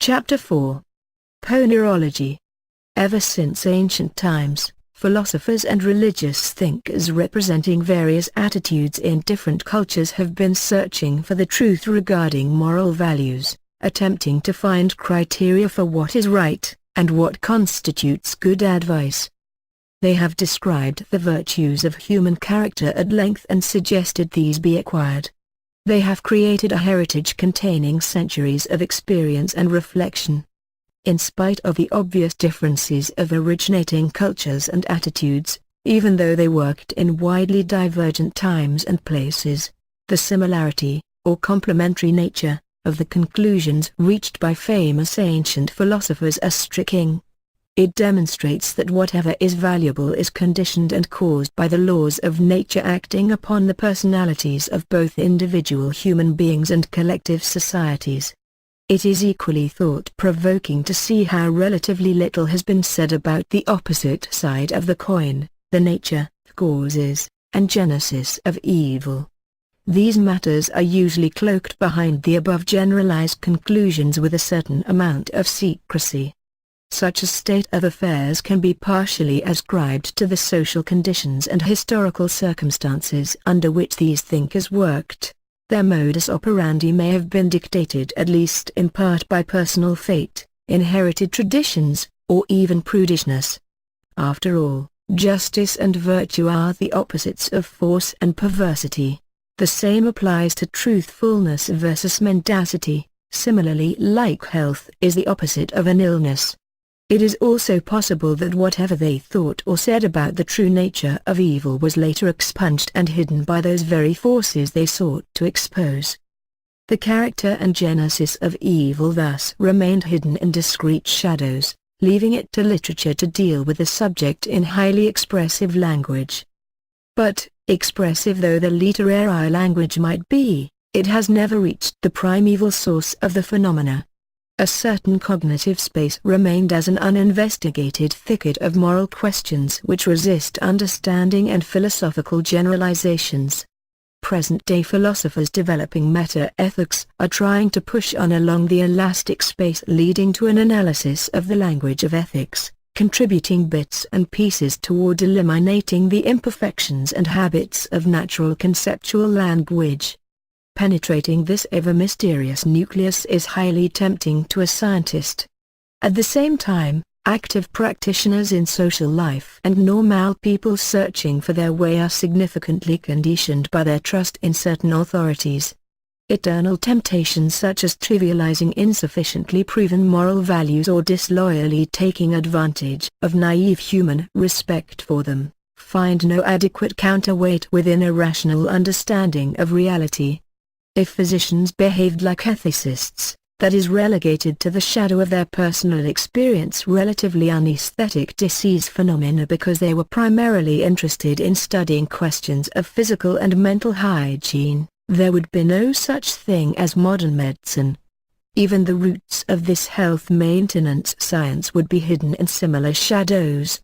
Chapter 4. Ponerology. Ever since ancient times, philosophers and religious thinkers representing various attitudes in different cultures have been searching for the truth regarding moral values, attempting to find criteria for what is right, and what constitutes good advice. They have described the virtues of human character at length and suggested these be acquired. They have created a heritage containing centuries of experience and reflection. In spite of the obvious differences of originating cultures and attitudes, even though they worked in widely divergent times and places, the similarity, or complementary nature, of the conclusions reached by famous ancient philosophers are striking. It demonstrates that whatever is valuable is conditioned and caused by the laws of nature acting upon the personalities of both individual human beings and collective societies. It is equally thought-provoking to see how relatively little has been said about the opposite side of the coin, the nature, causes, and genesis of evil. These matters are usually cloaked behind the above generalized conclusions with a certain amount of secrecy. Such a state of affairs can be partially ascribed to the social conditions and historical circumstances under which these thinkers worked. Their modus operandi may have been dictated at least in part by personal fate, inherited traditions, or even prudishness. After all, justice and virtue are the opposites of force and perversity. The same applies to truthfulness versus mendacity. Similarly, like health is the opposite of an illness. It is also possible that whatever they thought or said about the true nature of evil was later expunged and hidden by those very forces they sought to expose. The character and genesis of evil thus remained hidden in discreet shadows, leaving it to literature to deal with the subject in highly expressive language. But, expressive though the literary language might be, it has never reached the primeval source of the phenomena. A certain cognitive space remained as an uninvestigated thicket of moral questions which resist understanding and philosophical generalizations. Present-day philosophers developing meta-ethics are trying to push on along the elastic space leading to an analysis of the language of ethics, contributing bits and pieces toward eliminating the imperfections and habits of natural conceptual language. Penetrating this ever-mysterious nucleus is highly tempting to a scientist. At the same time, active practitioners in social life and normal people searching for their way are significantly conditioned by their trust in certain authorities. Eternal temptations such as trivializing insufficiently proven moral values or disloyally taking advantage of naive human respect for them, find no adequate counterweight within a rational understanding of reality. If physicians behaved like ethicists, that is relegated to the shadow of their personal experience relatively unesthetic disease phenomena because they were primarily interested in studying questions of physical and mental hygiene, there would be no such thing as modern medicine. Even the roots of this health maintenance science would be hidden in similar shadows.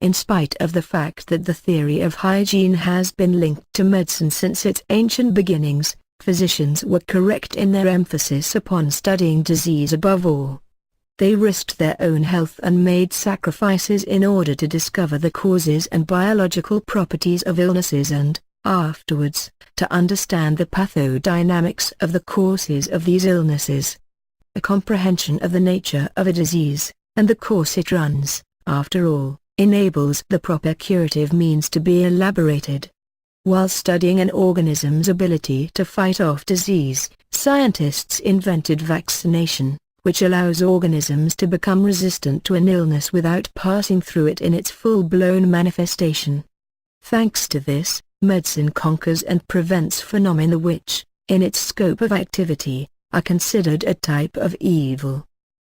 In spite of the fact that the theory of hygiene has been linked to medicine since its ancient beginnings, physicians were correct in their emphasis upon studying disease above all. They risked their own health and made sacrifices in order to discover the causes and biological properties of illnesses and, afterwards, to understand the pathodynamics of the causes of these illnesses. A comprehension of the nature of a disease, and the course it runs, after all, enables the proper curative means to be elaborated. While studying an organism's ability to fight off disease, scientists invented vaccination, which allows organisms to become resistant to an illness without passing through it in its full-blown manifestation. Thanks to this, medicine conquers and prevents phenomena which, in its scope of activity, are considered a type of evil.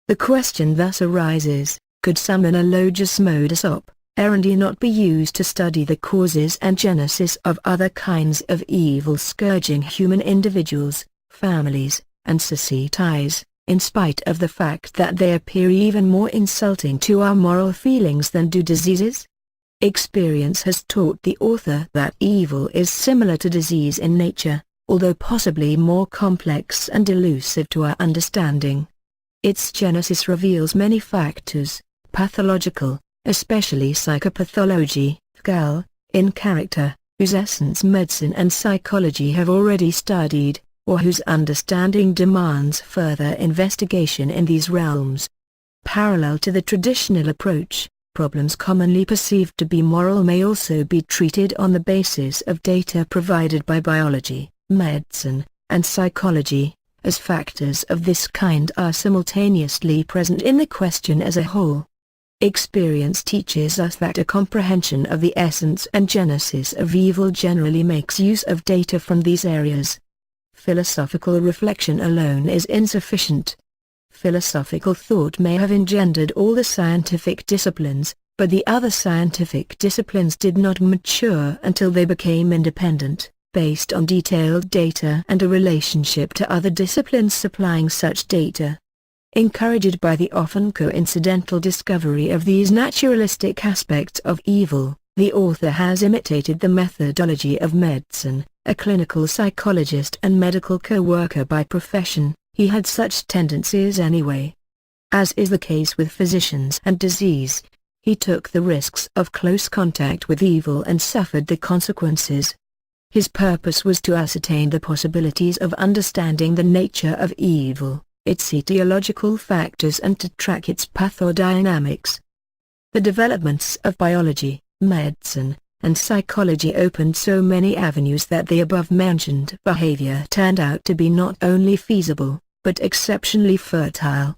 The question thus arises, could some analogous modus operandi not be used to study the causes and genesis of other kinds of evil scourging human individuals, families, and societies, in spite of the fact that they appear even more insulting to our moral feelings than do diseases? Experience has taught the author that evil is similar to disease in nature, although possibly more complex and elusive to our understanding. Its genesis reveals many factors, pathological, especially psychopathology, in character, whose essence medicine and psychology have already studied, or whose understanding demands further investigation in these realms. Parallel to the traditional approach, problems commonly perceived to be moral may also be treated on the basis of data provided by biology, medicine, and psychology, as factors of this kind are simultaneously present in the question as a whole. Experience teaches us that a comprehension of the essence and genesis of evil generally makes use of data from these areas. Philosophical reflection alone is insufficient. Philosophical thought may have engendered all the scientific disciplines, but the other scientific disciplines did not mature until they became independent, based on detailed data and a relationship to other disciplines supplying such data. Encouraged by the often coincidental discovery of these naturalistic aspects of evil, the author has imitated the methodology of medicine. A clinical psychologist and medical co-worker by profession, he had such tendencies anyway. As is the case with physicians and disease, he took the risks of close contact with evil and suffered the consequences. His purpose was to ascertain the possibilities of understanding the nature of evil, its etiological factors, and to track its pathodynamics. The developments of biology, medicine, and psychology opened so many avenues that the above-mentioned behavior turned out to be not only feasible, but exceptionally fertile.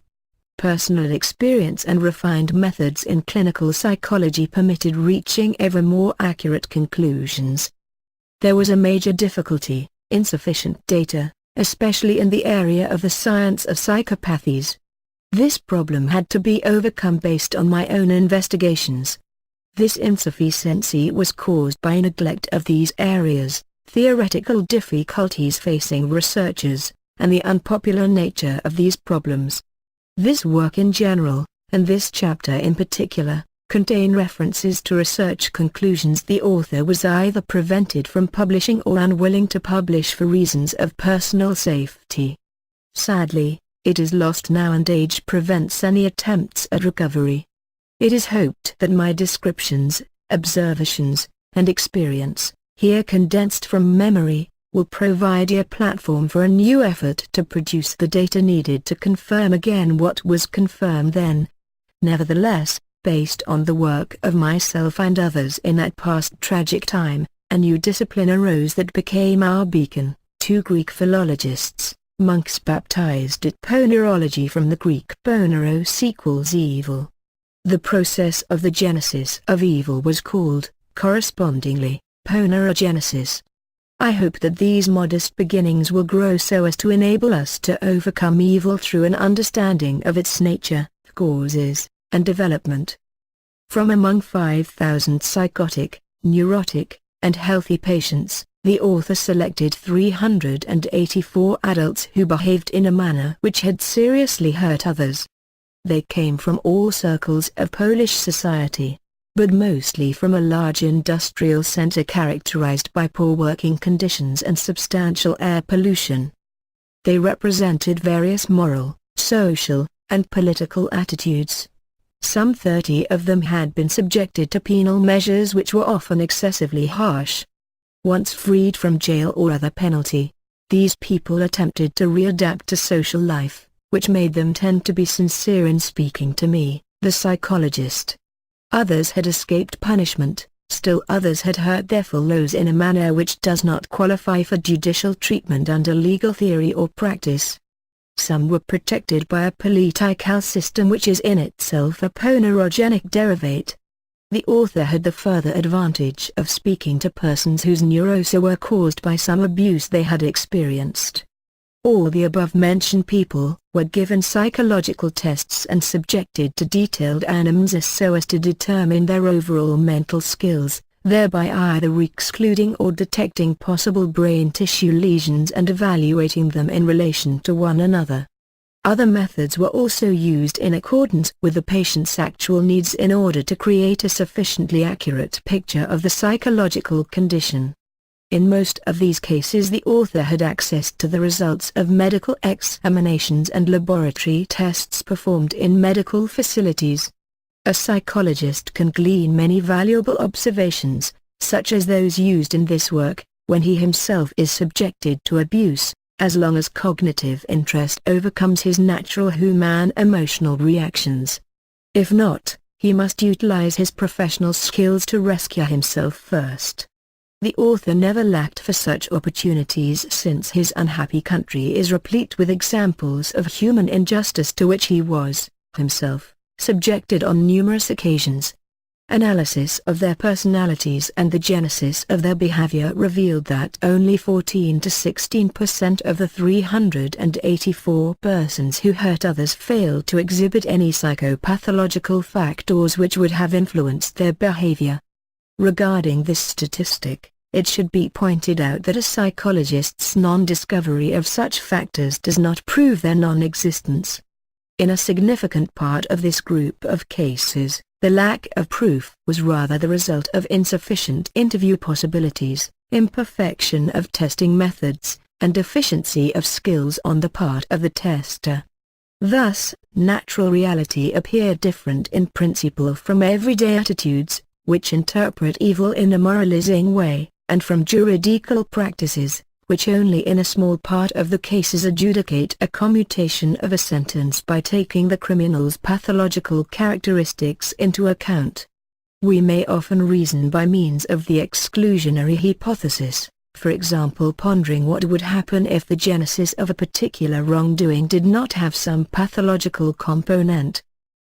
Personal experience and refined methods in clinical psychology permitted reaching ever more accurate conclusions. There was a major difficulty: insufficient data, especially in the area of the science of psychopathies. This problem had to be overcome based on my own investigations. This insufficiency was caused by neglect of these areas, theoretical difficulties facing researchers, and the unpopular nature of these problems. This work in general, and this chapter in particular, contain references to research conclusions the author was either prevented from publishing or unwilling to publish for reasons of personal safety. Sadly, it is lost now, and age prevents any attempts at recovery. It is hoped that my descriptions, observations, and experience, here condensed from memory, will provide a platform for a new effort to produce the data needed to confirm again what was confirmed then. Nevertheless, based on the work of myself and others in that past tragic time, a new discipline arose that became our beacon. Two Greek philologists, monks, baptized it ponerology, from the Greek poneros equals evil. The process of the genesis of evil was called, correspondingly, ponerogenesis. I hope that these modest beginnings will grow so as to enable us to overcome evil through an understanding of its nature, causes, and development. From among 5,000 psychotic, neurotic, and healthy patients, the author selected 384 adults who behaved in a manner which had seriously hurt others. They came from all circles of Polish society, but mostly from a large industrial center characterized by poor working conditions and substantial air pollution. They represented various moral, social, and political attitudes. Some 30 of them had been subjected to penal measures which were often excessively harsh. Once freed from jail or other penalty, these people attempted to readapt to social life, which made them tend to be sincere in speaking to me, the psychologist. Others had escaped punishment, still others had hurt their fellows in a manner which does not qualify for judicial treatment under legal theory or practice. Some were protected by a political system which is in itself a ponerogenic derivate. The author had the further advantage of speaking to persons whose neurosis were caused by some abuse they had experienced. All the above-mentioned people were given psychological tests and subjected to detailed anamnesis so as to determine their overall mental skills, thereby either excluding or detecting possible brain tissue lesions and evaluating them in relation to one another. Other methods were also used in accordance with the patient's actual needs in order to create a sufficiently accurate picture of the psychological condition. In most of these cases the author had access to the results of medical examinations and laboratory tests performed in medical facilities. A psychologist can glean many valuable observations, such as those used in this work, when he himself is subjected to abuse, as long as cognitive interest overcomes his natural human emotional reactions. If not, he must utilize his professional skills to rescue himself first. The author never lacked for such opportunities, since his unhappy country is replete with examples of human injustice to which he was, himself, subjected on numerous occasions. Analysis of their personalities and the genesis of their behavior revealed that only 14 to 16% of the 384 persons who hurt others failed to exhibit any psychopathological factors which would have influenced their behavior. Regarding this statistic, it should be pointed out that a psychologist's non-discovery of such factors does not prove their non-existence. In a significant part of this group of cases, the lack of proof was rather the result of insufficient interview possibilities, imperfection of testing methods, and deficiency of skills on the part of the tester. Thus, natural reality appeared different in principle from everyday attitudes, which interpret evil in a moralizing way, and from juridical practices, which only in a small part of the cases adjudicate a commutation of a sentence by taking the criminal's pathological characteristics into account. We may often reason by means of the exclusionary hypothesis, for example pondering what would happen if the genesis of a particular wrongdoing did not have some pathological component.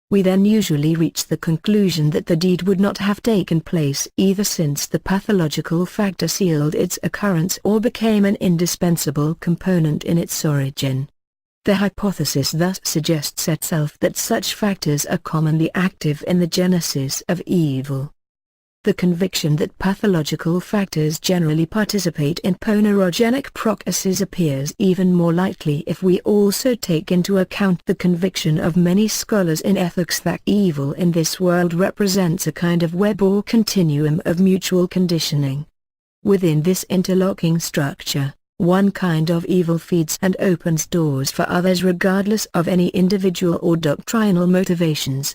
We then usually reach the conclusion that the deed would not have taken place either, since the pathological factor sealed its occurrence or became an indispensable component in its origin. The hypothesis thus suggests itself that such factors are commonly active in the genesis of evil. The conviction that pathological factors generally participate in ponerogenic processes appears even more likely if we also take into account the conviction of many scholars in ethics that evil in this world represents a kind of web or continuum of mutual conditioning. Within this interlocking structure, one kind of evil feeds and opens doors for others regardless of any individual or doctrinal motivations.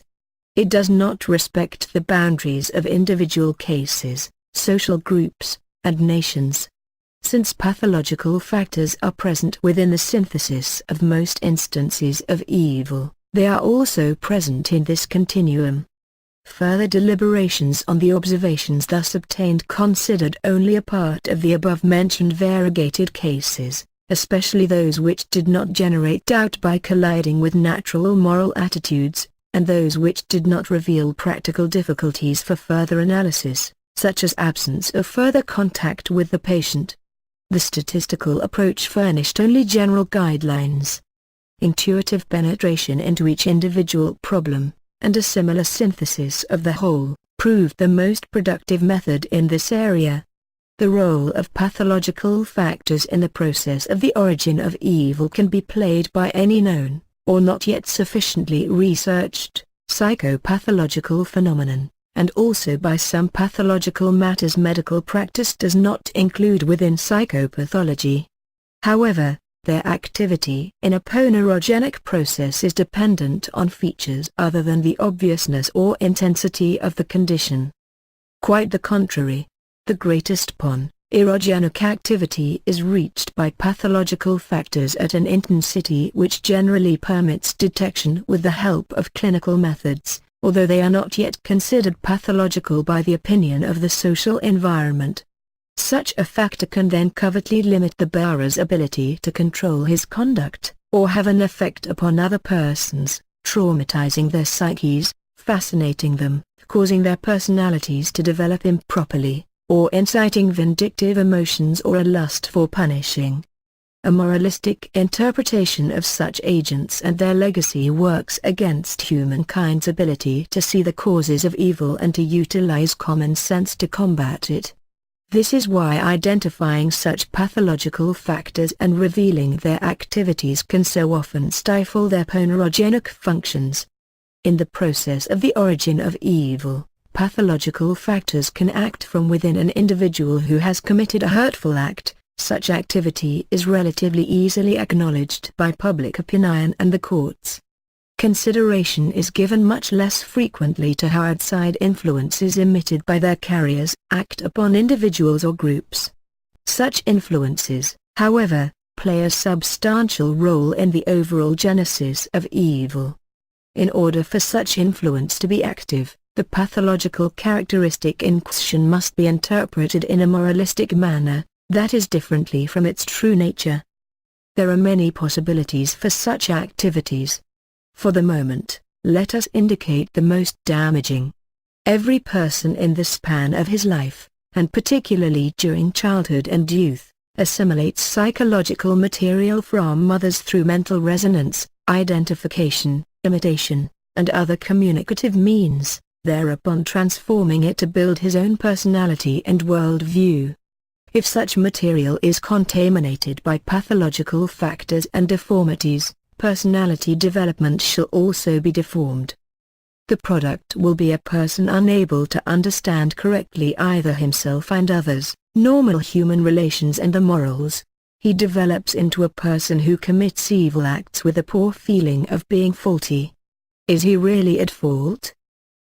It does not respect the boundaries of individual cases, social groups, and nations. Since pathological factors are present within the synthesis of most instances of evil, they are also present in this continuum. Further deliberations on the observations thus obtained considered only a part of the above-mentioned variegated cases, especially those which did not generate doubt by colliding with natural moral attitudes, and those which did not reveal practical difficulties for further analysis, such as absence of further contact with the patient. The statistical approach furnished only general guidelines. Intuitive penetration into each individual problem, and a similar synthesis of the whole, proved the most productive method in this area. The role of pathological factors in the process of the origin of evil can be played by any known, or not yet sufficiently researched, psychopathological phenomenon, and also by some pathological matters medical practice does not include within psychopathology. However, their activity in a ponerogenic process is dependent on features other than the obviousness or intensity of the condition. Quite the contrary, the greatest ponerogenic activity is reached by pathological factors at an intensity which generally permits detection with the help of clinical methods, although they are not yet considered pathological by the opinion of the social environment. Such a factor can then covertly limit the bearer's ability to control his conduct, or have an effect upon other persons, traumatizing their psyches, fascinating them, causing their personalities to develop improperly, or inciting vindictive emotions or a lust for punishing. A moralistic interpretation of such agents and their legacy works against humankind's ability to see the causes of evil and to utilize common sense to combat it. This is why identifying such pathological factors and revealing their activities can so often stifle their ponerogenic functions. In the process of the origin of evil, Pathological factors can act from within an individual who has committed a hurtful act. Such activity is relatively easily acknowledged by public opinion and the courts. Consideration is given much less frequently to how outside influences emitted by their carriers act upon individuals or groups. Such influences, however, play a substantial role in the overall genesis of evil. In order for such influence to be active, the pathological characteristic in question must be interpreted in a moralistic manner, that is differently from its true nature. There are many possibilities for such activities. For the moment, let us indicate the most damaging. Every person in the span of his life, and particularly during childhood and youth, assimilates psychological material from others through mental resonance, identification, imitation, and other communicative means, thereupon transforming it to build his own personality and worldview. If such material is contaminated by pathological factors and deformities, personality development shall also be deformed. The product will be a person unable to understand correctly either himself and others, normal human relations and the morals. He develops into a person who commits evil acts with a poor feeling of being faulty. Is he really at fault?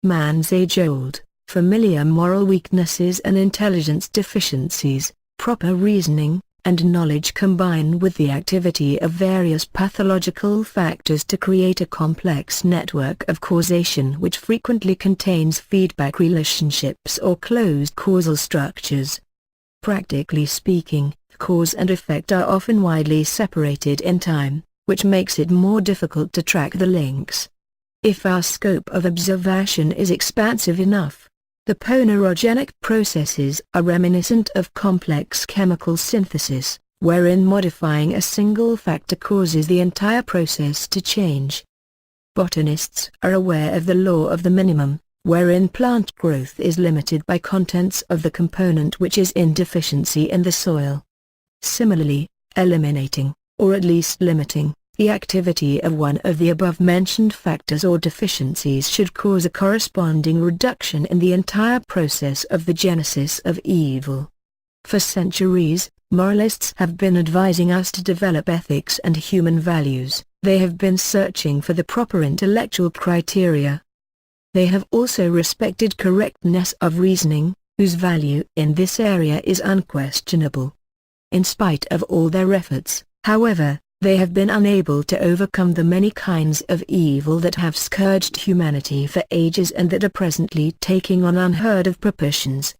Man's age-old, familiar moral weaknesses and intelligence deficiencies, proper reasoning, and knowledge combine with the activity of various pathological factors to create a complex network of causation which frequently contains feedback relationships or closed causal structures. Practically speaking, cause and effect are often widely separated in time, which makes it more difficult to track the links. If our scope of observation is expansive enough, the ponerogenic processes are reminiscent of complex chemical synthesis, wherein modifying a single factor causes the entire process to change. Botanists are aware of the law of the minimum, wherein plant growth is limited by contents of the component which is in deficiency in the soil. Similarly, eliminating, or at least limiting, the activity of one of the above-mentioned factors or deficiencies should cause a corresponding reduction in the entire process of the genesis of evil. For centuries, moralists have been advising us to develop ethics and human values. They have been searching for the proper intellectual criteria. They have also respected correctness of reasoning, whose value in this area is unquestionable. In spite of all their efforts, however, they have been unable to overcome the many kinds of evil that have scourged humanity for ages and that are presently taking on unheard of proportions.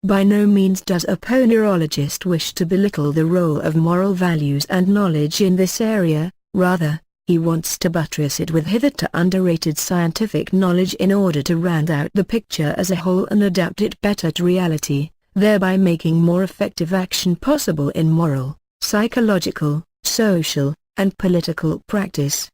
By no means does a ponerologist wish to belittle the role of moral values and knowledge in this area, rather, he wants to buttress it with hitherto underrated scientific knowledge in order to round out the picture as a whole and adapt it better to reality, thereby making more effective action possible in moral, psychological, social, and political practice.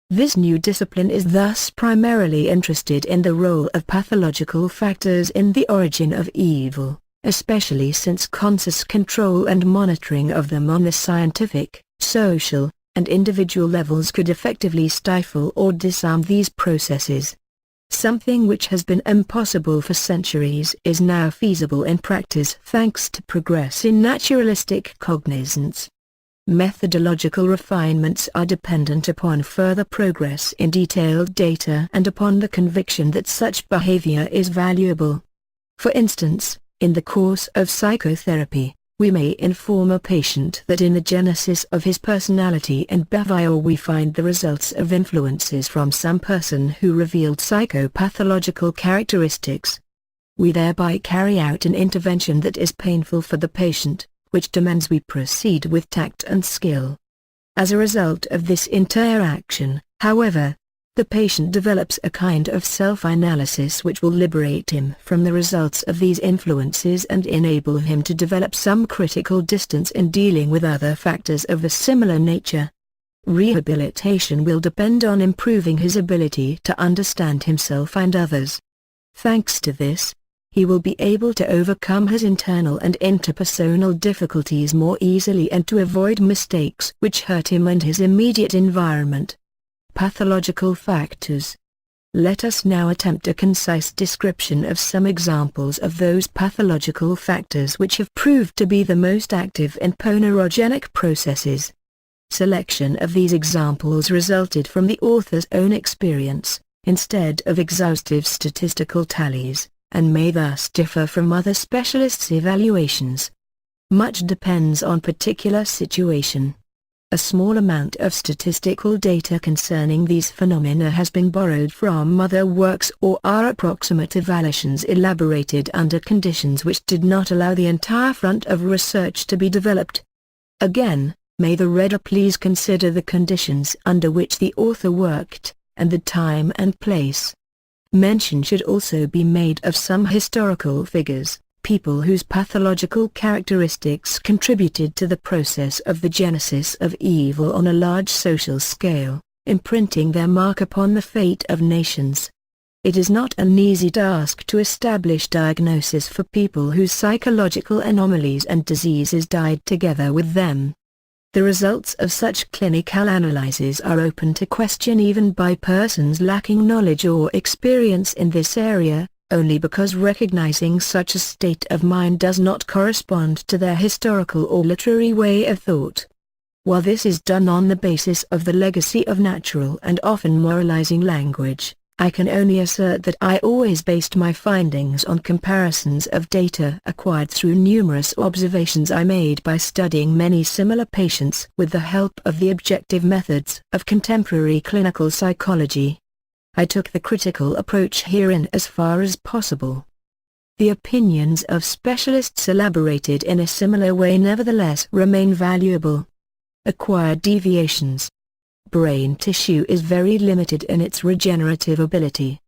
This new discipline is thus primarily interested in the role of pathological factors in the origin of evil, especially since conscious control and monitoring of them on the scientific, social, and individual levels could effectively stifle or disarm these processes. Something which has been impossible for centuries is now feasible in practice thanks to progress in naturalistic cognizance. Methodological refinements are dependent upon further progress in detailed data and upon the conviction that such behavior is valuable. For instance, in the course of psychotherapy, we may inform a patient that in the genesis of his personality and behavior we find the results of influences from some person who revealed psychopathological characteristics. We thereby carry out an intervention that is painful for the patient, which demands we proceed with tact and skill. As a result of this interaction, however, the patient develops a kind of self-analysis which will liberate him from the results of these influences and enable him to develop some critical distance in dealing with other factors of a similar nature. Rehabilitation will depend on improving his ability to understand himself and others. Thanks to this, he will be able to overcome his internal and interpersonal difficulties more easily and to avoid mistakes which hurt him and his immediate environment. Pathological factors. Let us now attempt a concise description of some examples of those pathological factors which have proved to be the most active in ponerogenic processes. Selection of these examples resulted from the author's own experience, instead of exhaustive statistical tallies, and may thus differ from other specialists' evaluations. Much depends on particular situation. A small amount of statistical data concerning these phenomena has been borrowed from other works or are approximate evaluations elaborated under conditions which did not allow the entire front of research to be developed. Again, may the reader please consider the conditions under which the author worked, and the time and place. Mention should also be made of some historical figures, people whose pathological characteristics contributed to the process of the genesis of evil on a large social scale, imprinting their mark upon the fate of nations. It is not an easy task to establish diagnosis for people whose psychological anomalies and diseases died together with them. The results of such clinical analyses are open to question even by persons lacking knowledge or experience in this area, only because recognizing such a state of mind does not correspond to their historical or literary way of thought. While this is done on the basis of the legacy of natural and often moralizing language, I can only assert that I always based my findings on comparisons of data acquired through numerous observations I made by studying many similar patients with the help of the objective methods of contemporary clinical psychology. I took the critical approach herein as far as possible. The opinions of specialists elaborated in a similar way nevertheless remain valuable. Acquired deviations. Brain tissue is very limited in its regenerative ability.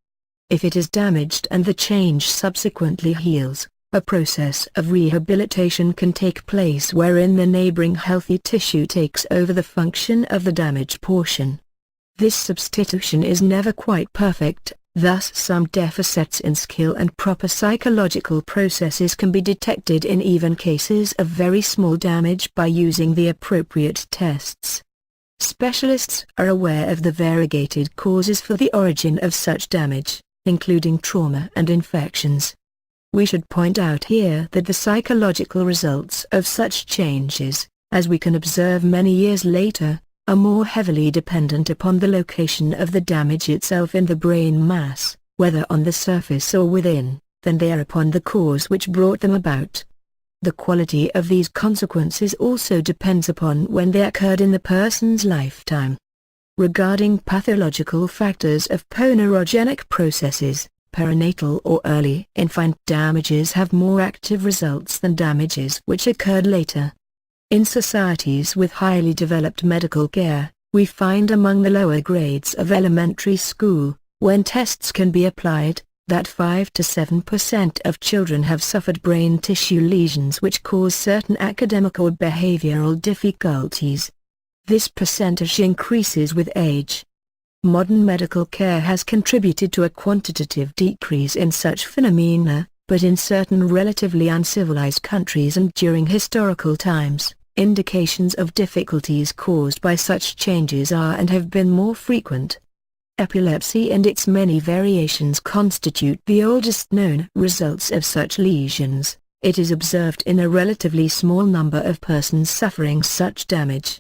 If it is damaged and the change subsequently heals, a process of rehabilitation can take place wherein the neighboring healthy tissue takes over the function of the damaged portion. This substitution is never quite perfect, thus some deficits in skill and proper psychological processes can be detected in even cases of very small damage by using the appropriate tests. Specialists are aware of the variegated causes for the origin of such damage, including trauma and infections. We should point out here that the psychological results of such changes, as we can observe many years later, are more heavily dependent upon the location of the damage itself in the brain mass, whether on the surface or within, than they are upon the cause which brought them about. The quality of these consequences also depends upon when they occurred in the person's lifetime. Regarding pathological factors of ponerogenic processes, perinatal or early infant damages have more active results than damages which occurred later. In societies with highly developed medical care, we find among the lower grades of elementary school, when tests can be applied, that 5 to 7% of children have suffered brain tissue lesions which cause certain academic or behavioral difficulties. This percentage increases with age. Modern medical care has contributed to a quantitative decrease in such phenomena, but in certain relatively uncivilized countries and during historical times, indications of difficulties caused by such changes are and have been more frequent. Epilepsy and its many variations constitute the oldest known results of such lesions. It is observed in a relatively small number of persons suffering such damage.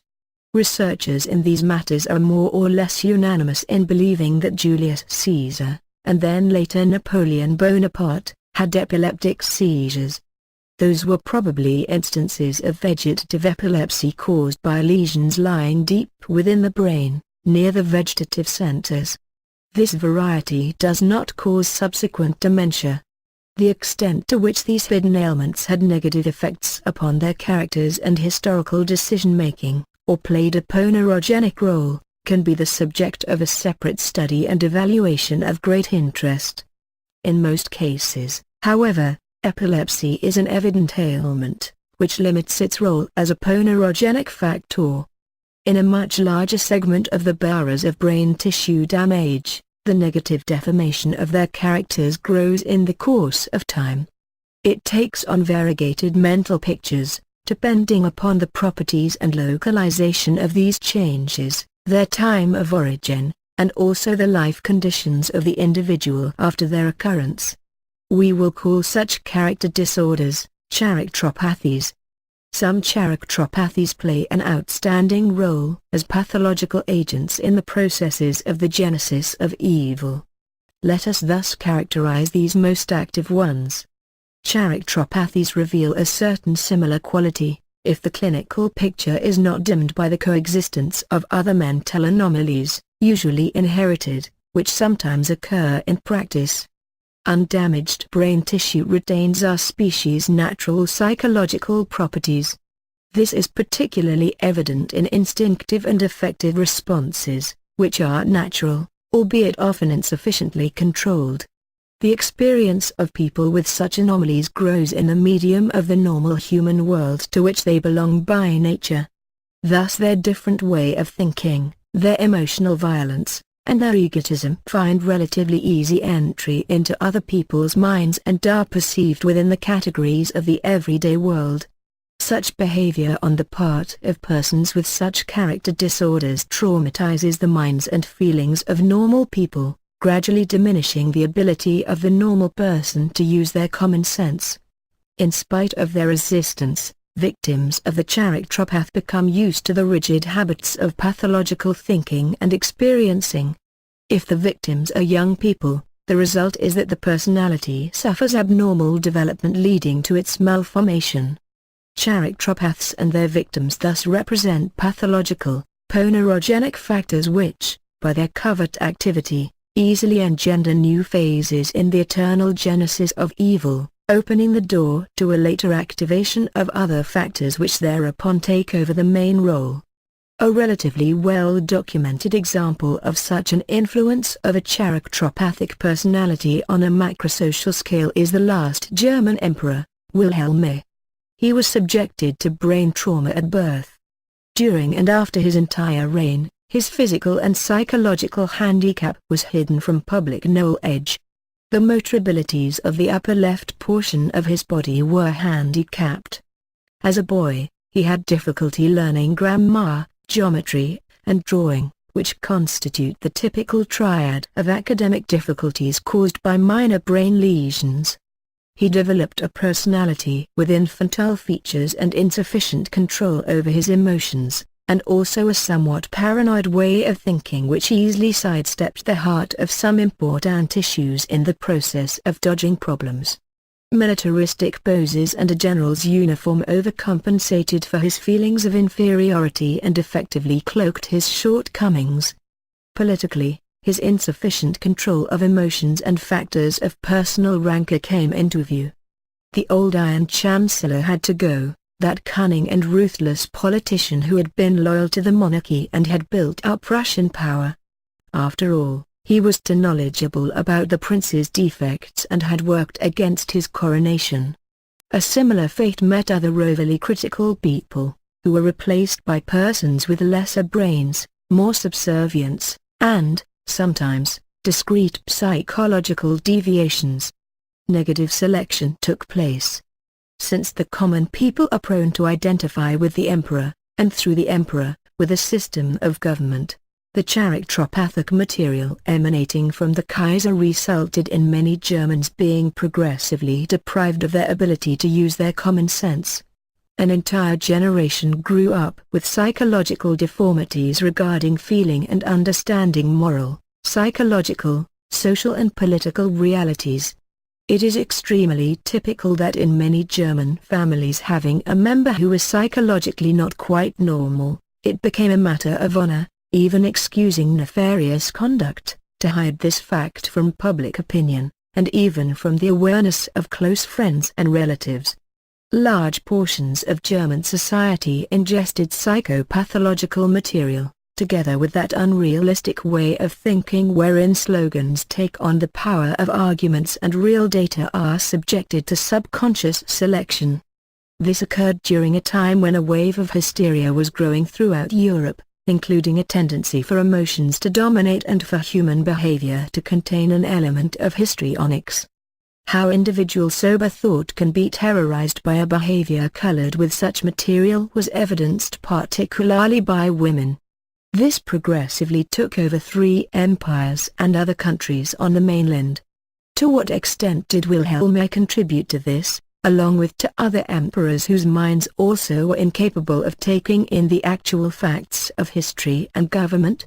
Researchers in these matters are more or less unanimous in believing that Julius Caesar, and then later Napoleon Bonaparte, had epileptic seizures. Those were probably instances of vegetative epilepsy caused by lesions lying deep within the brain, near the vegetative centers. This variety does not cause subsequent dementia. The extent to which these hidden ailments had negative effects upon their characters and historical decision-making, or played a ponerogenic role, can be the subject of a separate study and evaluation of great interest. In most cases, however, epilepsy is an evident ailment, which limits its role as a ponerogenic factor. In a much larger segment of the bearers of brain tissue damage, the negative deformation of their characters grows in the course of time. It takes on variegated mental pictures, depending upon the properties and localization of these changes, their time of origin, and also the life conditions of the individual after their occurrence. We will call such character disorders characteropathies. Some characteropathies play an outstanding role as pathological agents in the processes of the genesis of evil. Let us thus characterize these most active ones. Characteropathies reveal a certain similar quality, if the clinical picture is not dimmed by the coexistence of other mental anomalies, usually inherited, which sometimes occur in practice. Undamaged brain tissue retains our species' natural psychological properties. This is particularly evident in instinctive and affective responses, which are natural, albeit often insufficiently controlled. The experience of people with such anomalies grows in the medium of the normal human world to which they belong by nature. Thus their different way of thinking, their emotional violence, and their egotism find relatively easy entry into other people's minds and are perceived within the categories of the everyday world. Such behavior on the part of persons with such character disorders traumatizes the minds and feelings of normal people, gradually diminishing the ability of the normal person to use their common sense. In spite of their resistance, victims of the characteropath become used to the rigid habits of pathological thinking and experiencing. If the victims are young people, the result is that the personality suffers abnormal development leading to its malformation. Characteropaths and their victims thus represent pathological, ponerogenic factors which, by their covert activity, easily engender new phases in the eternal genesis of evil, opening the door to a later activation of other factors which thereupon take over the main role. A relatively well-documented example of such an influence of a characteropathic personality on a macrosocial scale is the last German emperor, Wilhelm. He was subjected to brain trauma at birth. During and after his entire reign, his physical and psychological handicap was hidden from public knowledge. The motor abilities of the upper left portion of his body were handicapped. As a boy, he had difficulty learning grammar, geometry, and drawing, which constitute the typical triad of academic difficulties caused by minor brain lesions. He developed a personality with infantile features and insufficient control over his emotions, and also a somewhat paranoid way of thinking which easily sidestepped the heart of some important issues in the process of dodging problems. Militaristic poses and a general's uniform overcompensated for his feelings of inferiority and effectively cloaked his shortcomings. Politically, his insufficient control of emotions and factors of personal rancor came into view. The old Iron Chancellor had to go, that cunning and ruthless politician who had been loyal to the monarchy and had built up Russian power. After all, he was too knowledgeable about the prince's defects and had worked against his coronation. A similar fate met other overly critical people, who were replaced by persons with lesser brains, more subservience, and, sometimes, discrete psychological deviations. Negative selection took place. Since the common people are prone to identify with the emperor, and through the emperor, with a system of government, the characteropathic material emanating from the Kaiser resulted in many Germans being progressively deprived of their ability to use their common sense. An entire generation grew up with psychological deformities regarding feeling and understanding moral, psychological, social and political realities. It is extremely typical that in many German families having a member who is psychologically not quite normal, it became a matter of honor, even excusing nefarious conduct, to hide this fact from public opinion, and even from the awareness of close friends and relatives. Large portions of German society ingested psychopathological material, together with that unrealistic way of thinking wherein slogans take on the power of arguments and real data are subjected to subconscious selection. This occurred during a time when a wave of hysteria was growing throughout Europe, including a tendency for emotions to dominate and for human behavior to contain an element of histrionics. How individual sober thought can be terrorized by a behavior colored with such material was evidenced particularly by women. This progressively took over 3 empires and other countries on the mainland. To what extent did Wilhelm contribute to this, along with to other emperors whose minds also were incapable of taking in the actual facts of history and government?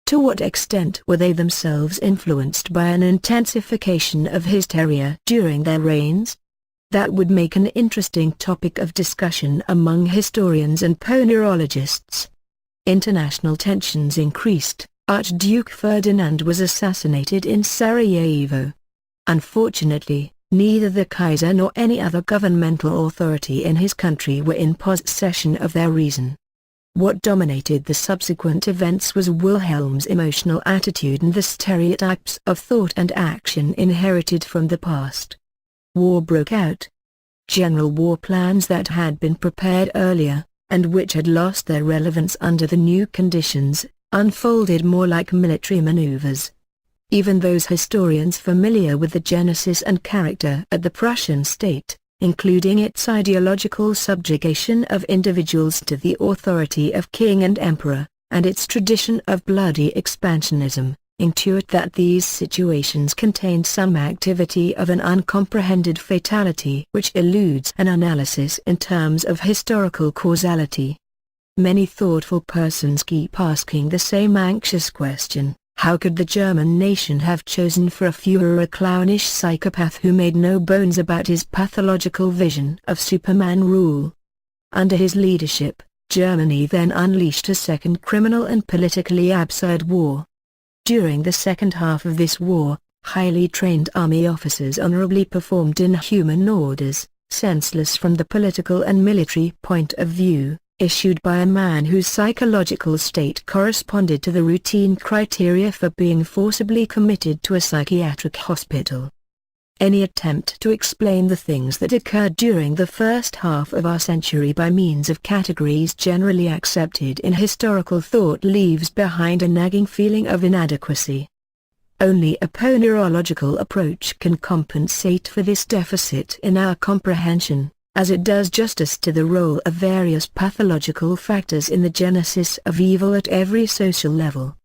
To what extent were they themselves influenced by an intensification of hysteria during their reigns? That would make an interesting topic of discussion among historians and ponerologists. International tensions increased. Archduke Ferdinand was assassinated in Sarajevo. Unfortunately, neither the Kaiser nor any other governmental authority in his country were in possession of their reason. What dominated the subsequent events was Wilhelm's emotional attitude and the stereotypes of thought and action inherited from the past. War broke out. General war plans that had been prepared earlier, and which had lost their relevance under the new conditions, unfolded more like military maneuvers. Even those historians familiar with the genesis and character of the Prussian state, including its ideological subjugation of individuals to the authority of king and emperor, and its tradition of bloody expansionism, intuit that these situations contained some activity of an uncomprehended fatality which eludes an analysis in terms of historical causality. Many thoughtful persons keep asking the same anxious question: how could the German nation have chosen for a Führer a clownish psychopath who made no bones about his pathological vision of Superman rule? Under his leadership, Germany then unleashed a second criminal and politically absurd war. During the second half of this war, highly trained army officers honorably performed inhuman orders, senseless from the political and military point of view, issued by a man whose psychological state corresponded to the routine criteria for being forcibly committed to a psychiatric hospital. Any attempt to explain the things that occurred during the first half of our century by means of categories generally accepted in historical thought leaves behind a nagging feeling of inadequacy. Only a ponerological approach can compensate for this deficit in our comprehension, as it does justice to the role of various pathological factors in the genesis of evil at every social level.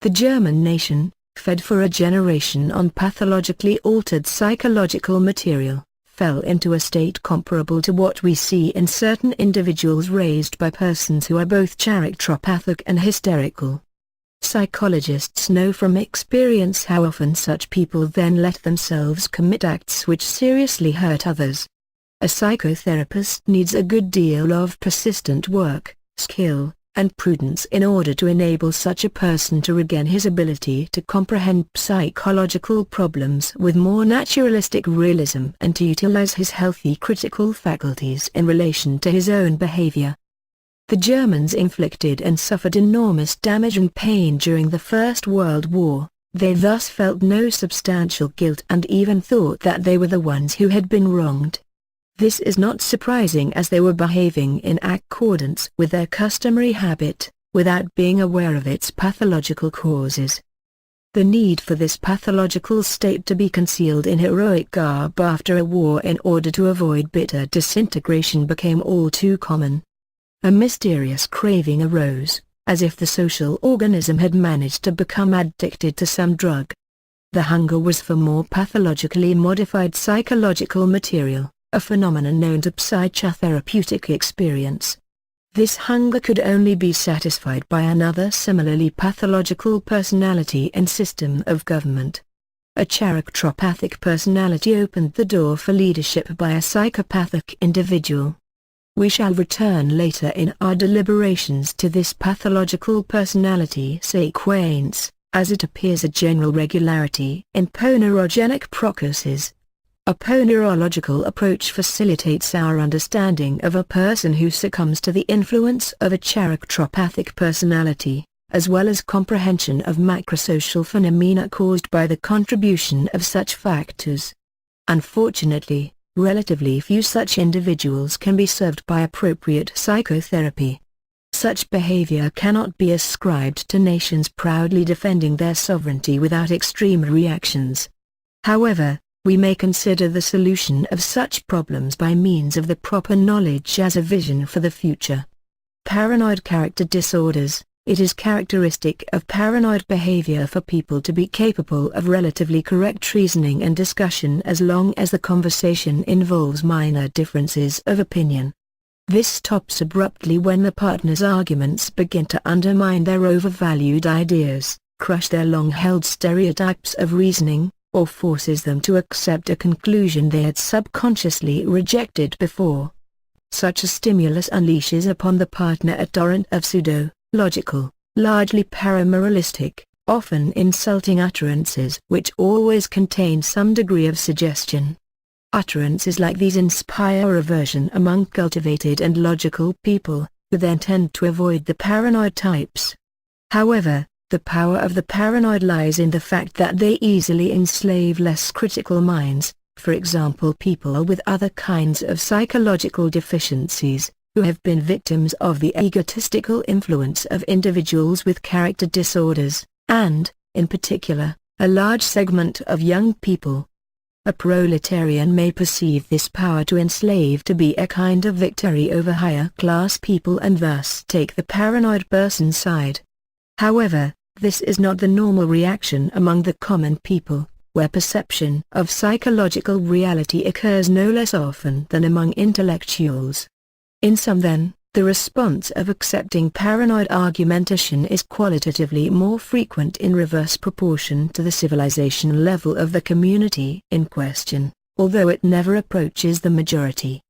The German nation, fed for a generation on pathologically altered psychological material, fell into a state comparable to what we see in certain individuals raised by persons who are both characteropathic and hysterical. Psychologists know from experience how often such people then let themselves commit acts which seriously hurt others. A psychotherapist needs a good deal of persistent work, skill, and prudence in order to enable such a person to regain his ability to comprehend psychological problems with more naturalistic realism and to utilize his healthy critical faculties in relation to his own behavior. The Germans inflicted and suffered enormous damage and pain during the First World War. They thus felt no substantial guilt and even thought that they were the ones who had been wronged. This is not surprising, as they were behaving in accordance with their customary habit, without being aware of its pathological causes. The need for this pathological state to be concealed in heroic garb after a war in order to avoid bitter disintegration became all too common. A mysterious craving arose, as if the social organism had managed to become addicted to some drug. The hunger was for more pathologically modified psychological material, a phenomenon known to psychotherapeutic experience. This hunger could only be satisfied by another similarly pathological personality and system of government. A characteropathic personality opened the door for leadership by a psychopathic individual. We shall return later in our deliberations to this pathological personality sequence, as it appears a general regularity in ponerogenic processes. A ponerological approach facilitates our understanding of a person who succumbs to the influence of a characteropathic personality, as well as comprehension of macrosocial phenomena caused by the contribution of such factors. Unfortunately, relatively few such individuals can be served by appropriate psychotherapy. Such behavior cannot be ascribed to nations proudly defending their sovereignty without extreme reactions. However, we may consider the solution of such problems by means of the proper knowledge as a vision for the future. Paranoid character disorders, it is characteristic of paranoid behavior for people to be capable of relatively correct reasoning and discussion as long as the conversation involves minor differences of opinion. This stops abruptly when the partner's arguments begin to undermine their overvalued ideas, crush their long-held stereotypes of reasoning, or forces them to accept a conclusion they had subconsciously rejected before. Such a stimulus unleashes upon the partner a torrent of pseudo-logical, largely paramoralistic, often insulting utterances which always contain some degree of suggestion. Utterances like these inspire aversion among cultivated and logical people, who then tend to avoid the paranoid types. However, the power of the paranoid lies in the fact that they easily enslave less critical minds, for example people with other kinds of psychological deficiencies, who have been victims of the egotistical influence of individuals with character disorders, and, in particular, a large segment of young people. A proletarian may perceive this power to enslave to be a kind of victory over higher class people and thus take the paranoid person's side. However, this is not the normal reaction among the common people, where perception of psychological reality occurs no less often than among intellectuals. In some then, the response of accepting paranoid argumentation is qualitatively more frequent in reverse proportion to the civilization level of the community in question, although it never approaches the majority.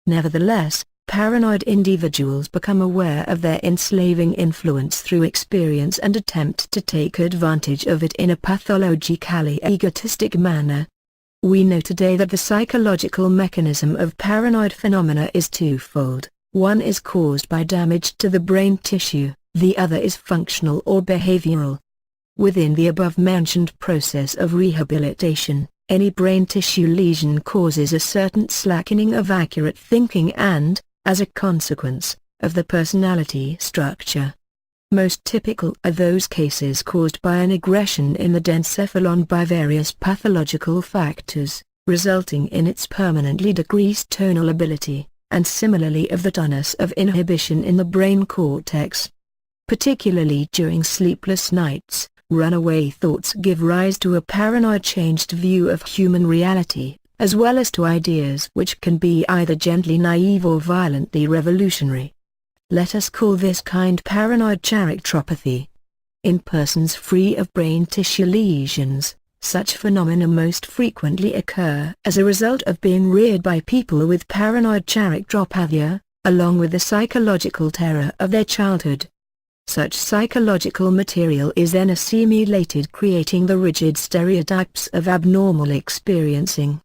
Nevertheless, paranoid individuals become aware of their enslaving influence through experience and attempt to take advantage of it in a pathologically egotistic manner. We know today that the psychological mechanism of paranoid phenomena is twofold. One is caused by damage to the brain tissue, the other is functional or behavioral. Within the above-mentioned process of rehabilitation, any brain tissue lesion causes a certain slackening of accurate thinking and, as a consequence, of the personality structure. Most typical are those cases caused by an aggression in the dencephalon by various pathological factors, resulting in its permanently decreased tonal ability, and similarly of the tonus of inhibition in the brain cortex. Particularly during sleepless nights, runaway thoughts give rise to a paranoid changed view of human reality, as well as to ideas which can be either gently naive or violently revolutionary. Let us call this kind paranoid characteropathy. In persons free of brain tissue lesions, such phenomena most frequently occur as a result of being reared by people with paranoid characteropathia, along with the psychological terror of their childhood. Such psychological material is then assimilated, creating the rigid stereotypes of abnormal experiencing.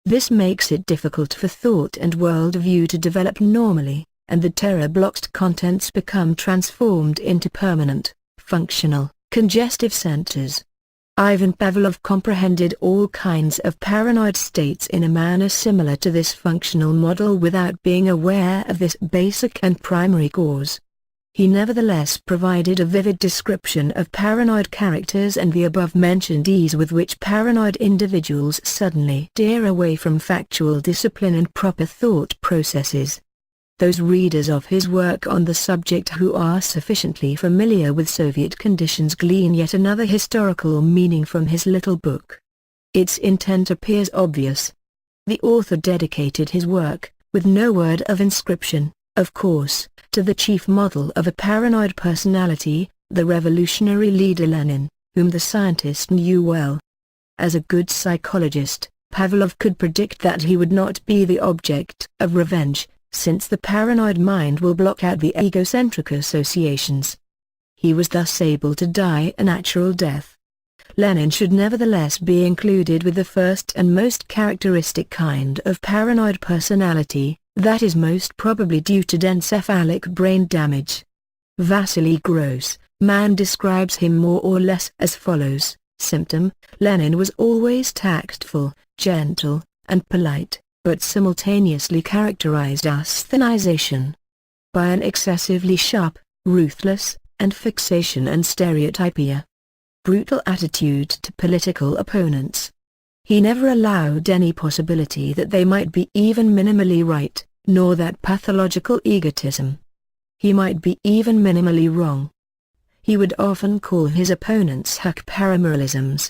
This makes it difficult for thought and worldview to develop normally, and the terror-blocked contents become transformed into permanent, functional, congestive centers. Ivan Pavlov comprehended all kinds of paranoid states in a manner similar to this functional model without being aware of this basic and primary cause. He nevertheless provided a vivid description of paranoid characters and the above-mentioned ease with which paranoid individuals suddenly steer away from factual discipline and proper thought processes. Those readers of his work on the subject who are sufficiently familiar with Soviet conditions glean yet another historical meaning from his little book. Its intent appears obvious. The author dedicated his work, with no word of inscription, of course, to the chief model of a paranoid personality, the revolutionary leader Lenin, whom the scientist knew well. As a good psychologist, Pavlov could predict that he would not be the object of revenge, since the paranoid mind will block out the egocentric associations. He was thus able to die a natural death. Lenin should nevertheless be included with the first and most characteristic kind of paranoid personality, that is most probably due to dencephalic brain damage. Vasily Gross, Mann describes him more or less as follows: symptom, Lenin was always tactful, gentle, and polite, but simultaneously characterized asthenization by an excessively sharp, ruthless, and fixation and stereotypia. Brutal attitude to political opponents. He never allowed any possibility that they might be even minimally right, nor that pathological egotism. He might be even minimally wrong. He would often call his opponents hack paramorealisms.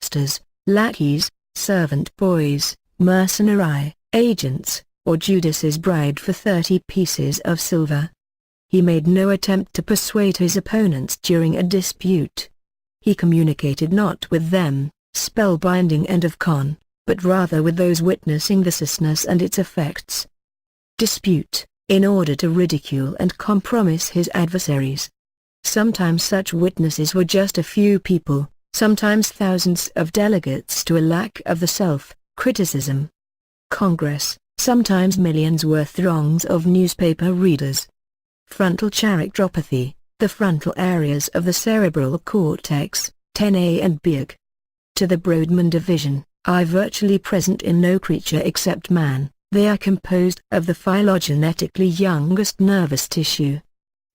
Stars, lackeys, servant boys, mercenary, agents, or Judas's bride for 30 pieces of silver. He made no attempt to persuade his opponents during a dispute. He communicated not with them, spellbinding and of con, but rather with those witnessing the sickness and its effects. Dispute, in order to ridicule and compromise his adversaries. Sometimes such witnesses were just a few people, sometimes thousands of delegates to a lack of the self-criticism. Congress, sometimes millions were throngs of newspaper readers. Frontal characteropathy, the frontal areas of the cerebral cortex, 10A and big. To the Brodmann division, are virtually present in no creature except man. They are composed of the phylogenetically youngest nervous tissue.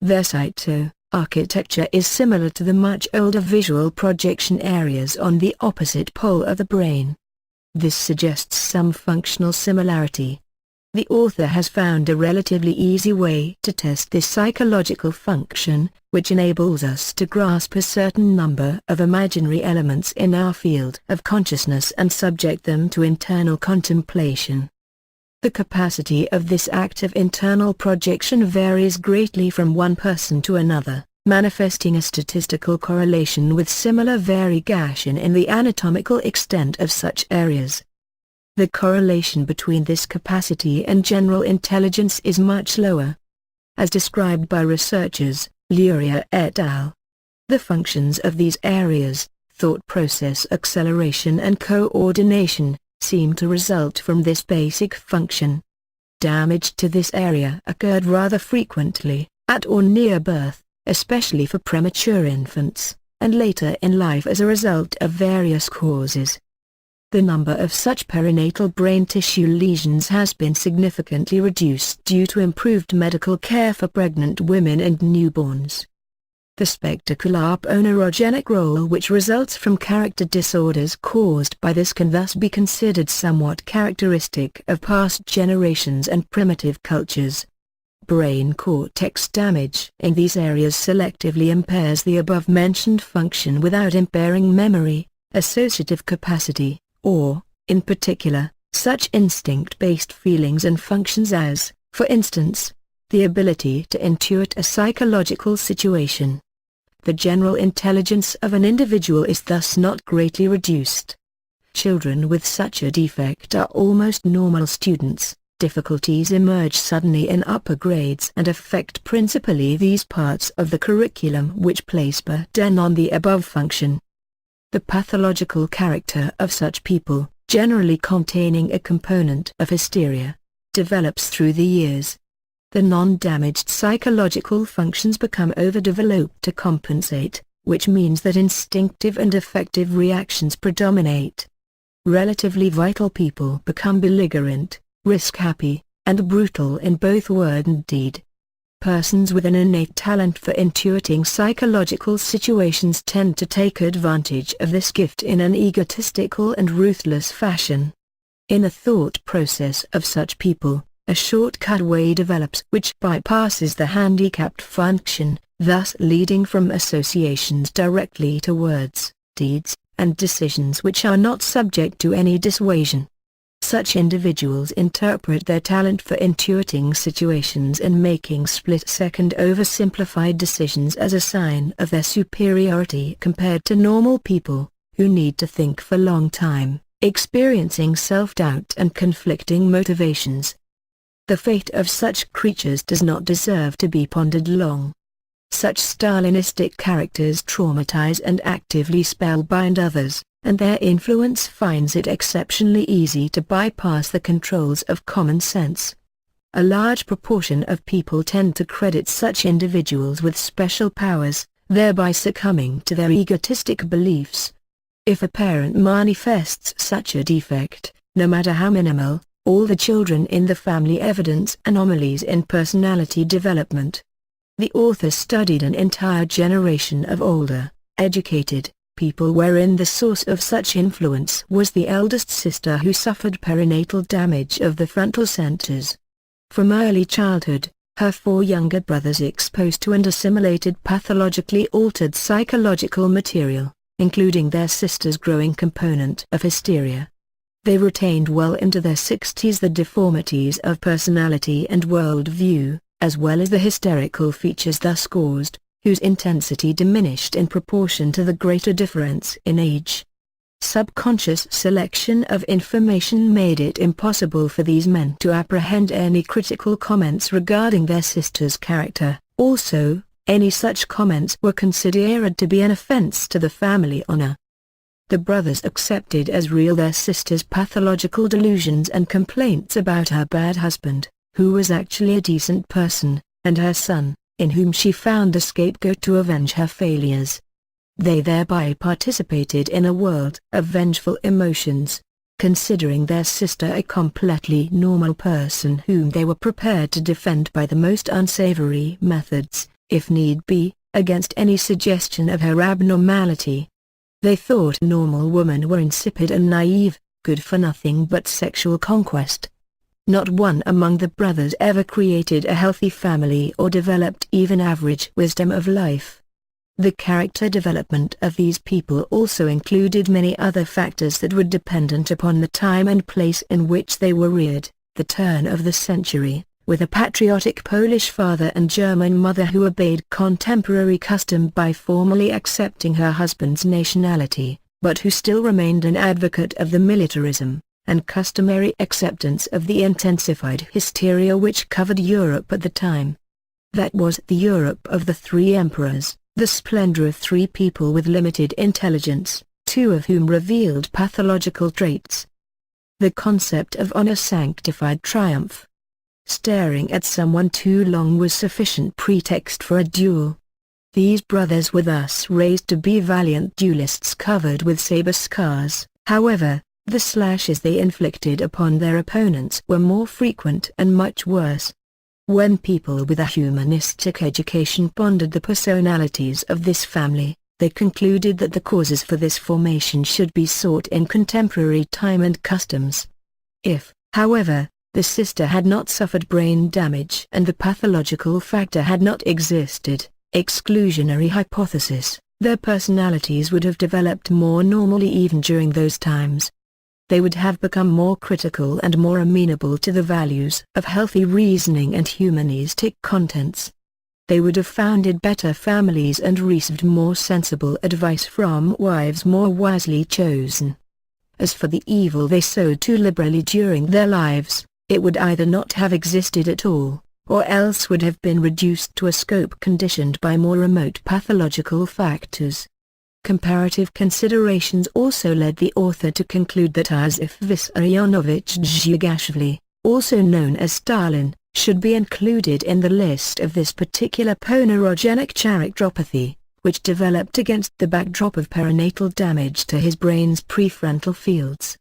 Their cyto-architecture is similar to the much older visual projection areas on the opposite pole of the brain. This suggests some functional similarity. The author has found a relatively easy way to test this psychological function, which enables us to grasp a certain number of imaginary elements in our field of consciousness and subject them to internal contemplation. The capacity of this act of internal projection varies greatly from one person to another, manifesting a statistical correlation with similar variegation in the anatomical extent of such areas. The correlation between this capacity and general intelligence is much lower. As described by researchers, Luria et al. The functions of these areas, thought process acceleration and coordination, seem to result from this basic function. Damage to this area occurred rather frequently, at or near birth, especially for premature infants, and later in life as a result of various causes. The number of such perinatal brain tissue lesions has been significantly reduced due to improved medical care for pregnant women and newborns. The spectacular ponerogenic role which results from character disorders caused by this can thus be considered somewhat characteristic of past generations and primitive cultures. Brain cortex damage in these areas selectively impairs the above-mentioned function without impairing memory, associative capacity, or, in particular, such instinct-based feelings and functions as, for instance, the ability to intuit a psychological situation. The general intelligence of an individual is thus not greatly reduced. Children with such a defect are almost normal students. Difficulties emerge suddenly in upper grades and affect principally these parts of the curriculum which place burden on the above function. The pathological character of such people, generally containing a component of hysteria, develops through the years. The non-damaged psychological functions become overdeveloped to compensate, which means that instinctive and affective reactions predominate. Relatively vital people become belligerent, risk-happy, and brutal in both word and deed. Persons with an innate talent for intuiting psychological situations tend to take advantage of this gift in an egotistical and ruthless fashion. In the thought process of such people, a shortcut way develops which bypasses the handicapped function, thus leading from associations directly to words, deeds, and decisions which are not subject to any dissuasion. Such individuals interpret their talent for intuiting situations and making split-second oversimplified decisions as a sign of their superiority compared to normal people, who need to think for a long time, experiencing self-doubt and conflicting motivations. The fate of such creatures does not deserve to be pondered long. Such Stalinistic characters traumatize and actively spellbind others, and their influence finds it exceptionally easy to bypass the controls of common sense. A large proportion of people tend to credit such individuals with special powers, thereby succumbing to their egotistic beliefs. If a parent manifests such a defect, no matter how minimal, all the children in the family evidence anomalies in personality development. The author studied an entire generation of older, educated people wherein the source of such influence was the eldest sister who suffered perinatal damage of the frontal centers. From early childhood, her 4 younger brothers exposed to and assimilated pathologically altered psychological material, including their sister's growing component of hysteria. They retained well into their 60s the deformities of personality and worldview, as well as the hysterical features thus caused, whose intensity diminished in proportion to the greater difference in age. Subconscious selection of information made it impossible for these men to apprehend any critical comments regarding their sister's character. Also, any such comments were considered to be an offense to the family honor. The brothers accepted as real their sister's pathological delusions and complaints about her bad husband, who was actually a decent person, and her son, in whom she found a scapegoat to avenge her failures. They thereby participated in a world of vengeful emotions, considering their sister a completely normal person whom they were prepared to defend by the most unsavory methods, if need be, against any suggestion of her abnormality. They thought normal women were insipid and naive, good for nothing but sexual conquest. Not one among the brothers ever created a healthy family or developed even average wisdom of life. The character development of these people also included many other factors that were dependent upon the time and place in which they were reared. The turn of the century, with a patriotic Polish father and German mother who obeyed contemporary custom by formally accepting her husband's nationality, but who still remained an advocate of the militarism and customary acceptance of the intensified hysteria which covered Europe at the time. That was the Europe of the 3 emperors, the splendor of 3 people with limited intelligence, 2 of whom revealed pathological traits. The concept of honor sanctified triumph. Staring at someone too long was sufficient pretext for a duel. These brothers were thus raised to be valiant duelists covered with saber scars. However, the slashes they inflicted upon their opponents were more frequent and much worse. When people with a humanistic education pondered the personalities of this family, they concluded that the causes for this formation should be sought in contemporary time and customs. If, however, the sister had not suffered brain damage and the pathological factor had not existed, exclusionary hypothesis, their personalities would have developed more normally even during those times. They would have become more critical and more amenable to the values of healthy reasoning and humanistic contents. They would have founded better families and received more sensible advice from wives more wisely chosen. As for the evil they sowed too liberally during their lives, it would either not have existed at all, or else would have been reduced to a scope conditioned by more remote pathological factors. Comparative considerations also led the author to conclude that Iosif Vissarionovich Dzyugashvili, also known as Stalin, should be included in the list of this particular ponerogenic characteropathy, which developed against the backdrop of perinatal damage to his brain's prefrontal fields.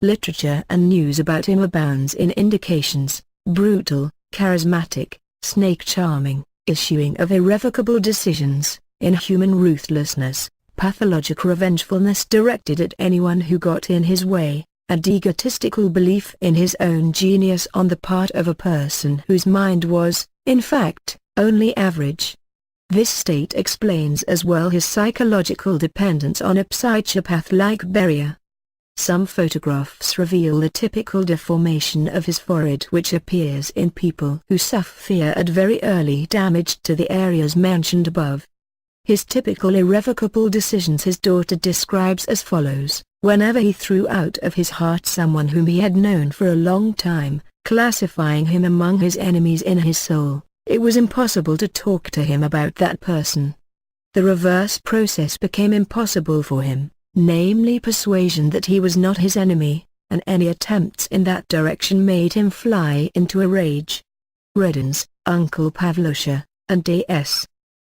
Literature and news about him abounds in indications: brutal, charismatic, snake-charming, issuing of irrevocable decisions, inhuman ruthlessness, pathologic revengefulness directed at anyone who got in his way, and egotistical belief in his own genius on the part of a person whose mind was, in fact, only average. This state explains as well his psychological dependence on a psychopath-like Beria. Some photographs reveal the typical deformation of his forehead which appears in people who suffer at very early damage to the areas mentioned above. His typical irrevocable decisions his daughter describes as follows: whenever he threw out of his heart someone whom he had known for a long time, classifying him among his enemies in his soul, it was impossible to talk to him about that person. The reverse process became impossible for him, namely persuasion that he was not his enemy, and any attempts in that direction made him fly into a rage. Redens, Uncle Pavlusha, and A.S.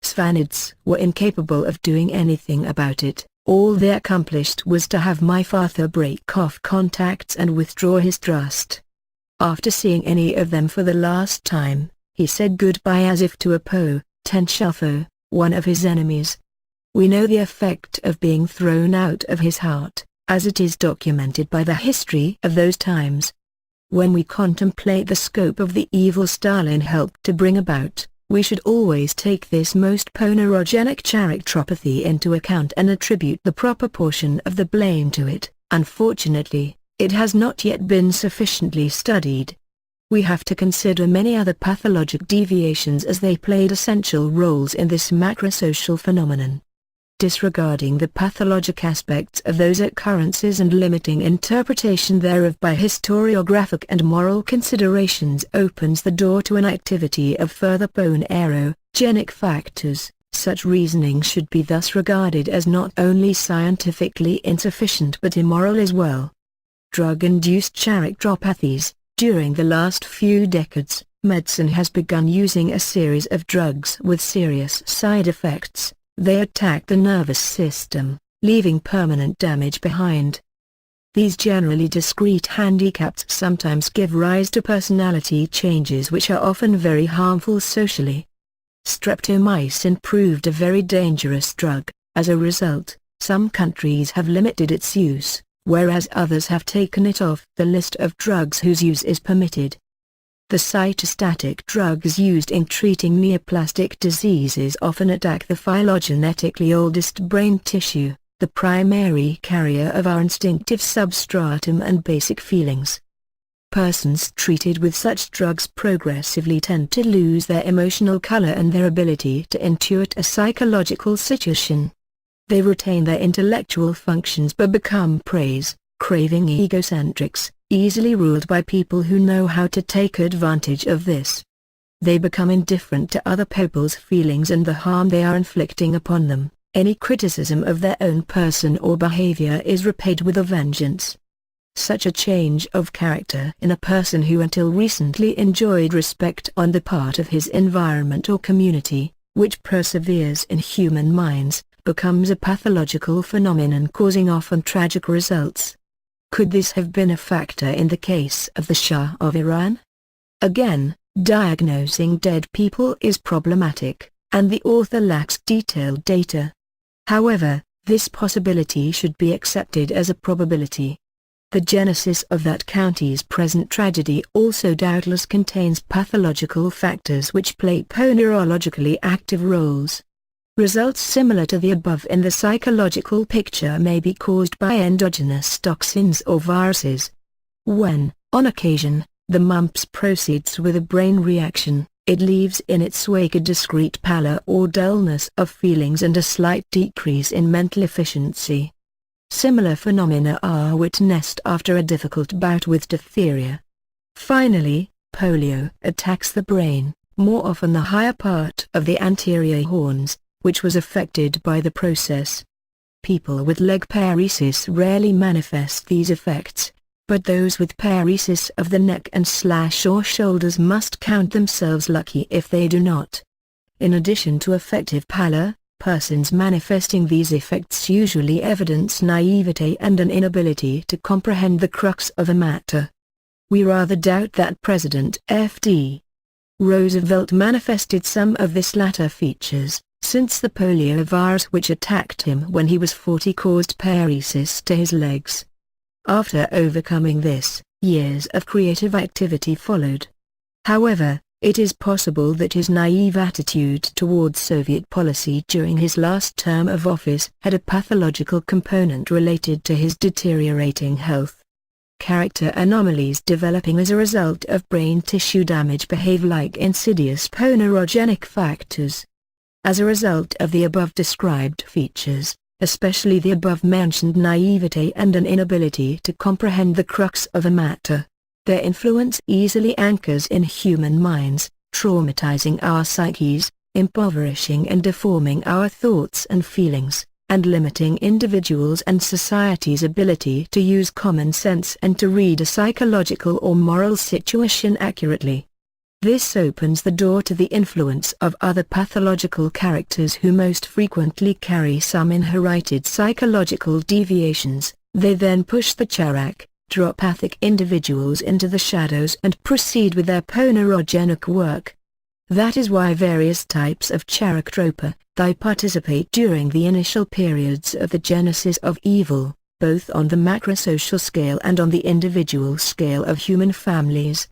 Svanids were incapable of doing anything about it. All they accomplished was to have my father break off contacts and withdraw his trust. After seeing any of them for the last time, he said goodbye as if to a potentialfoe, one of his enemies. We know the effect of being thrown out of his heart, as it is documented by the history of those times. When we contemplate the scope of the evil Stalin helped to bring about, we should always take this most ponerogenic characteropathy into account and attribute the proper portion of the blame to it. Unfortunately, it has not yet been sufficiently studied. We have to consider many other pathologic deviations as they played essential roles in this macrosocial phenomenon. Disregarding the pathologic aspects of those occurrences and limiting interpretation thereof by historiographic and moral considerations opens the door to an activity of further ponerogenic factors. Such reasoning should be thus regarded as not only scientifically insufficient but immoral as well. Drug-induced characteropathies. During the last few decades, medicine has begun using a series of drugs with serious side effects. They attack the nervous system, leaving permanent damage behind. These generally discrete handicaps sometimes give rise to personality changes which are often very harmful socially. Streptomycin proved a very dangerous drug. As a result, some countries have limited its use, whereas others have taken it off the list of drugs whose use is permitted. The cytostatic drugs used in treating neoplastic diseases often attack the phylogenetically oldest brain tissue, the primary carrier of our instinctive substratum and basic feelings. Persons treated with such drugs progressively tend to lose their emotional color and their ability to intuit a psychological situation. They retain their intellectual functions but become praise-craving egocentrics, easily ruled by people who know how to take advantage of this. They become indifferent to other people's feelings and the harm they are inflicting upon them. Any criticism of their own person or behavior is repaid with a vengeance. Such a change of character in a person who until recently enjoyed respect on the part of his environment or community, which perseveres in human minds, becomes a pathological phenomenon causing often tragic results. Could this have been a factor in the case of the Shah of Iran? Again, diagnosing dead people is problematic, and the author lacks detailed data. However, this possibility should be accepted as a probability. The genesis of that county's present tragedy also doubtless contains pathological factors which play ponerologically active roles. Results similar to the above in the psychological picture may be caused by endogenous toxins or viruses. When, on occasion, the mumps proceeds with a brain reaction, it leaves in its wake a discrete pallor or dullness of feelings and a slight decrease in mental efficiency. Similar phenomena are witnessed after a difficult bout with diphtheria. Finally, polio attacks the brain, more often the higher part of the anterior horns, which was affected by the process. People with leg paresis rarely manifest these effects, but those with paresis of the neck and or shoulders must count themselves lucky if they do not. In addition to affective pallor, persons manifesting these effects usually evidence naivete and an inability to comprehend the crux of a matter. We rather doubt that President F.D. Roosevelt manifested some of this latter features, since the poliovirus which attacked him when he was 40 caused paresis to his legs. After overcoming this, years of creative activity followed. However, it is possible that his naive attitude towards Soviet policy during his last term of office had a pathological component related to his deteriorating health. Character anomalies developing as a result of brain tissue damage behave like insidious ponerogenic factors. As a result of the above described features, especially the above-mentioned naivete and an inability to comprehend the crux of a matter, their influence easily anchors in human minds, traumatizing our psyches, impoverishing and deforming our thoughts and feelings, and limiting individuals' and society's ability to use common sense and to read a psychological or moral situation accurately. This opens the door to the influence of other pathological characters who most frequently carry some inherited psychological deviations. They then push the characteropathic individuals into the shadows and proceed with their ponerogenic work. That is why various types of characteropathy participate during the initial periods of the genesis of evil, both on the macrosocial scale and on the individual scale of human families.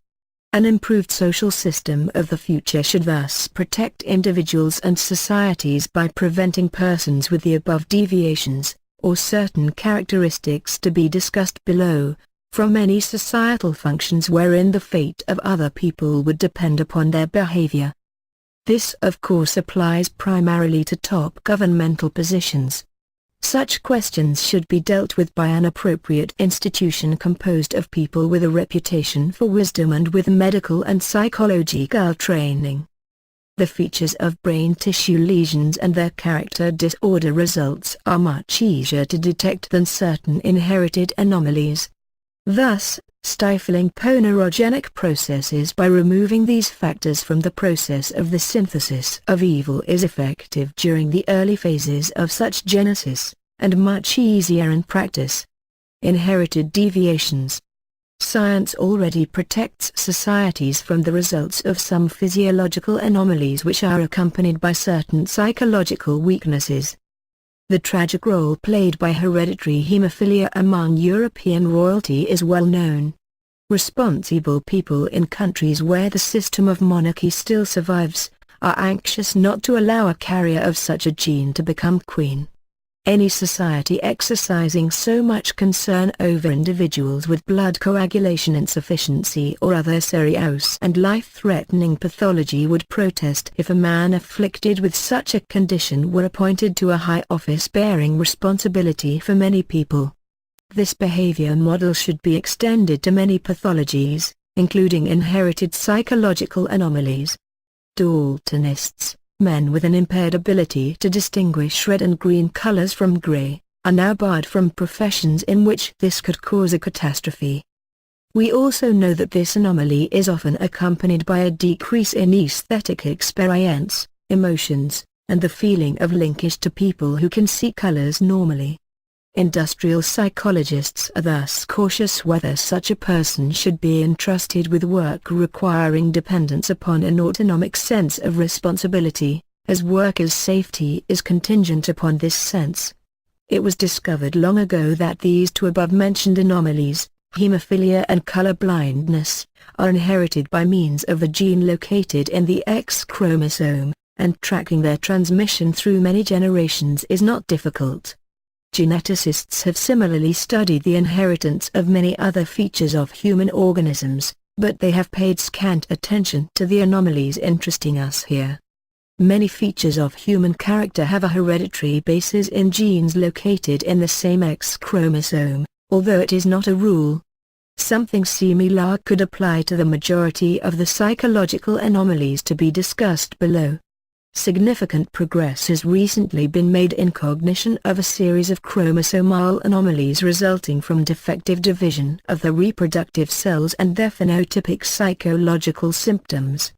An improved social system of the future should thus protect individuals and societies by preventing persons with the above deviations, or certain characteristics to be discussed below, from any societal functions wherein the fate of other people would depend upon their behavior. This of course applies primarily to top governmental positions. Such questions should be dealt with by an appropriate institution composed of people with a reputation for wisdom and with medical and psychological training. The features of brain tissue lesions and their character disorder results are much easier to detect than certain inherited anomalies. Thus, stifling ponerogenic processes by removing these factors from the process of the synthesis of evil is effective during the early phases of such genesis, and much easier in practice. Inherited deviations. Science already protects societies from the results of some physiological anomalies which are accompanied by certain psychological weaknesses. The tragic role played by hereditary hemophilia among European royalty is well known. Responsible people in countries where the system of monarchy still survives, are anxious not to allow a carrier of such a gene to become queen. Any society exercising so much concern over individuals with blood coagulation insufficiency or other serious and life-threatening pathology would protest if a man afflicted with such a condition were appointed to a high office bearing responsibility for many people. This behavior model should be extended to many pathologies, including inherited psychological anomalies. Daltonists, men with an impaired ability to distinguish red and green colors from gray, are now barred from professions in which this could cause a catastrophe. We also know that this anomaly is often accompanied by a decrease in aesthetic experience, emotions, and the feeling of linkage to people who can see colors normally. Industrial psychologists are thus cautious whether such a person should be entrusted with work requiring dependence upon an autonomic sense of responsibility, as workers' safety is contingent upon this sense. It was discovered long ago that these two above-mentioned anomalies, hemophilia and color blindness, are inherited by means of a gene located in the X chromosome, and tracking their transmission through many generations is not difficult. Geneticists have similarly studied the inheritance of many other features of human organisms, but they have paid scant attention to the anomalies interesting us here. Many features of human character have a hereditary basis in genes located in the same X chromosome, although it is not a rule. Something similar could apply to the majority of the psychological anomalies to be discussed below. Significant progress has recently been made in cognition of a series of chromosomal anomalies resulting from defective division of the reproductive cells and their phenotypic psychological symptoms.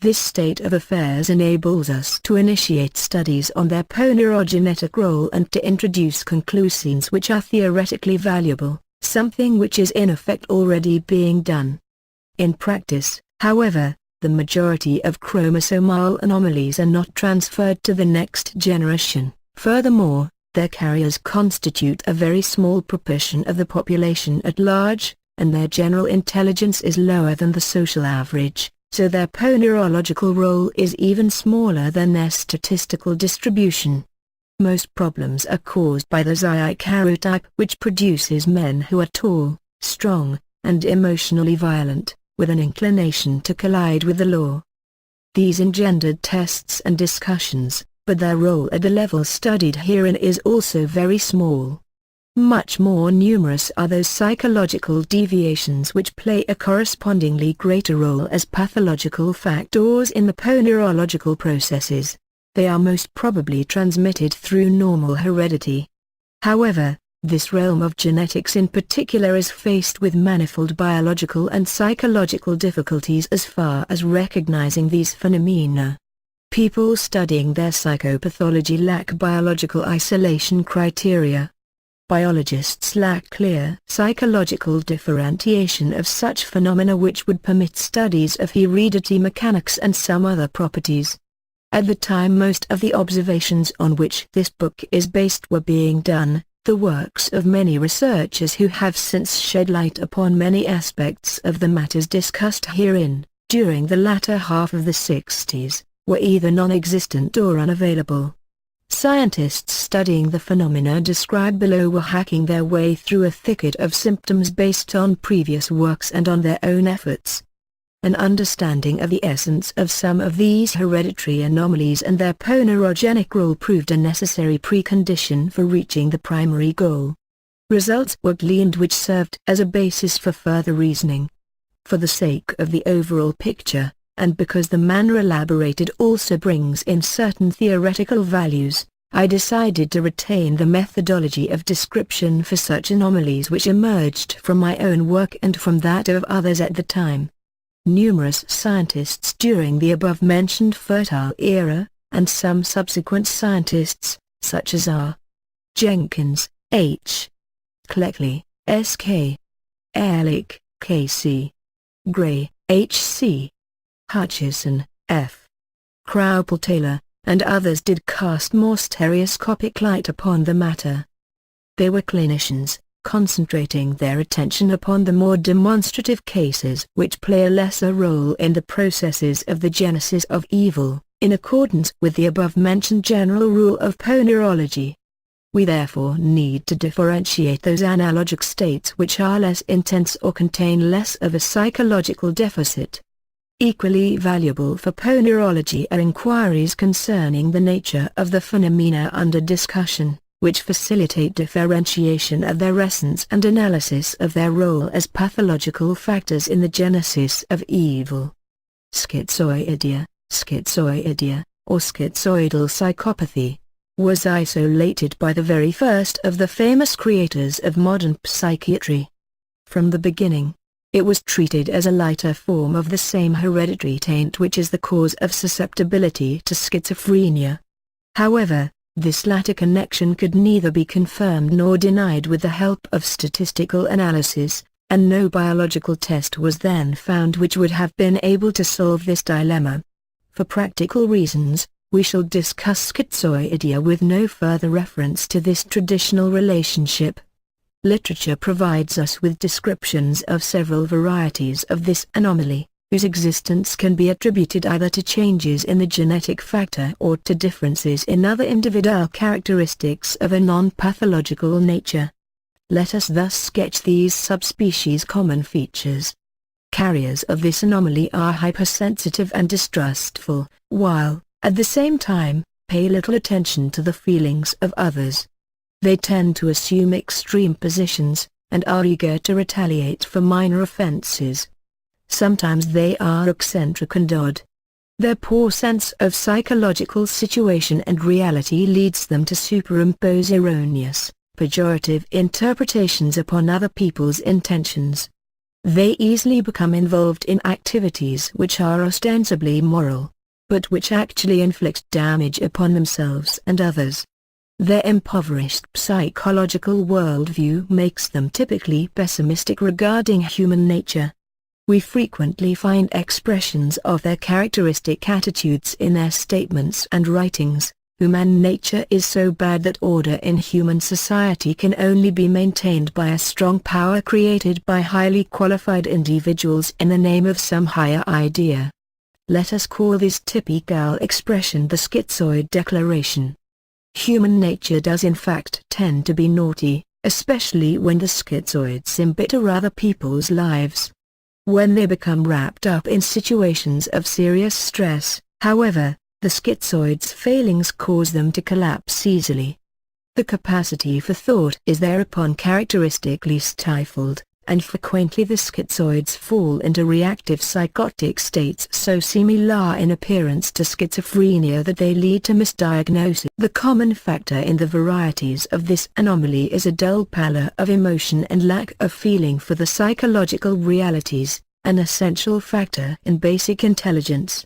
This state of affairs enables us to initiate studies on their ponerogenetic role and to introduce conclusions which are theoretically valuable, something which is in effect already being done. In practice, however, the majority of chromosomal anomalies are not transferred to the next generation. Furthermore, their carriers constitute a very small proportion of the population at large, and their general intelligence is lower than the social average, so their ponerological role is even smaller than their statistical distribution. Most problems are caused by the XI karyotype, which produces men who are tall, strong, and emotionally violent, with an inclination to collide with the law. These engendered tests and discussions, but their role at the level studied herein is also very small. Much more numerous are those psychological deviations which play a correspondingly greater role as pathological factors in the ponerological processes. They are most probably transmitted through normal heredity. However, this realm of genetics in particular is faced with manifold biological and psychological difficulties as far as recognizing these phenomena. People studying their psychopathology lack biological isolation criteria. Biologists lack clear psychological differentiation of such phenomena which would permit studies of heredity mechanics and some other properties. At the time most of the observations on which this book is based were being done, The works of many researchers who have since shed light upon many aspects of the matters discussed herein, during the latter half of the 60s, were either non-existent or unavailable. Scientists studying the phenomena described below were hacking their way through a thicket of symptoms based on previous works and on their own efforts. An understanding of the essence of some of these hereditary anomalies and their ponerogenic role proved a necessary precondition for reaching the primary goal. Results were gleaned which served as a basis for further reasoning. For the sake of the overall picture, and because the manner elaborated also brings in certain theoretical values, I decided to retain the methodology of description for such anomalies which emerged from my own work and from that of others at the time. Numerous scientists during the above-mentioned fertile era, and some subsequent scientists, such as R. Jenkins, H. Cleckley, S.K. Ehrlich, K.C. Gray, H.C. Hutchison, F. Kraupel-Taylor, and others did cast more stereoscopic light upon the matter. They were clinicians, concentrating their attention upon the more demonstrative cases which play a lesser role in the processes of the genesis of evil, in accordance with the above-mentioned general rule of ponerology. We therefore need to differentiate those analogic states which are less intense or contain less of a psychological deficit. Equally valuable for ponerology are inquiries concerning the nature of the phenomena under discussion, which facilitate differentiation of their essence and analysis of their role as pathological factors in the genesis of evil. Schizoidia, or schizoidal psychopathy, was isolated by the very first of the famous creators of modern psychiatry. From the beginning, it was treated as a lighter form of the same hereditary taint which is the cause of susceptibility to schizophrenia. However, this latter connection could neither be confirmed nor denied with the help of statistical analysis, and no biological test was then found which would have been able to solve this dilemma. For practical reasons, we shall discuss schizoidia with no further reference to this traditional relationship. Literature provides us with descriptions of several varieties of this anomaly, whose existence can be attributed either to changes in the genetic factor or to differences in other individual characteristics of a non-pathological nature. Let us thus sketch these subspecies' common features. Carriers of this anomaly are hypersensitive and distrustful, while, at the same time, pay little attention to the feelings of others. They tend to assume extreme positions, and are eager to retaliate for minor offenses. Sometimes they are eccentric and odd. Their poor sense of psychological situation and reality leads them to superimpose erroneous, pejorative interpretations upon other people's intentions. They easily become involved in activities which are ostensibly moral, but which actually inflict damage upon themselves and others. Their impoverished psychological worldview makes them typically pessimistic regarding human nature. We frequently find expressions of their characteristic attitudes in their statements and writings. Human nature is so bad that order in human society can only be maintained by a strong power created by highly qualified individuals in the name of some higher idea. Let us call this typical expression the schizoid declaration. Human nature does in fact tend to be naughty, especially when the schizoids embitter other people's lives. When they become wrapped up in situations of serious stress, however, the schizoids' failings cause them to collapse easily. The capacity for thought is thereupon characteristically stifled, and frequently the schizoids fall into reactive psychotic states so similar in appearance to schizophrenia that they lead to misdiagnosis. The common factor in the varieties of this anomaly is a dull pallor of emotion and lack of feeling for the psychological realities, an essential factor in basic intelligence.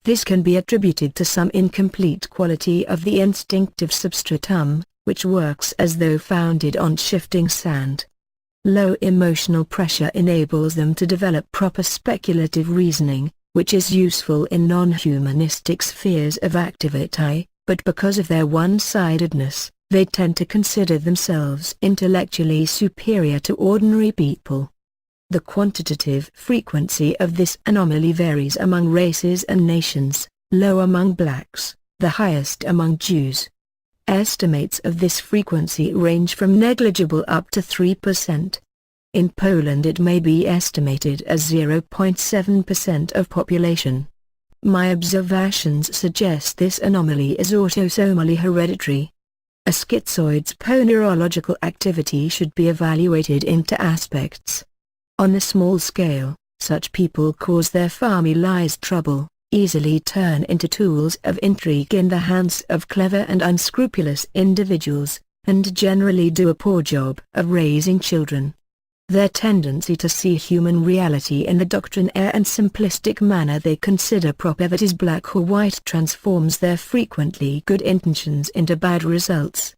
This can be attributed to some incomplete quality of the instinctive substratum, which works as though founded on shifting sand. Low emotional pressure enables them to develop proper speculative reasoning, which is useful in non-humanistic spheres of activity, but because of their one-sidedness, They tend to consider themselves intellectually superior to ordinary people. The quantitative frequency of this anomaly varies among races and nations, low among blacks, the highest among Jews. Estimates of this frequency range from negligible up to 3%. In Poland it may be estimated as 0.7% of population. My observations suggest this anomaly is autosomally hereditary. A schizoid's ponerological activity should be evaluated into aspects. On a small scale, such people cause their families trouble, easily turn into tools of intrigue in the hands of clever and unscrupulous individuals, and generally do a poor job of raising children. Their tendency to see human reality in the doctrinaire and simplistic manner they consider proper, that is black or white, transforms their frequently good intentions into bad results.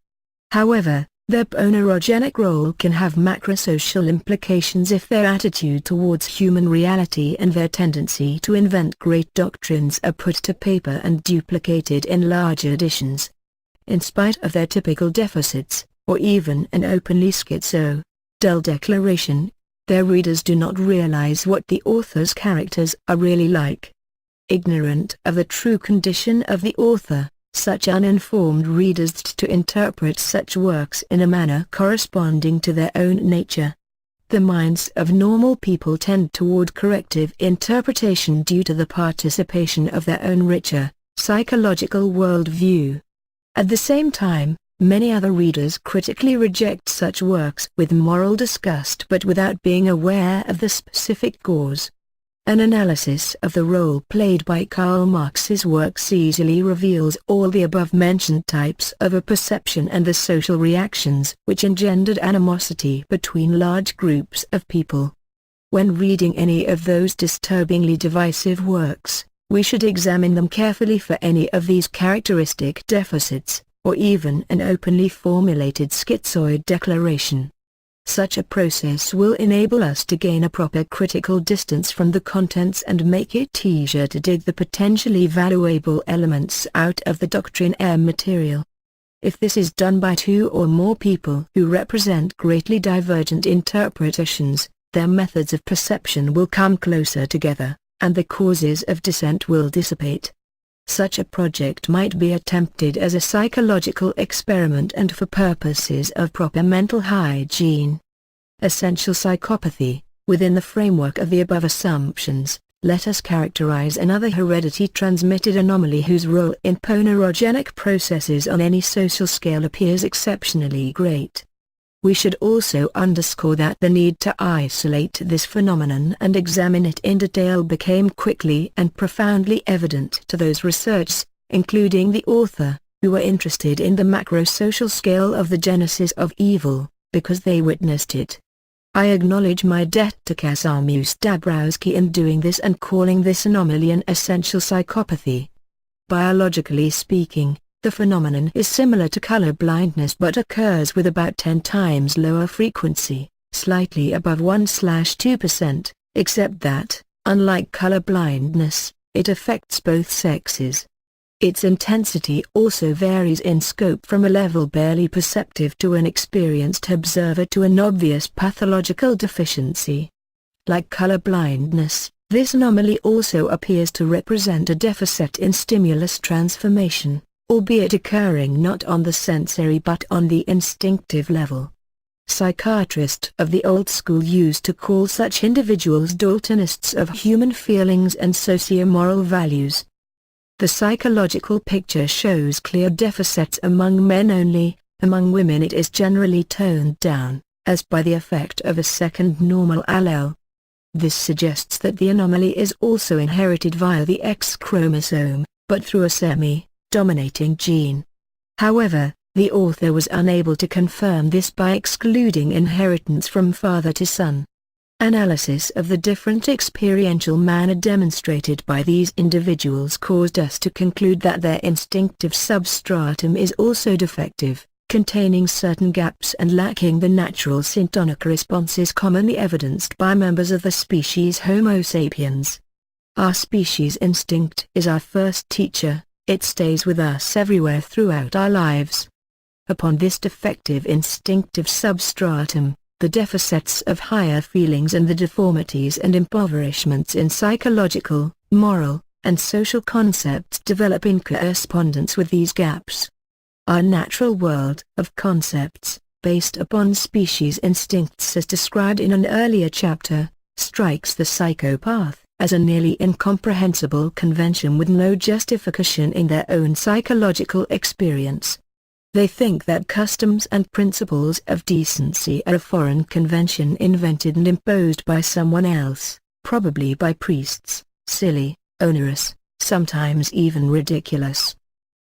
However, their ponerogenic role can have macrosocial implications if their attitude towards human reality and their tendency to invent great doctrines are put to paper and duplicated in large editions. In spite of their typical deficits, or even an openly dull declaration, their readers do not realize what the author's characters are really like. Ignorant of the true condition of the author, such uninformed readers to interpret such works in a manner corresponding to their own nature. The minds of normal people tend toward corrective interpretation due to the participation of their own richer, psychological worldview. At the same time, many other readers critically reject such works with moral disgust but without being aware of the specific cause. An analysis of the role played by Karl Marx's works easily reveals all the above-mentioned types of a perception and the social reactions which engendered animosity between large groups of people. When reading any of those disturbingly divisive works, we should examine them carefully for any of these characteristic deficits, or even an openly formulated schizoid declaration. Such a process will enable us to gain a proper critical distance from the contents and make it easier to dig the potentially valuable elements out of the doctrinaire material. If this is done by two or more people who represent greatly divergent interpretations, their methods of perception will come closer together, and the causes of dissent will dissipate. Such a project might be attempted as a psychological experiment and for purposes of proper mental hygiene. Essential psychopathy. Within the framework of the above assumptions, let us characterize another heredity transmitted anomaly whose role in ponerogenic processes on any social scale appears exceptionally great. We should also underscore that the need to isolate this phenomenon and examine it in detail became quickly and profoundly evident to those researchers, including the author, who were interested in the macro-social scale of the genesis of evil, because they witnessed it. I acknowledge my debt to Kazimierz Dabrowski in doing this and calling this anomaly an essential psychopathy. Biologically speaking, the phenomenon is similar to color blindness but occurs with about 10 times lower frequency, slightly above 1/2%, except that, unlike color blindness, it affects both sexes. Its intensity also varies in scope from a level barely perceptive to an experienced observer to an obvious pathological deficiency. Like color blindness, this anomaly also appears to represent a deficit in stimulus transformation, albeit occurring not on the sensory but on the instinctive level. Psychiatrists of the old school used to call such individuals Daltonists of human feelings and socio-moral values. The psychological picture shows clear deficits among men only. Among women it is generally toned down, as by the effect of a second normal allele. This suggests that the anomaly is also inherited via the X chromosome, but through a semi-dominating gene. However, the author was unable to confirm this by excluding inheritance from father to son. Analysis of the different experiential manner demonstrated by these individuals caused us to conclude that their instinctive substratum is also defective, containing certain gaps and lacking the natural syntonic responses commonly evidenced by members of the species Homo sapiens. Our species instinct is our first teacher, it stays with us everywhere throughout our lives. Upon this defective instinctive substratum, the deficits of higher feelings and the deformities and impoverishments in psychological, moral, and social concepts develop in correspondence with these gaps. Our natural world of concepts, based upon species instincts as described in an earlier chapter, strikes the psychopath as a nearly incomprehensible convention with no justification in their own psychological experience. They think that customs and principles of decency are a foreign convention invented and imposed by someone else, probably by priests, silly, onerous, sometimes even ridiculous.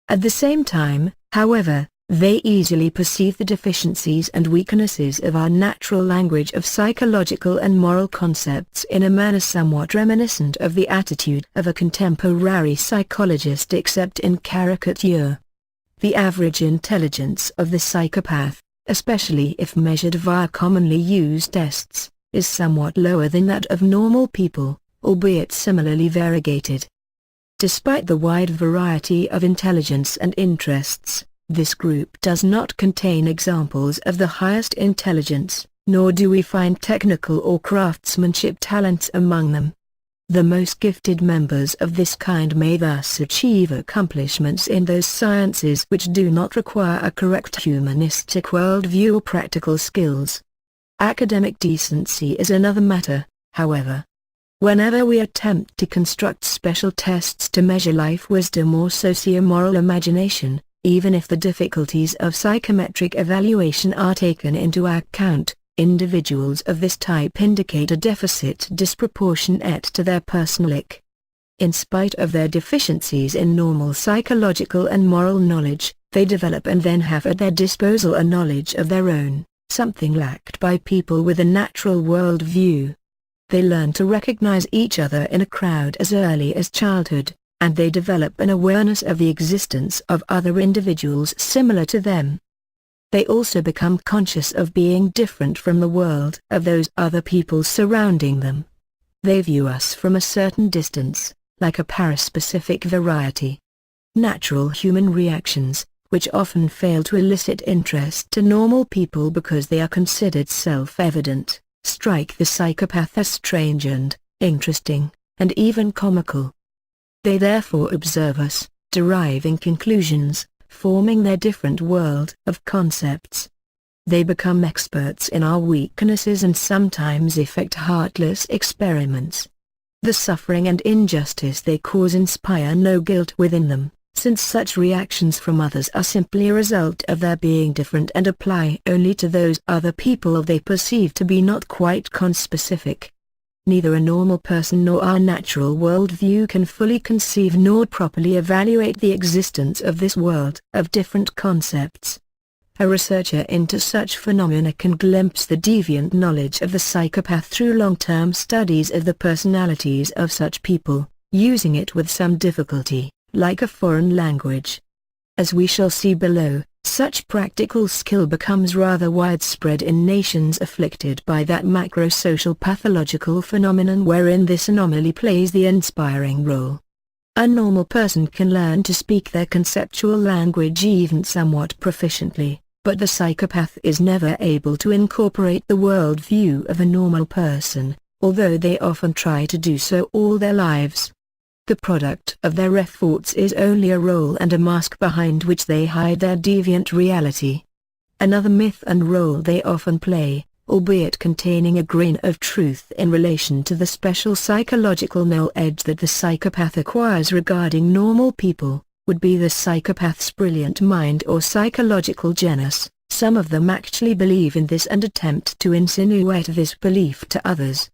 At the same time, however, they easily perceive the deficiencies and weaknesses of our natural language of psychological and moral concepts in a manner somewhat reminiscent of the attitude of a contemporary psychologist except in caricature. The average intelligence of the psychopath, especially if measured via commonly used tests, is somewhat lower than that of normal people, albeit similarly variegated. Despite the wide variety of intelligence and interests, this group does not contain examples of the highest intelligence, nor do we find technical or craftsmanship talents among them. The most gifted members of this kind may thus achieve accomplishments in those sciences which do not require a correct humanistic worldview or practical skills. Academic decency is another matter, however. Whenever we attempt to construct special tests to measure life wisdom or socio-moral imagination, even if the difficulties of psychometric evaluation are taken into account, individuals of this type indicate a deficit disproportionate to their personal IQ. In spite of their deficiencies in normal psychological and moral knowledge, they develop and then have at their disposal a knowledge of their own, something lacked by people with a natural world view. They learn to recognize each other in a crowd as early as childhood, and they develop an awareness of the existence of other individuals similar to them. They also become conscious of being different from the world of those other people surrounding them. They view us from a certain distance, like a paraspecific variety. Natural human reactions, which often fail to elicit interest to normal people because they are considered self-evident, strike the psychopath as strange and interesting, and even comical. They therefore observe us, deriving conclusions, forming their different world of concepts. They become experts in our weaknesses and sometimes effect heartless experiments. The suffering and injustice they cause inspire no guilt within them, since such reactions from others are simply a result of their being different and apply only to those other people they perceive to be not quite conspecific. Neither a normal person nor our natural worldview can fully conceive nor properly evaluate the existence of this world of different concepts. A researcher into such phenomena can glimpse the deviant knowledge of the psychopath through long-term studies of the personalities of such people, using it with some difficulty, like a foreign language. As we shall see below, such practical skill becomes rather widespread in nations afflicted by that macro-social pathological phenomenon wherein this anomaly plays the inspiring role. A normal person can learn to speak their conceptual language even somewhat proficiently, but the psychopath is never able to incorporate the world view of a normal person, although they often try to do so all their lives. The product of their efforts is only a role and a mask behind which they hide their deviant reality. Another myth and role they often play, albeit containing a grain of truth in relation to the special psychological knowledge that the psychopath acquires regarding normal people, would be the psychopath's brilliant mind or psychological genius. Some of them actually believe in this and attempt to insinuate this belief to others.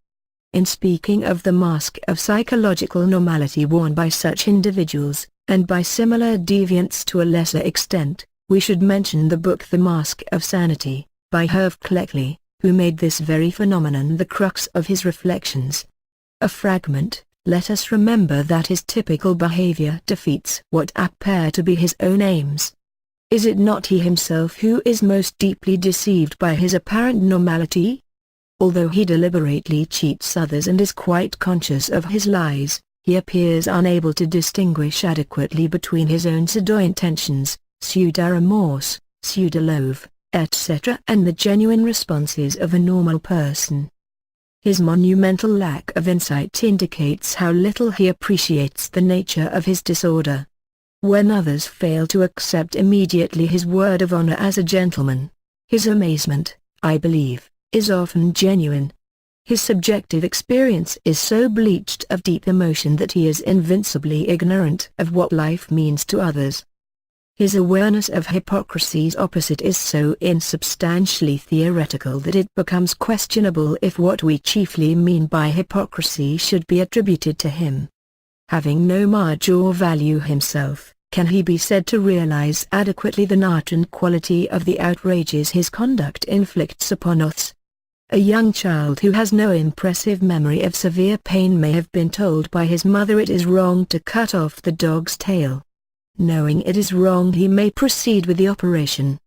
In speaking of the mask of psychological normality worn by such individuals, and by similar deviants to a lesser extent, we should mention the book The Mask of Sanity, by Herve Cleckley, who made this very phenomenon the crux of his reflections. A fragment: let us remember that his typical behavior defeats what appear to be his own aims. Is it not he himself who is most deeply deceived by his apparent normality? Although he deliberately cheats others and is quite conscious of his lies, he appears unable to distinguish adequately between his own pseudo-intentions, pseudo-remorse, pseudolove, etc., and the genuine responses of a normal person. His monumental lack of insight indicates how little he appreciates the nature of his disorder. When others fail to accept immediately his word of honor as a gentleman, his amazement, I believe, is often genuine. His subjective experience is so bleached of deep emotion that he is invincibly ignorant of what life means to others. His awareness of hypocrisy's opposite is so insubstantially theoretical that it becomes questionable if what we chiefly mean by hypocrisy should be attributed to him. Having no marge or value himself, can he be said to realize adequately the nature and quality of the outrages his conduct inflicts upon us? A young child who has no impressive memory of severe pain may have been told by his mother it is wrong to cut off the dog's tail. Knowing it is wrong, he may proceed with the operation.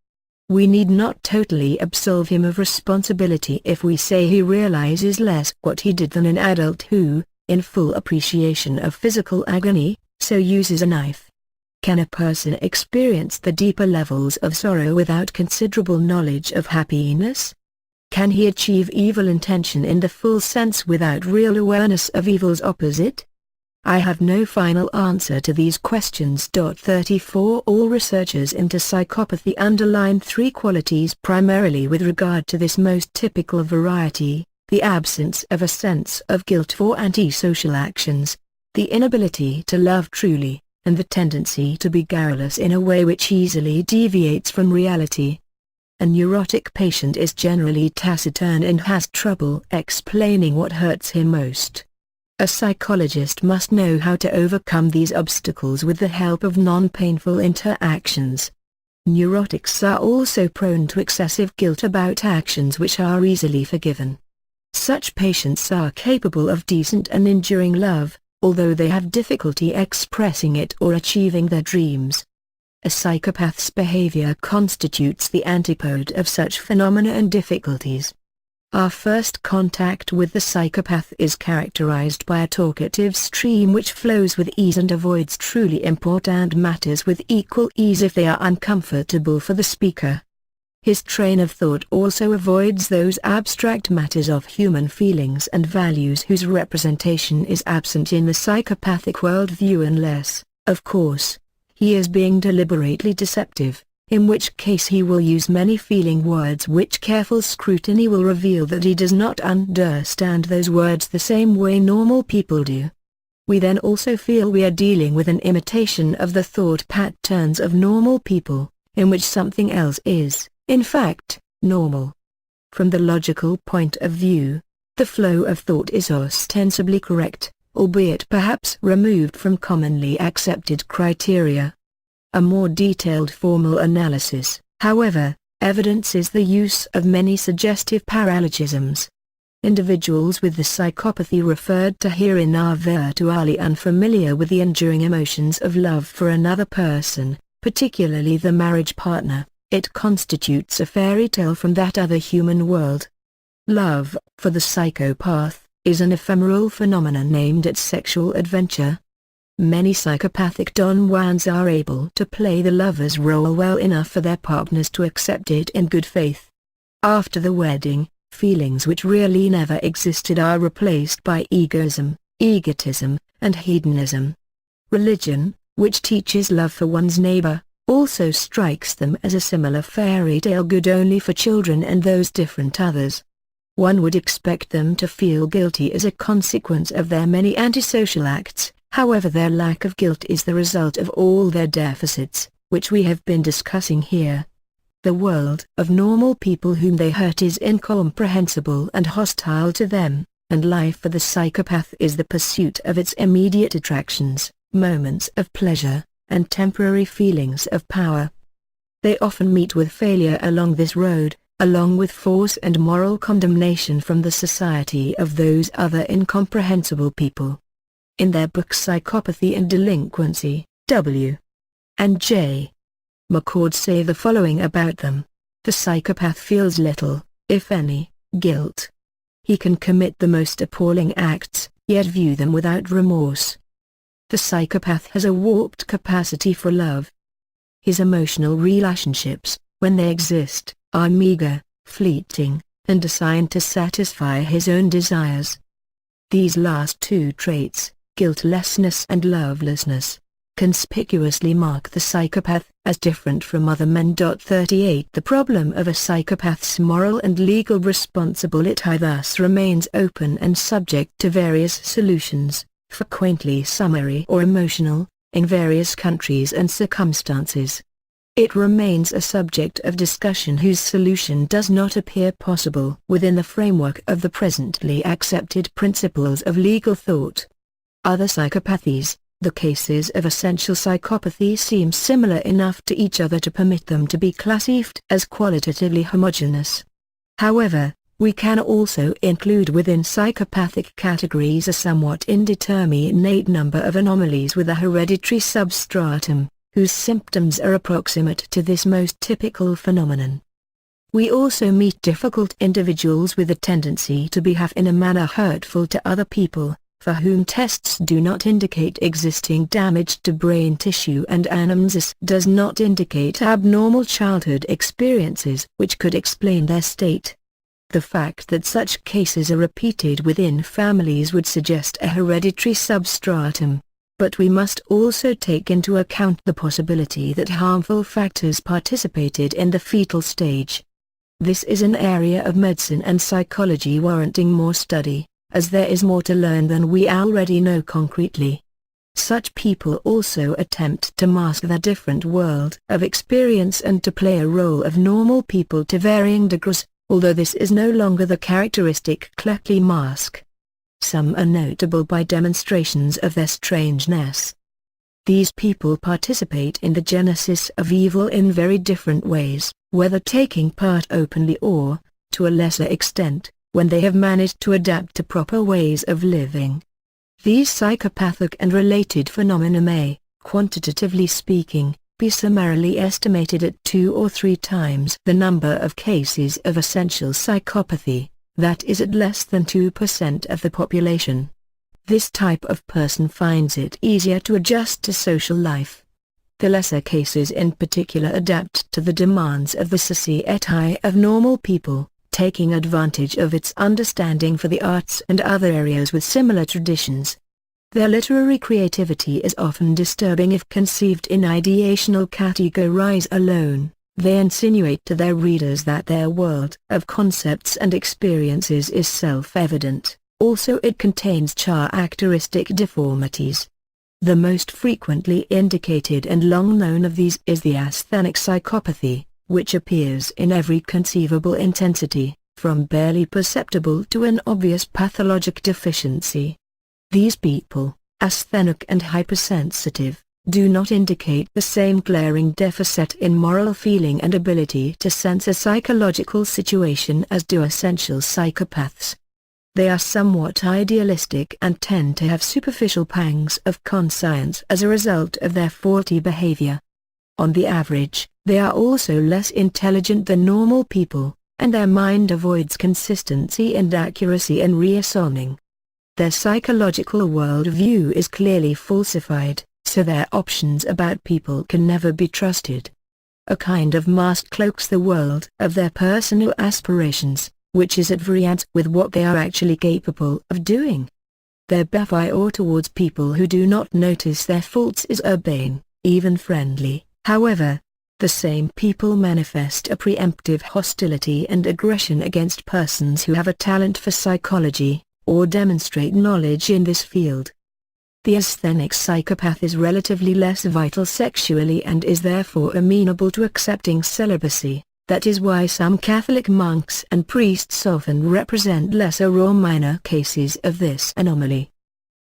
We need not totally absolve him of responsibility if we say he realizes less what he did than an adult who, in full appreciation of physical agony, so uses a knife. Can a person experience the deeper levels of sorrow without considerable knowledge of happiness? Can he achieve evil intention in the full sense without real awareness of evil's opposite? I have no final answer to these questions. 34 All researchers into psychopathy underline three qualities primarily with regard to this most typical variety: the absence of a sense of guilt for antisocial actions, the inability to love truly, and the tendency to be garrulous in a way which easily deviates from reality. A neurotic patient is generally taciturn and has trouble explaining what hurts him most. A psychologist must know how to overcome these obstacles with the help of non-painful interactions. Neurotics are also prone to excessive guilt about actions which are easily forgiven. Such patients are capable of decent and enduring love, although they have difficulty expressing it or achieving their dreams. A psychopath's behavior constitutes the antipode of such phenomena and difficulties. Our first contact with the psychopath is characterized by a talkative stream which flows with ease and avoids truly important matters with equal ease if they are uncomfortable for the speaker. His train of thought also avoids those abstract matters of human feelings and values whose representation is absent in the psychopathic worldview unless, of course, he is being deliberately deceptive, in which case he will use many feeling words which careful scrutiny will reveal that he does not understand those words the same way normal people do. We then also feel we are dealing with an imitation of the thought patterns of normal people, in which something else is, in fact, normal. From the logical point of view, the flow of thought is ostensibly correct, albeit perhaps removed from commonly accepted criteria. A more detailed formal analysis, however, evidences the use of many suggestive paralogisms. Individuals with the psychopathy referred to herein are virtually unfamiliar with the enduring emotions of love for another person, particularly the marriage partner. It constitutes a fairy tale from that other human world. Love, for the psychopath, is an ephemeral phenomenon aimed at sexual adventure. Many psychopathic Don Juans are able to play the lover's role well enough for their partners to accept it in good faith. After the wedding, feelings which really never existed are replaced by egoism, egotism, and hedonism. Religion, which teaches love for one's neighbor, also strikes them as a similar fairy tale good only for children and those different others. One would expect them to feel guilty as a consequence of their many antisocial acts. However, their lack of guilt is the result of all their deficits, which we have been discussing here. The world of normal people whom they hurt is incomprehensible and hostile to them, and life for the psychopath is the pursuit of its immediate attractions, moments of pleasure, and temporary feelings of power. They often meet with failure along this road, along with force and moral condemnation from the society of those other incomprehensible people. In their book Psychopathy and Delinquency, W. and J. McCord say the following about them: the psychopath feels little, if any, guilt. He can commit the most appalling acts, yet view them without remorse. The psychopath has a warped capacity for love. His emotional relationships, when they exist, are meager, fleeting, and assigned to satisfy his own desires. These last two traits, guiltlessness and lovelessness, conspicuously mark the psychopath as different from other men. 38 The problem of a psychopath's moral and legal responsibility thus remains open and subject to various solutions, frequently summary or emotional, in various countries and circumstances. It remains a subject of discussion whose solution does not appear possible within the framework of the presently accepted principles of legal thought. Other psychopathies, the cases of essential psychopathy, seem similar enough to each other to permit them to be classified as qualitatively homogeneous. However, we can also include within psychopathic categories a somewhat indeterminate number of anomalies with a hereditary substratum, whose symptoms are approximate to this most typical phenomenon. We also meet difficult individuals with a tendency to behave in a manner hurtful to other people, for whom tests do not indicate existing damage to brain tissue and anamnesis does not indicate abnormal childhood experiences which could explain their state. The fact that such cases are repeated within families would suggest a hereditary substratum. But we must also take into account the possibility that harmful factors participated in the fetal stage. This is an area of medicine and psychology warranting more study, as there is more to learn than we already know concretely. Such people also attempt to mask their different world of experience and to play a role of normal people to varying degrees, although this is no longer the characteristic Cleckley mask. Some are notable by demonstrations of their strangeness. These people participate in the genesis of evil in very different ways, whether taking part openly or, to a lesser extent, when they have managed to adapt to proper ways of living. These psychopathic and related phenomena may, quantitatively speaking, be summarily estimated at 2 or 3 times the number of cases of essential psychopathy, that is at less than 2% of the population. This type of person finds it easier to adjust to social life. The lesser cases in particular adapt to the demands of the society of normal people, taking advantage of its understanding for the arts and other areas with similar traditions. Their literary creativity is often disturbing if conceived in ideational categories alone. They insinuate to their readers that their world of concepts and experiences is self-evident, also it contains characteristic deformities. The most frequently indicated and long known of these is the asthenic psychopathy, which appears in every conceivable intensity, from barely perceptible to an obvious pathologic deficiency. These people, asthenic and hypersensitive, do not indicate the same glaring deficit in moral feeling and ability to sense a psychological situation as do essential psychopaths. They are somewhat idealistic and tend to have superficial pangs of conscience as a result of their faulty behavior. On the average, they are also less intelligent than normal people, and their mind avoids consistency and accuracy in reasoning. Their psychological worldview is clearly falsified, so their opinions about people can never be trusted. A kind of mask cloaks the world of their personal aspirations, which is at variance with what they are actually capable of doing. Their behavior towards people who do not notice their faults is urbane, even friendly. However, the same people manifest a preemptive hostility and aggression against persons who have a talent for psychology, or demonstrate knowledge in this field. The asthenic psychopath is relatively less vital sexually and is therefore amenable to accepting celibacy. That is why some Catholic monks and priests often represent lesser or minor cases of this anomaly.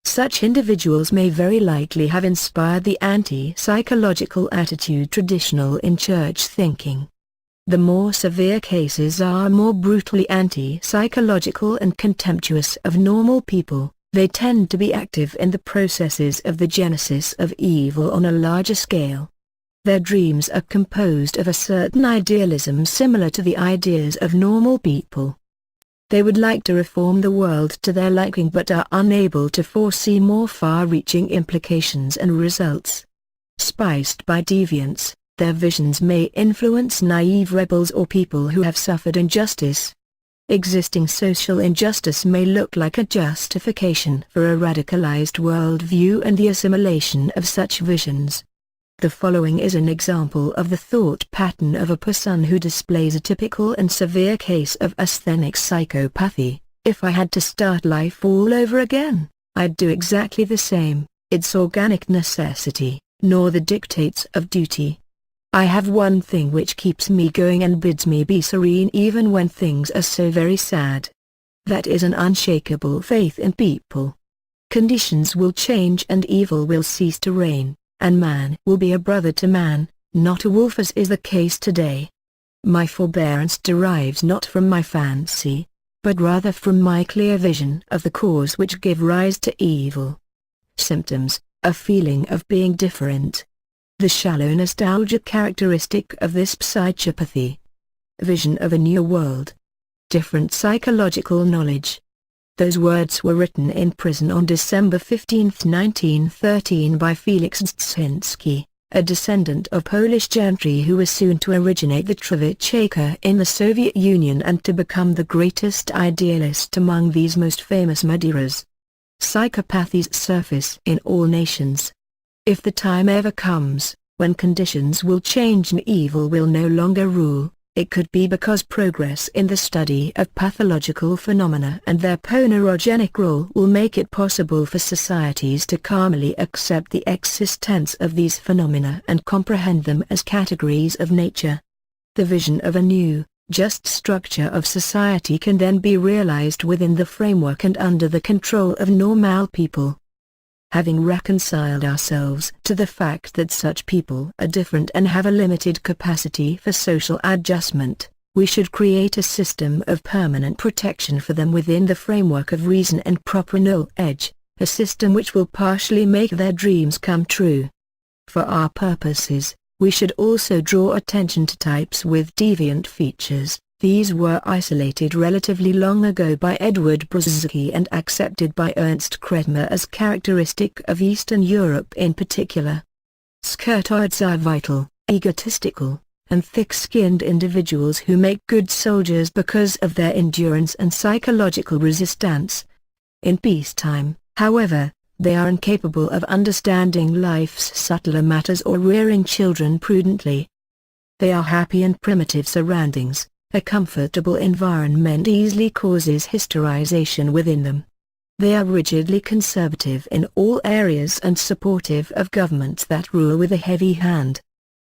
Such individuals may very likely have inspired the anti-psychological attitude traditional in church thinking. The more severe cases are more brutally anti-psychological and contemptuous of normal people. They tend to be active in the processes of the genesis of evil on a larger scale. Their dreams are composed of a certain idealism similar to the ideas of normal people. They would like to reform the world to their liking but are unable to foresee more far-reaching implications and results. Spiced by deviance, Their visions may influence naive rebels or people who have suffered injustice. Existing social injustice may look like a justification for a radicalized worldview and the assimilation of such visions. The following is an example of the thought pattern of a person who displays a typical and severe case of asthenic psychopathy. If I had to start life all over again, I'd do exactly the same. It's organic necessity, nor the dictates of duty. I have one thing which keeps me going and bids me be serene even when things are so very sad. That is an unshakable faith in people. Conditions will change and evil will cease to reign, and man will be a brother to man, not a wolf as is the case today. My forbearance derives not from my fancy, but rather from my clear vision of the cause which give rise to evil. Symptoms: a feeling of being different. The shallow nostalgia characteristic of this psychopathy. Vision of a new world. Different psychological knowledge. Those words were written in prison on December 15, 1913 by Felix Dzerzhinsky, a descendant of Polish gentry who was soon to originate the Trzewiecka in the Soviet Union and to become the greatest idealist among these most famous murderers. Psychopathies surface in all nations. If the time ever comes, when conditions will change and evil will no longer rule, it could be because progress in the study of pathological phenomena and their ponerogenic role will make it possible for societies to calmly accept the existence of these phenomena and comprehend them as categories of nature. The vision of a new, just structure of society can then be realized within the framework and under the control of normal people. Having reconciled ourselves to the fact that such people are different and have a limited capacity for social adjustment, we should create a system of permanent protection for them within the framework of reason and proper knowledge, a system which will partially make their dreams come true. For our purposes, we should also draw attention to types with deviant features. These were isolated relatively long ago by Edward Brodsky and accepted by Ernst Kretschmer as characteristic of Eastern Europe in particular. Skurtoids are vital, egotistical, and thick-skinned individuals who make good soldiers because of their endurance and psychological resistance. In peacetime, however, they are incapable of understanding life's subtler matters or rearing children prudently. They are happy in primitive surroundings. A comfortable environment easily causes hysterization within them. They are rigidly conservative in all areas and supportive of governments that rule with a heavy hand.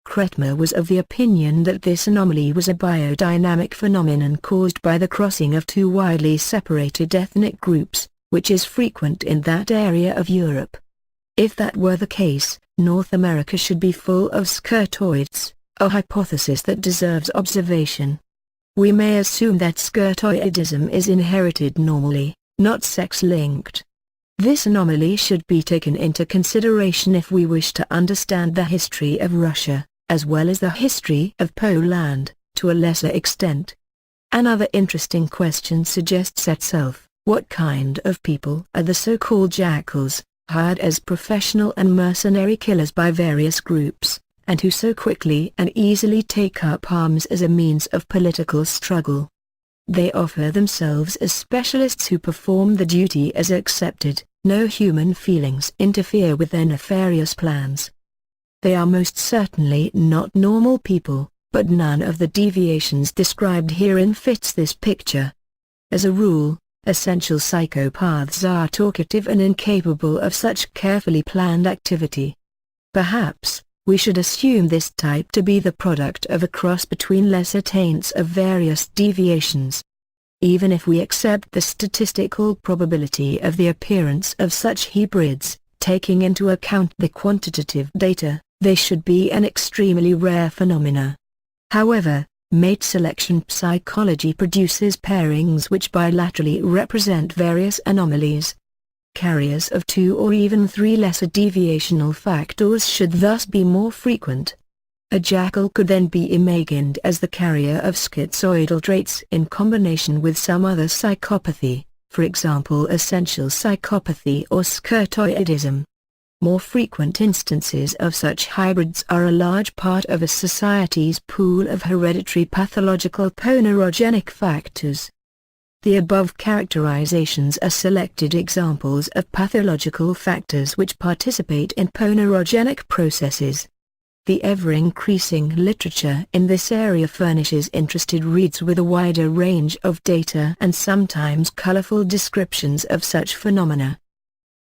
Kretschmer was of the opinion that this anomaly was a biodynamic phenomenon caused by the crossing of two widely separated ethnic groups, which is frequent in that area of Europe. If that were the case, North America should be full of skurtoids, a hypothesis that deserves observation. We may assume that skurtoidism is inherited normally, not sex-linked. This anomaly should be taken into consideration if we wish to understand the history of Russia, as well as the history of Poland, to a lesser extent. Another interesting question suggests itself: what kind of people are the so-called jackals, hired as professional and mercenary killers by various groups, and who so quickly and easily take up arms as a means of political struggle? They offer themselves as specialists who perform the duty as accepted. No human feelings interfere with their nefarious plans. They are most certainly not normal people, but none of the deviations described herein fits this picture. As a rule, essential psychopaths are talkative and incapable of such carefully planned activity. Perhaps, we should assume this type to be the product of a cross between lesser taints of various deviations. Even if we accept the statistical probability of the appearance of such hybrids, taking into account the quantitative data, they should be an extremely rare phenomena. However, mate selection psychology produces pairings which bilaterally represent various anomalies. Carriers of 2 or even 3 lesser deviational factors should thus be more frequent. A jackal could then be imagined as the carrier of schizoidal traits in combination with some other psychopathy, for example essential psychopathy or skurtoidism. More frequent instances of such hybrids are a large part of a society's pool of hereditary pathological ponerogenic factors. The above characterizations are selected examples of pathological factors which participate in ponerogenic processes. The ever-increasing literature in this area furnishes interested readers with a wider range of data and sometimes colorful descriptions of such phenomena.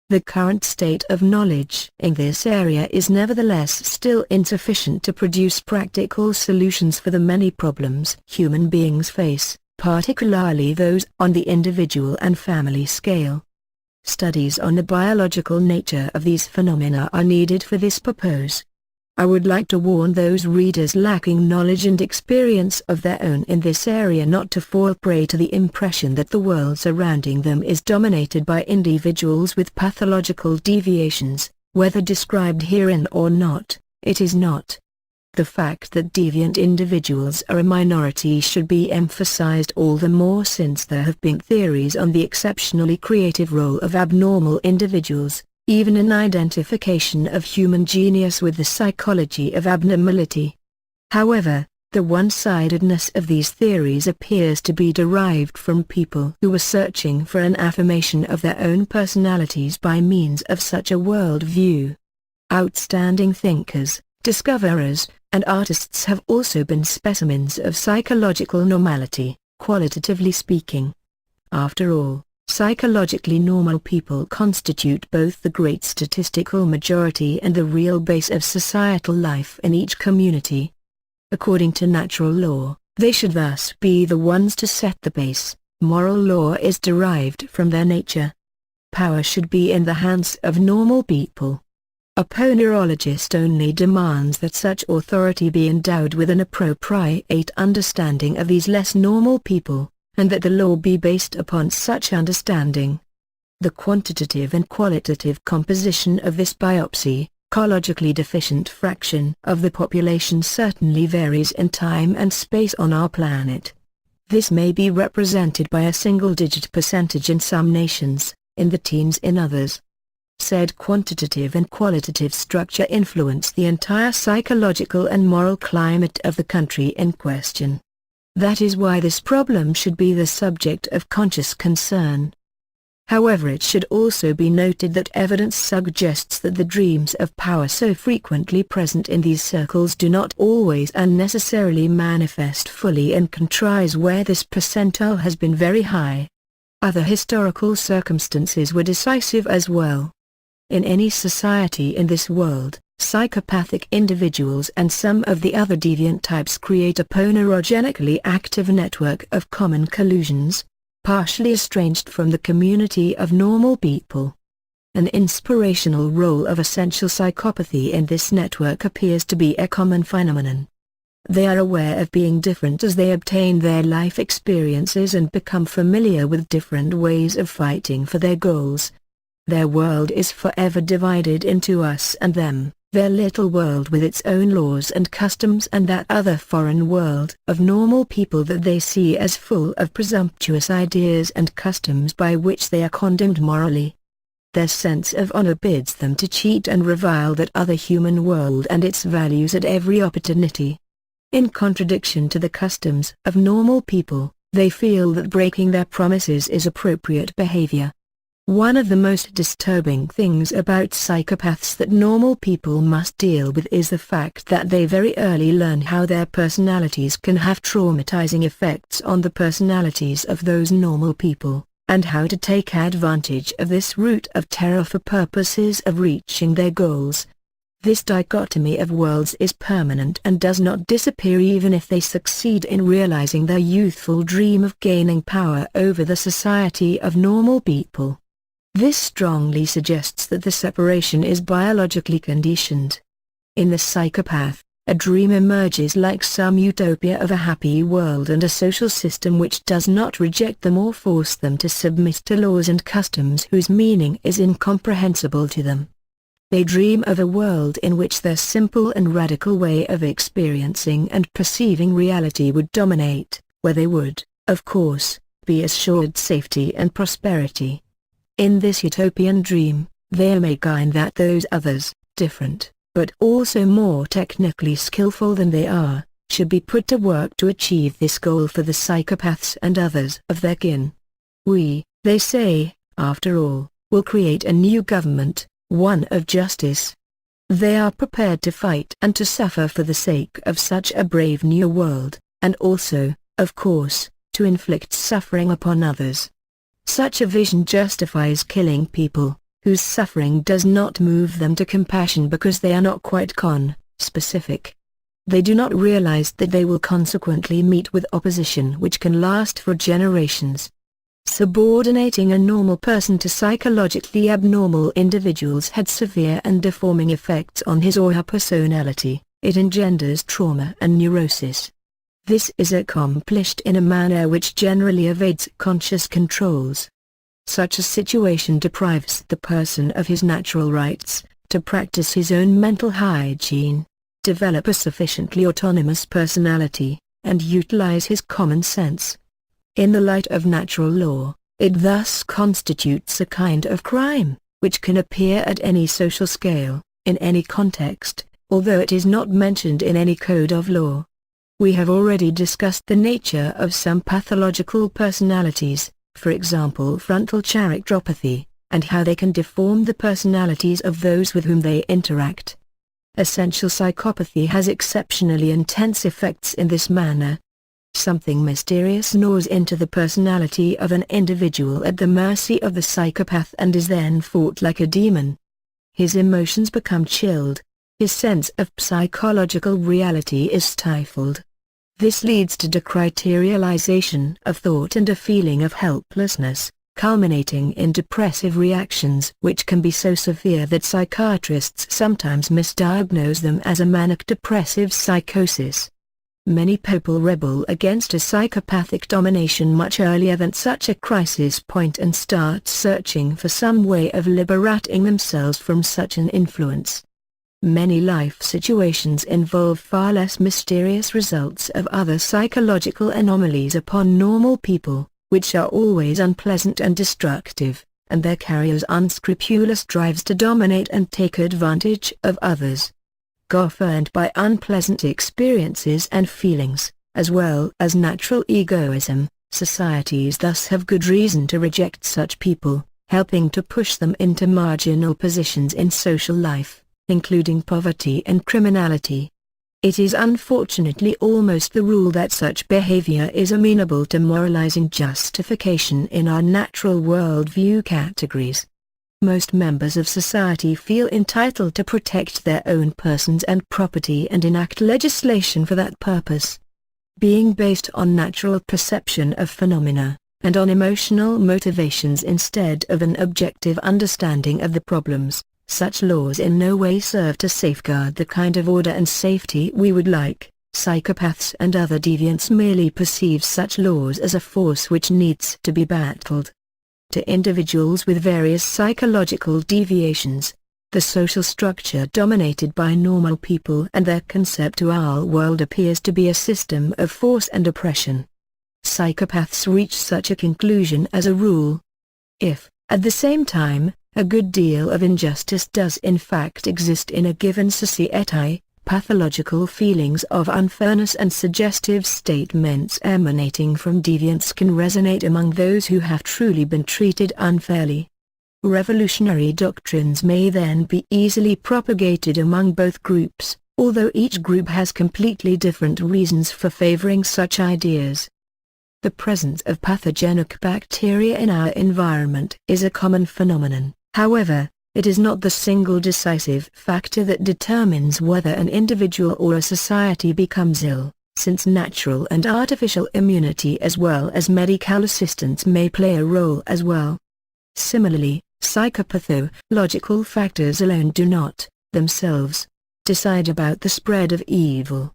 The current state of knowledge in this area is nevertheless still insufficient to produce practical solutions for the many problems human beings face, particularly those on the individual and family scale. Studies on the biological nature of these phenomena are needed for this purpose. I would like to warn those readers lacking knowledge and experience of their own in this area not to fall prey to the impression that the world surrounding them is dominated by individuals with pathological deviations. Whether described herein or not, it is not. The fact that deviant individuals are a minority should be emphasized all the more since there have been theories on the exceptionally creative role of abnormal individuals, even in identification of human genius with the psychology of abnormality. However, the one-sidedness of these theories appears to be derived from people who were searching for an affirmation of their own personalities by means of such a world view. Outstanding thinkers, discoverers, and artists have also been specimens of psychological normality, qualitatively speaking. After all, psychologically normal people constitute both the great statistical majority and the real base of societal life in each community. According to natural law, they should thus be the ones to set the base. Moral law is derived from their nature. Power should be in the hands of normal people. A ponerologist only demands that such authority be endowed with an appropriate understanding of these less normal people, and that the law be based upon such understanding. The quantitative and qualitative composition of this biopsychologically deficient fraction of the population certainly varies in time and space on our planet. This may be represented by a single-digit percentage in some nations, in the teens in others. Said quantitative and qualitative structure influence the entire psychological and moral climate of the country in question. That is why this problem should be the subject of conscious concern. However, it should also be noted that evidence suggests that the dreams of power so frequently present in these circles do not always and necessarily manifest fully in countries where this percentile has been very high. Other historical circumstances were decisive as well. In any society in this world, psychopathic individuals and some of the other deviant types create a ponerogenically active network of common collusions, partially estranged from the community of normal people. An inspirational role of essential psychopathy in this network appears to be a common phenomenon. They are aware of being different as they obtain their life experiences and become familiar with different ways of fighting for their goals. Their world is forever divided into us and them, their little world with its own laws and customs, and that other foreign world of normal people that they see as full of presumptuous ideas and customs by which they are condemned morally. Their sense of honor bids them to cheat and revile that other human world and its values at every opportunity. In contradiction to the customs of normal people, they feel that breaking their promises is appropriate behavior. One of the most disturbing things about psychopaths that normal people must deal with is the fact that they very early learn how their personalities can have traumatizing effects on the personalities of those normal people, and how to take advantage of this root of terror for purposes of reaching their goals. This dichotomy of worlds is permanent and does not disappear even if they succeed in realizing their youthful dream of gaining power over the society of normal people. This strongly suggests that the separation is biologically conditioned. In the psychopath, a dream emerges like some utopia of a happy world and a social system which does not reject them or force them to submit to laws and customs whose meaning is incomprehensible to them. They dream of a world in which their simple and radical way of experiencing and perceiving reality would dominate, where they would, of course, be assured safety and prosperity. In this utopian dream, They may gain that those others, different, but also more technically skillful than they are, should be put to work to achieve this goal for the psychopaths and others of their kin. We, they say, after all, will create a new government, one of justice. They are prepared to fight and to suffer for the sake of such a brave new world, and also, of course, to inflict suffering upon others. Such a vision justifies killing people, whose suffering does not move them to compassion because they are not quite specific. They do not realize that they will consequently meet with opposition which can last for generations. Subordinating a normal person to psychologically abnormal individuals had severe and deforming effects on his or her personality. It engenders trauma and neurosis. This is accomplished in a manner which generally evades conscious controls. Such a situation deprives the person of his natural rights, to practice his own mental hygiene, develop a sufficiently autonomous personality, and utilize his common sense. In the light of natural law, it thus constitutes a kind of crime, which can appear at any social scale, in any context, although it is not mentioned in any code of law. We have already discussed the nature of some pathological personalities, for example frontal characteropathy, and how they can deform the personalities of those with whom they interact. Essential psychopathy has exceptionally intense effects in this manner. Something mysterious gnaws into the personality of an individual at the mercy of the psychopath and is then fought like a demon. His emotions become chilled. His sense of psychological reality is stifled. This leads to decriterialization of thought and a feeling of helplessness, culminating in depressive reactions which can be so severe that psychiatrists sometimes misdiagnose them as a manic-depressive psychosis. Many people rebel against a psychopathic domination much earlier than such a crisis point and start searching for some way of liberating themselves from such an influence. Many life situations involve far less mysterious results of other psychological anomalies upon normal people, which are always unpleasant and destructive, and their carriers unscrupulous drives to dominate and take advantage of others. Governed by unpleasant experiences and feelings, as well as natural egoism, societies thus have good reason to reject such people, helping to push them into marginal positions in social life, including poverty and criminality. It is unfortunately almost the rule that such behavior is amenable to moralizing justification in our natural worldview categories. Most members of society feel entitled to protect their own persons and property and enact legislation for that purpose. Being based on natural perception of phenomena, and on emotional motivations instead of an objective understanding of the problems, such laws in no way serve to safeguard the kind of order and safety we would like. Psychopaths and other deviants merely perceive such laws as a force which needs to be battled. To individuals with various psychological deviations, the social structure dominated by normal people and their conceptual world appears to be a system of force and oppression. Psychopaths reach such a conclusion as a rule. If, at the same time, a good deal of injustice does in fact exist in a given society, pathological feelings of unfairness and suggestive statements emanating from deviants can resonate among those who have truly been treated unfairly. Revolutionary doctrines may then be easily propagated among both groups, although each group has completely different reasons for favoring such ideas. The presence of pathogenic bacteria in our environment is a common phenomenon. However, it is not the single decisive factor that determines whether an individual or a society becomes ill, since natural and artificial immunity as well as medical assistance may play a role as well. Similarly, psychopathological factors alone do not, themselves, decide about the spread of evil.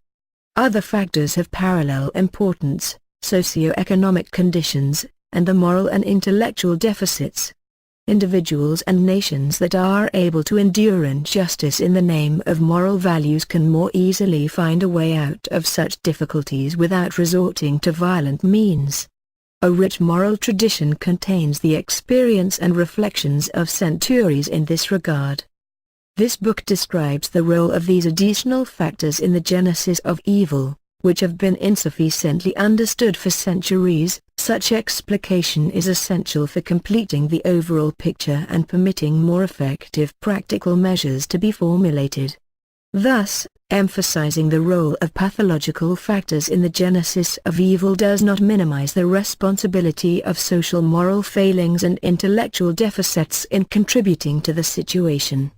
Other factors have parallel importance, socio-economic conditions, and the moral and intellectual deficits. Individuals and nations that are able to endure injustice in the name of moral values can more easily find a way out of such difficulties without resorting to violent means. A rich moral tradition contains the experience and reflections of centuries in this regard. This book describes the role of these additional factors in the genesis of evil, which have been insufficiently understood for centuries. Such explication is essential for completing the overall picture and permitting more effective practical measures to be formulated. Thus, emphasizing the role of pathological factors in the genesis of evil does not minimize the responsibility of social moral failings and intellectual deficits in contributing to the situation.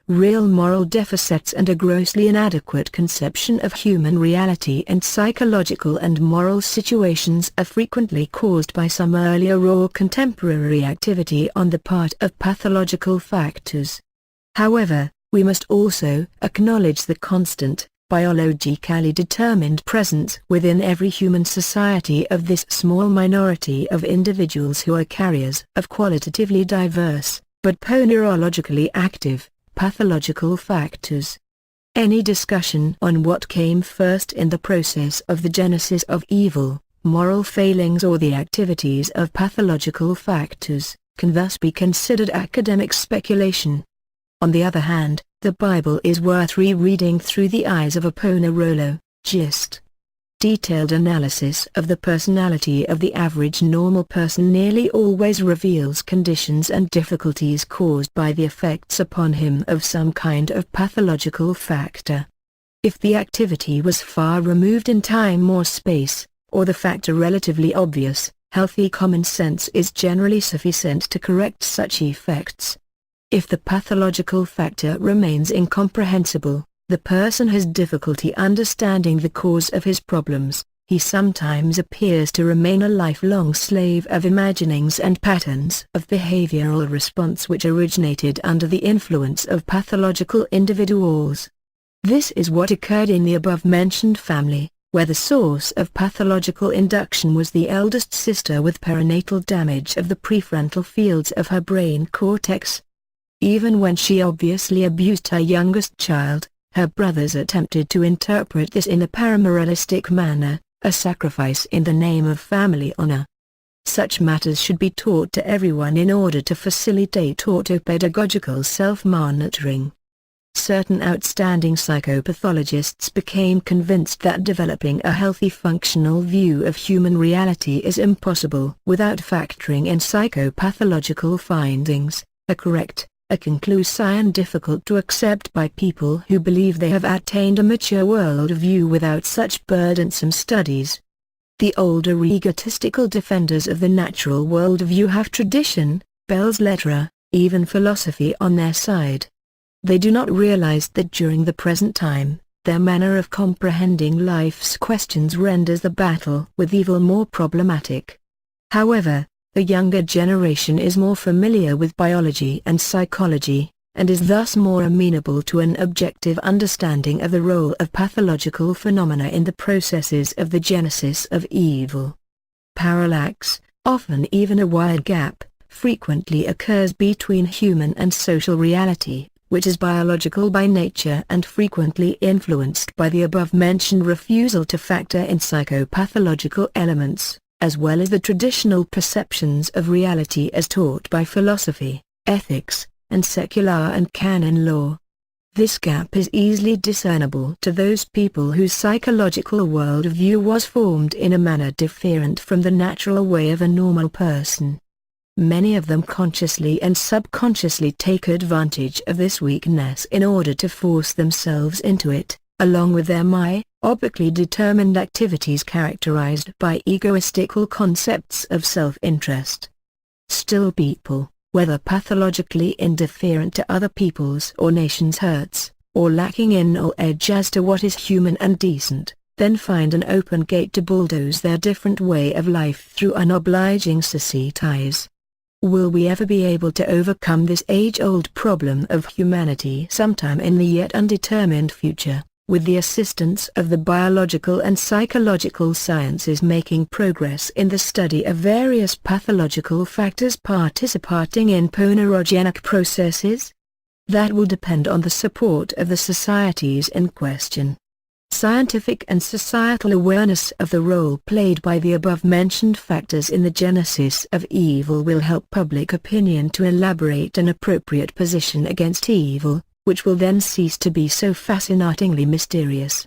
Real moral deficits and a grossly inadequate conception of human reality and psychological and moral situations are frequently caused by some earlier or contemporary activity on the part of pathological factors. However, we must also acknowledge the constant, biologically determined presence within every human society of this small minority of individuals who are carriers of qualitatively diverse, but ponerologically active, pathological factors. Any discussion on what came first in the process of the genesis of evil, moral failings or the activities of pathological factors, can thus be considered academic speculation. On the other hand, the Bible is worth rereading through the eyes of a ponerologist. Detailed analysis of the personality of the average normal person nearly always reveals conditions and difficulties caused by the effects upon him of some kind of pathological factor. If the activity was far removed in time or space, or the factor relatively obvious, healthy common sense is generally sufficient to correct such effects. If the pathological factor remains incomprehensible, the person has difficulty understanding the cause of his problems. He sometimes appears to remain a lifelong slave of imaginings and patterns of behavioral response which originated under the influence of pathological individuals. This is what occurred in the above-mentioned family, where the source of pathological induction was the eldest sister with perinatal damage of the prefrontal fields of her brain cortex. Even when she obviously abused her youngest child, her brothers attempted to interpret this in a paramoralistic manner, a sacrifice in the name of family honor. Such matters should be taught to everyone in order to facilitate autopedagogical self-monitoring. Certain outstanding psychopathologists became convinced that developing a healthy functional view of human reality is impossible without factoring in psychopathological findings, a conclusive and difficult to accept by people who believe they have attained a mature worldview without such burdensome studies. The older egotistical defenders of the natural worldview have tradition, belles lettres, even philosophy on their side. They do not realize that during the present time, their manner of comprehending life's questions renders the battle with evil more problematic. However, the younger generation is more familiar with biology and psychology, and is thus more amenable to an objective understanding of the role of pathological phenomena in the processes of the genesis of evil. Parallax, often even a wide gap, frequently occurs between human and social reality, which is biological by nature and frequently influenced by the above-mentioned refusal to factor in psychopathological elements, as well as the traditional perceptions of reality as taught by philosophy, ethics, and secular and canon law. This gap is easily discernible to those people whose psychological worldview was formed in a manner different from the natural way of a normal person. Many of them consciously and subconsciously take advantage of this weakness in order to force themselves into it, along with their myopically determined activities characterized by egoistical concepts of self-interest. Still, people, whether pathologically indifferent to other people's or nations' hurts, or lacking in knowledge as to what is human and decent, then find an open gate to bulldoze their different way of life through unobliging societies. Will we ever be able to overcome this age-old problem of humanity sometime in the yet undetermined future, with the assistance of the biological and psychological sciences making progress in the study of various pathological factors participating in ponerogenic processes? That will depend on the support of the societies in question. Scientific and societal awareness of the role played by the above-mentioned factors in the genesis of evil will help public opinion to elaborate an appropriate position against evil, which will then cease to be so fascinatingly mysterious.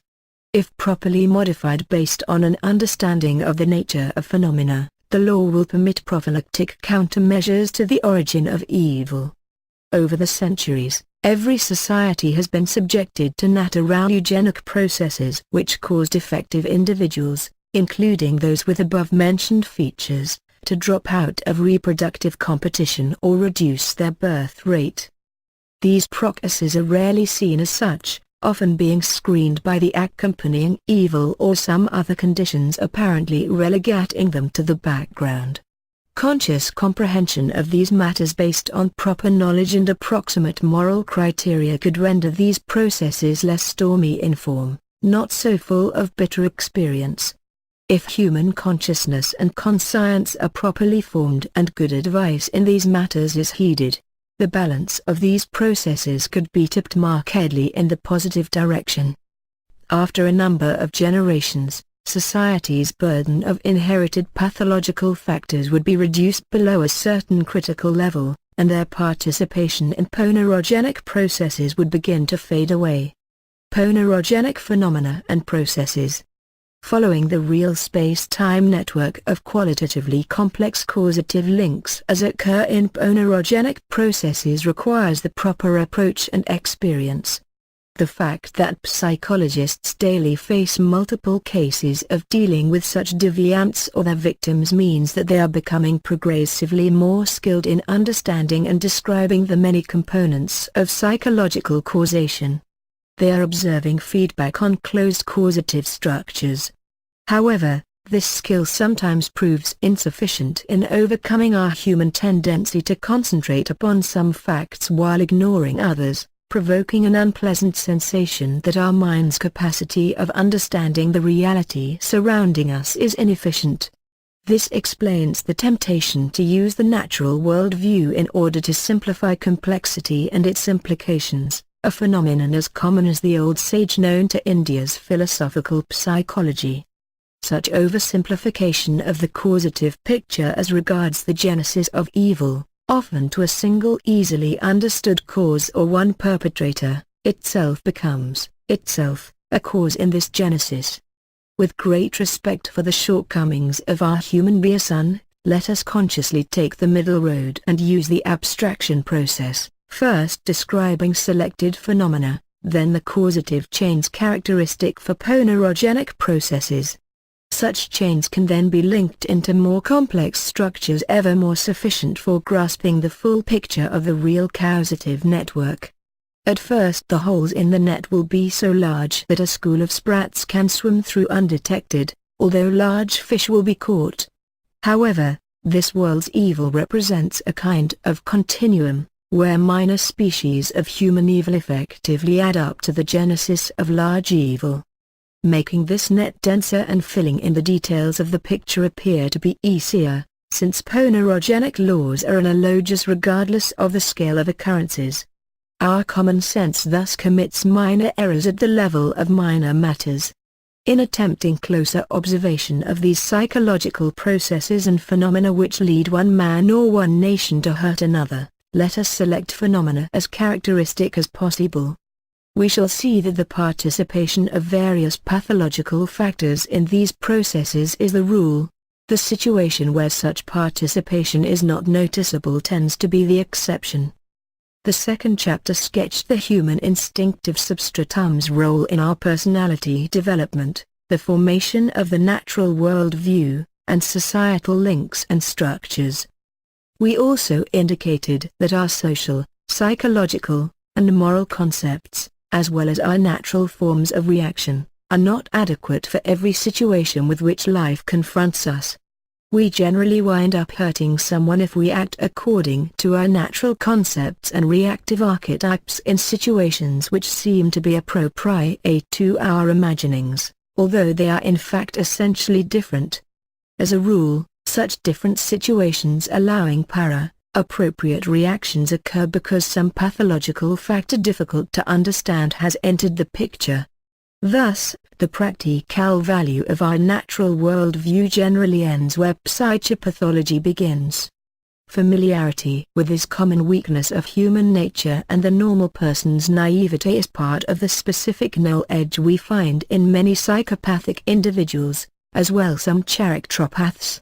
If properly modified based on an understanding of the nature of phenomena, the law will permit prophylactic countermeasures to the origin of evil. Over the centuries, every society has been subjected to natural eugenic processes which cause defective individuals, including those with above-mentioned features, to drop out of reproductive competition or reduce their birth rate. These processes are rarely seen as such, often being screened by the accompanying evil or some other conditions apparently relegating them to the background. Conscious comprehension of these matters based on proper knowledge and approximate moral criteria could render these processes less stormy in form, not so full of bitter experience. If human consciousness and conscience are properly formed and good advice in these matters is heeded, the balance of these processes could be tipped markedly in the positive direction. After a number of generations, society's burden of inherited pathological factors would be reduced below a certain critical level, and their participation in ponerogenic processes would begin to fade away. Ponerogenic phenomena and processes. Following the real space-time network of qualitatively complex causative links as occur in ponerogenic processes requires the proper approach and experience. The fact that psychologists daily face multiple cases of dealing with such deviants or their victims means that they are becoming progressively more skilled in understanding and describing the many components of psychological causation. They are observing feedback on closed causative structures. However, this skill sometimes proves insufficient in overcoming our human tendency to concentrate upon some facts while ignoring others, provoking an unpleasant sensation that our mind's capacity of understanding the reality surrounding us is inefficient. This explains the temptation to use the natural worldview in order to simplify complexity and its implications, a phenomenon as common as the old sage known to India's philosophical psychology. Such oversimplification of the causative picture as regards the genesis of evil, often to a single easily understood cause or one perpetrator, itself becomes, a cause in this genesis. With great respect for the shortcomings of our human reason, let us consciously take the middle road and use the abstraction process, first describing selected phenomena, then the causative chains characteristic for ponerogenic processes. Such chains can then be linked into more complex structures ever more sufficient for grasping the full picture of the real causative network. At first the holes in the net will be so large that a school of sprats can swim through undetected, although large fish will be caught. However, this world's evil represents a kind of continuum, where minor species of human evil effectively add up to the genesis of large evil. Making this net denser and filling in the details of the picture appear to be easier, since ponerogenic laws are analogous regardless of the scale of occurrences. Our common sense thus commits minor errors at the level of minor matters. In attempting closer observation of these psychological processes and phenomena which lead one man or one nation to hurt another, let us select phenomena as characteristic as possible. We shall see that the participation of various pathological factors in these processes is the rule. The situation where such participation is not noticeable tends to be the exception. The second chapter sketched the human instinctive substratum's role in our personality development, the formation of the natural world view, and societal links and structures. We also indicated that our social, psychological, and moral concepts, as well as our natural forms of reaction, are not adequate for every situation with which life confronts us. We generally wind up hurting someone if we act according to our natural concepts and reactive archetypes in situations which seem to be appropriate to our imaginings, although they are in fact essentially different. As a rule, such different situations allowing appropriate reactions occur because some pathological factor difficult to understand has entered the picture. Thus, the practical value of our natural worldview generally ends where psychopathology begins. Familiarity with this common weakness of human nature and the normal person's naivete is part of the specific knowledge we find in many psychopathic individuals, as well some characteropaths.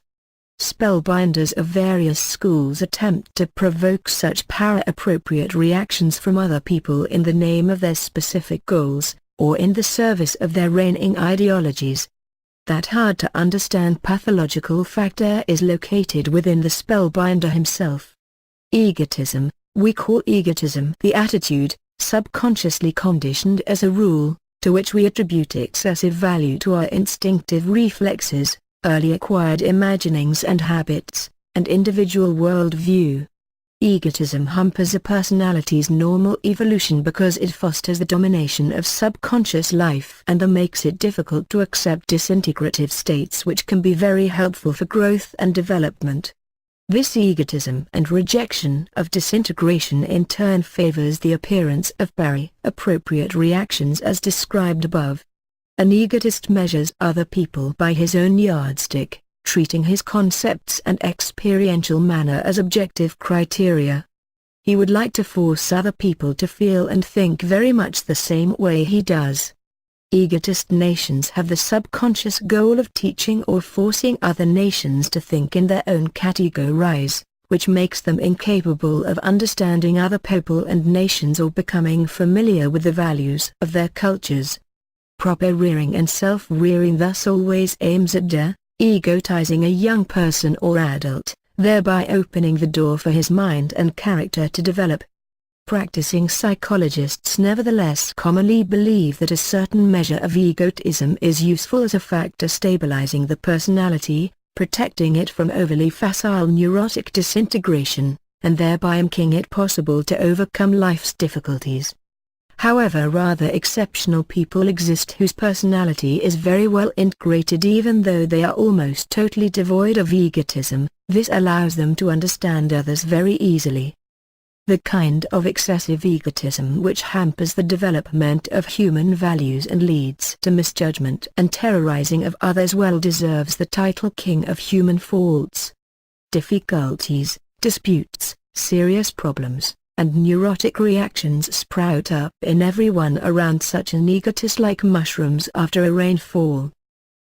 Spellbinders of various schools attempt to provoke such power-appropriate reactions from other people in the name of their specific goals, or in the service of their reigning ideologies. That hard-to-understand pathological factor is located within the spellbinder himself. Egotism. We call egotism the attitude, subconsciously conditioned as a rule, to which we attribute excessive value to our instinctive reflexes, early acquired imaginings and habits, and individual worldview. Egotism hampers a personality's normal evolution because it fosters the domination of subconscious life and makes it difficult to accept disintegrative states which can be very helpful for growth and development. This egotism and rejection of disintegration in turn favors the appearance of appropriate reactions as described above. An egotist measures other people by his own yardstick, treating his concepts and experiential manner as objective criteria. He would like to force other people to feel and think very much the same way he does. Egotist nations have the subconscious goal of teaching or forcing other nations to think in their own categories, which makes them incapable of understanding other people and nations or becoming familiar with the values of their cultures. Proper rearing and self-rearing thus always aims at egotizing a young person or adult, thereby opening the door for his mind and character to develop. Practicing psychologists nevertheless commonly believe that a certain measure of egotism is useful as a factor stabilizing the personality, protecting it from overly facile neurotic disintegration, and thereby making it possible to overcome life's difficulties. However, rather exceptional people exist whose personality is very well integrated even though they are almost totally devoid of egotism. This allows them to understand others very easily. The kind of excessive egotism which hampers the development of human values and leads to misjudgment and terrorizing of others well deserves the title King of Human Faults. Difficulties, disputes, serious problems, and neurotic reactions sprout up in everyone around such an egotist like mushrooms after a rainfall.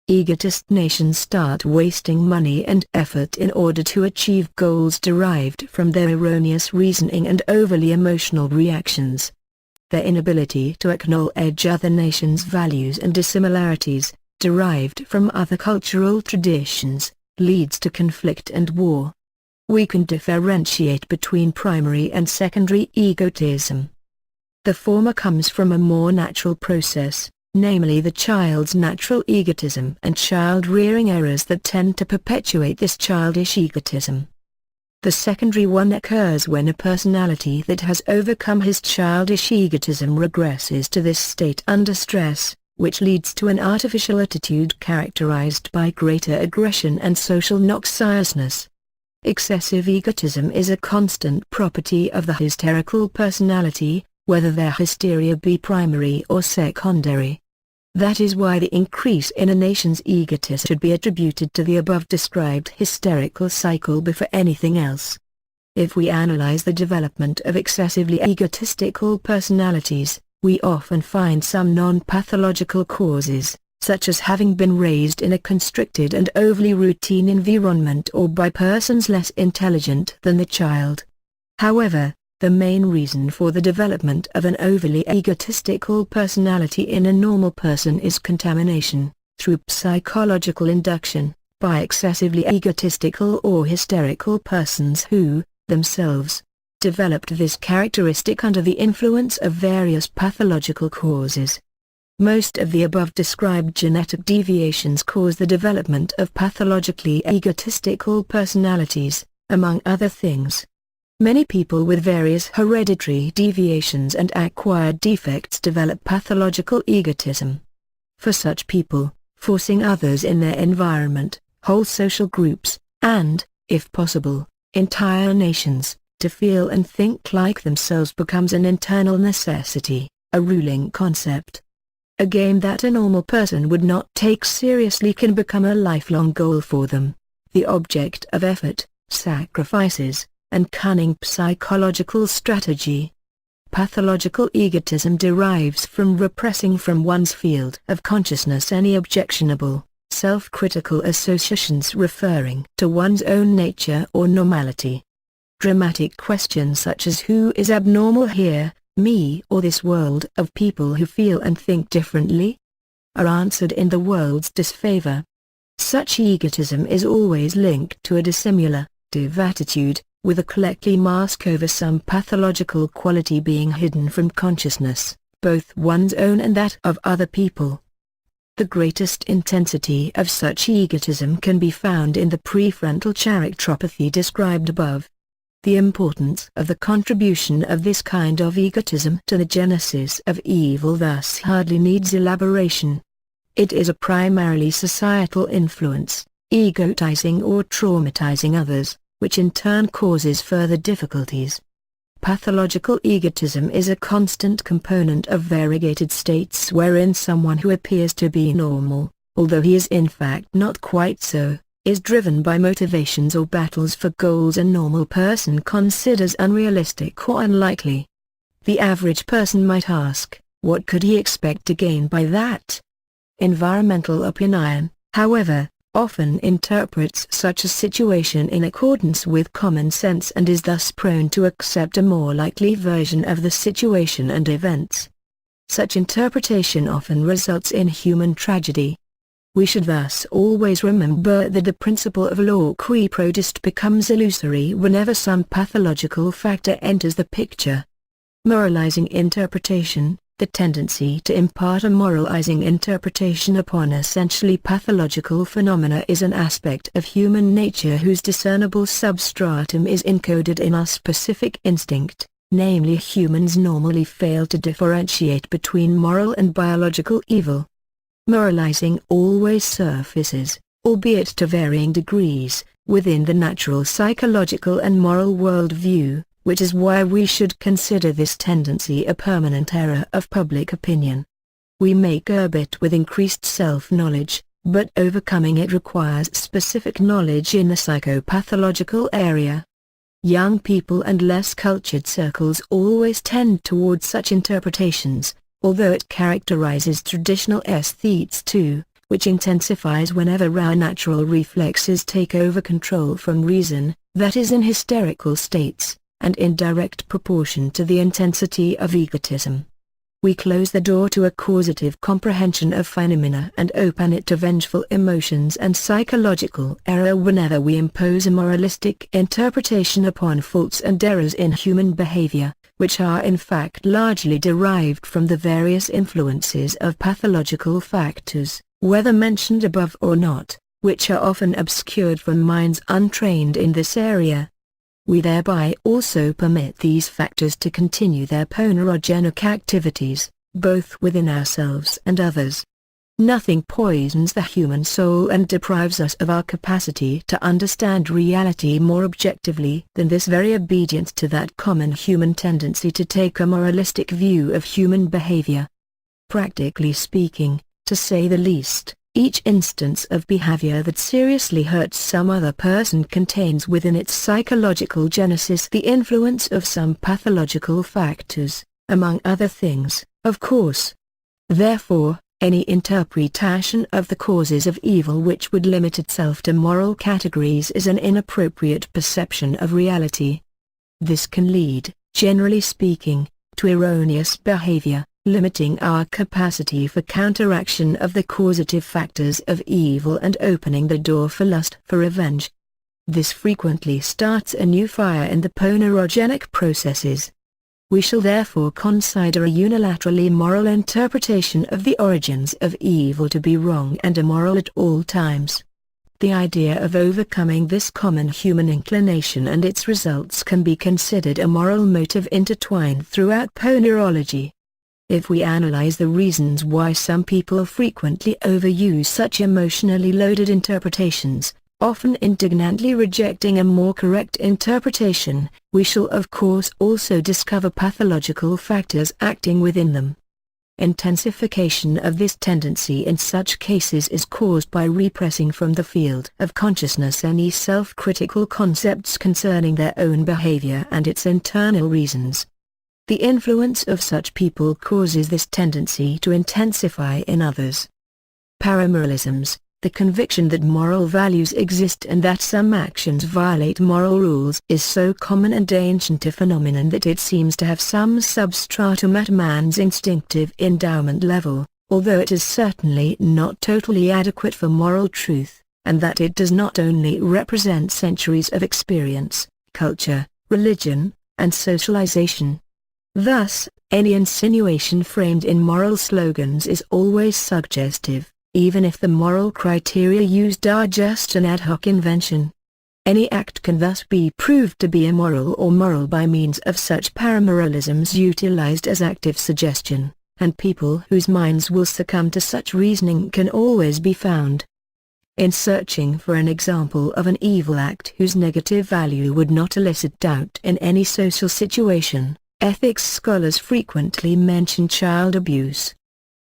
Egotist nations start wasting money and effort in order to achieve goals derived from their erroneous reasoning and overly emotional reactions. Their inability to acknowledge other nations' values and dissimilarities, derived from other cultural traditions, leads to conflict and war. We can differentiate between primary and secondary egotism. The former comes from a more natural process, namely the child's natural egotism and child-rearing errors that tend to perpetuate this childish egotism. The secondary one occurs when a personality that has overcome his childish egotism regresses to this state under stress, which leads to an artificial attitude characterized by greater aggression and social noxiousness. Excessive egotism is a constant property of the hysterical personality, whether their hysteria be primary or secondary. That is why the increase in a nation's egotism should be attributed to the above-described hysterical cycle before anything else. If we analyze the development of excessively egotistical personalities, we often find some non-pathological causes, such as having been raised in a constricted and overly routine environment or by persons less intelligent than the child. However, the main reason for the development of an overly egotistical personality in a normal person is contamination, through psychological induction, by excessively egotistical or hysterical persons who, themselves, developed this characteristic under the influence of various pathological causes. Most of the above-described genetic deviations cause the development of pathologically egotistical personalities, among other things. Many people with various hereditary deviations and acquired defects develop pathological egotism. For such people, forcing others in their environment, whole social groups, and, if possible, entire nations, to feel and think like themselves becomes an internal necessity, a ruling concept. A game that a normal person would not take seriously can become a lifelong goal for them, the object of effort, sacrifices, and cunning psychological strategy. Pathological egotism derives from repressing from one's field of consciousness any objectionable, self-critical associations referring to one's own nature or normality. Dramatic questions such as who is abnormal here, me or this world of people who feel and think differently, are answered in the world's disfavor. Such egotism is always linked to a dissimulative attitude, with a collective mask over some pathological quality being hidden from consciousness, both one's own and that of other people. The greatest intensity of such egotism can be found in the prefrontal characteropathy described above. The importance of the contribution of this kind of egotism to the genesis of evil thus hardly needs elaboration. It is a primarily societal influence, egotizing or traumatizing others, which in turn causes further difficulties. Pathological egotism is a constant component of variegated states wherein someone who appears to be normal, although he is in fact not quite so, is driven by motivations or battles for goals a normal person considers unrealistic or unlikely. The average person might ask, what could he expect to gain by that? Environmental opinion, however, often interprets such a situation in accordance with common sense and is thus prone to accept a more likely version of the situation and events. Such interpretation often results in human tragedy. We should thus always remember that the principle of law qui prodest becomes illusory whenever some pathological factor enters the picture. Moralizing interpretation, the tendency to impart a moralizing interpretation upon essentially pathological phenomena is an aspect of human nature whose discernible substratum is encoded in our specific instinct, namely humans normally fail to differentiate between moral and biological evil. Moralizing always surfaces, albeit to varying degrees, within the natural psychological and moral worldview, which is why we should consider this tendency a permanent error of public opinion. We may curb it with increased self-knowledge, but overcoming it requires specific knowledge in the psychopathological area. Young people and less cultured circles always tend towards such interpretations, although it characterizes traditional aesthetes too, which intensifies whenever our natural reflexes take over control from reason, that is in hysterical states, and in direct proportion to the intensity of egotism. We close the door to a causative comprehension of phenomena and open it to vengeful emotions and psychological error whenever we impose a moralistic interpretation upon faults and errors in human behavior, which are in fact largely derived from the various influences of pathological factors, whether mentioned above or not, which are often obscured from minds untrained in this area. We thereby also permit these factors to continue their ponerogenic activities, both within ourselves and others. Nothing poisons the human soul and deprives us of our capacity to understand reality more objectively than this very obedience to that common human tendency to take a moralistic view of human behavior. Practically speaking, to say the least, each instance of behavior that seriously hurts some other person contains within its psychological genesis the influence of some pathological factors, among other things, of course. Therefore, any interpretation of the causes of evil which would limit itself to moral categories is an inappropriate perception of reality. This can lead, generally speaking, to erroneous behavior, limiting our capacity for counteraction of the causative factors of evil and opening the door for lust for revenge. This frequently starts a new fire in the ponerogenic processes. We shall therefore consider a unilaterally moral interpretation of the origins of evil to be wrong and immoral at all times. The idea of overcoming this common human inclination and its results can be considered a moral motive intertwined throughout ponerology. If we analyze the reasons why some people frequently overuse such emotionally loaded interpretations, often indignantly rejecting a more correct interpretation, we shall of course also discover pathological factors acting within them. Intensification of this tendency in such cases is caused by repressing from the field of consciousness any self-critical concepts concerning their own behavior and its internal reasons. The influence of such people causes this tendency to intensify in others. Paramoralisms, the conviction that moral values exist and that some actions violate moral rules, is so common and ancient a phenomenon that it seems to have some substratum at man's instinctive endowment level, although it is certainly not totally adequate for moral truth, and that it does not only represent centuries of experience, culture, religion, and socialization. Thus, any insinuation framed in moral slogans is always suggestive, even if the moral criteria used are just an ad hoc invention. Any act can thus be proved to be immoral or moral by means of such paramoralisms utilized as active suggestion, and people whose minds will succumb to such reasoning can always be found. In searching for an example of an evil act whose negative value would not elicit doubt in any social situation, ethics scholars frequently mention child abuse.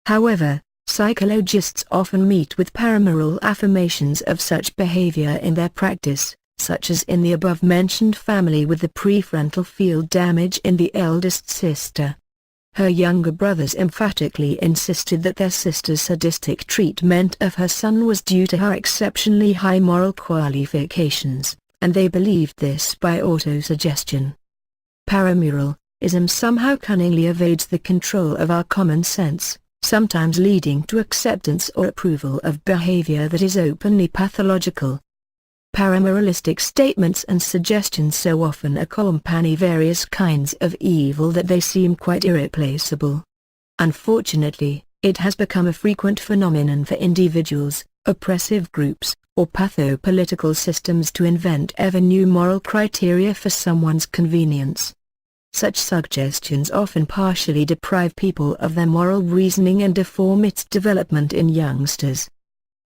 However, psychologists often meet with paramoral affirmations of such behavior in their practice, such as in the above-mentioned family with the prefrontal field damage in the eldest sister. Her younger brothers emphatically insisted that their sister's sadistic treatment of her son was due to her exceptionally high moral qualifications, and they believed this by autosuggestion. Paramoralism somehow cunningly evades the control of our common sense, sometimes leading to acceptance or approval of behavior that is openly pathological. Paramoralistic statements and suggestions so often accompany various kinds of evil that they seem quite irreplaceable. Unfortunately, it has become a frequent phenomenon for individuals, oppressive groups, or patho-political systems to invent ever new moral criteria for someone's convenience. Such suggestions often partially deprive people of their moral reasoning and deform its development in youngsters.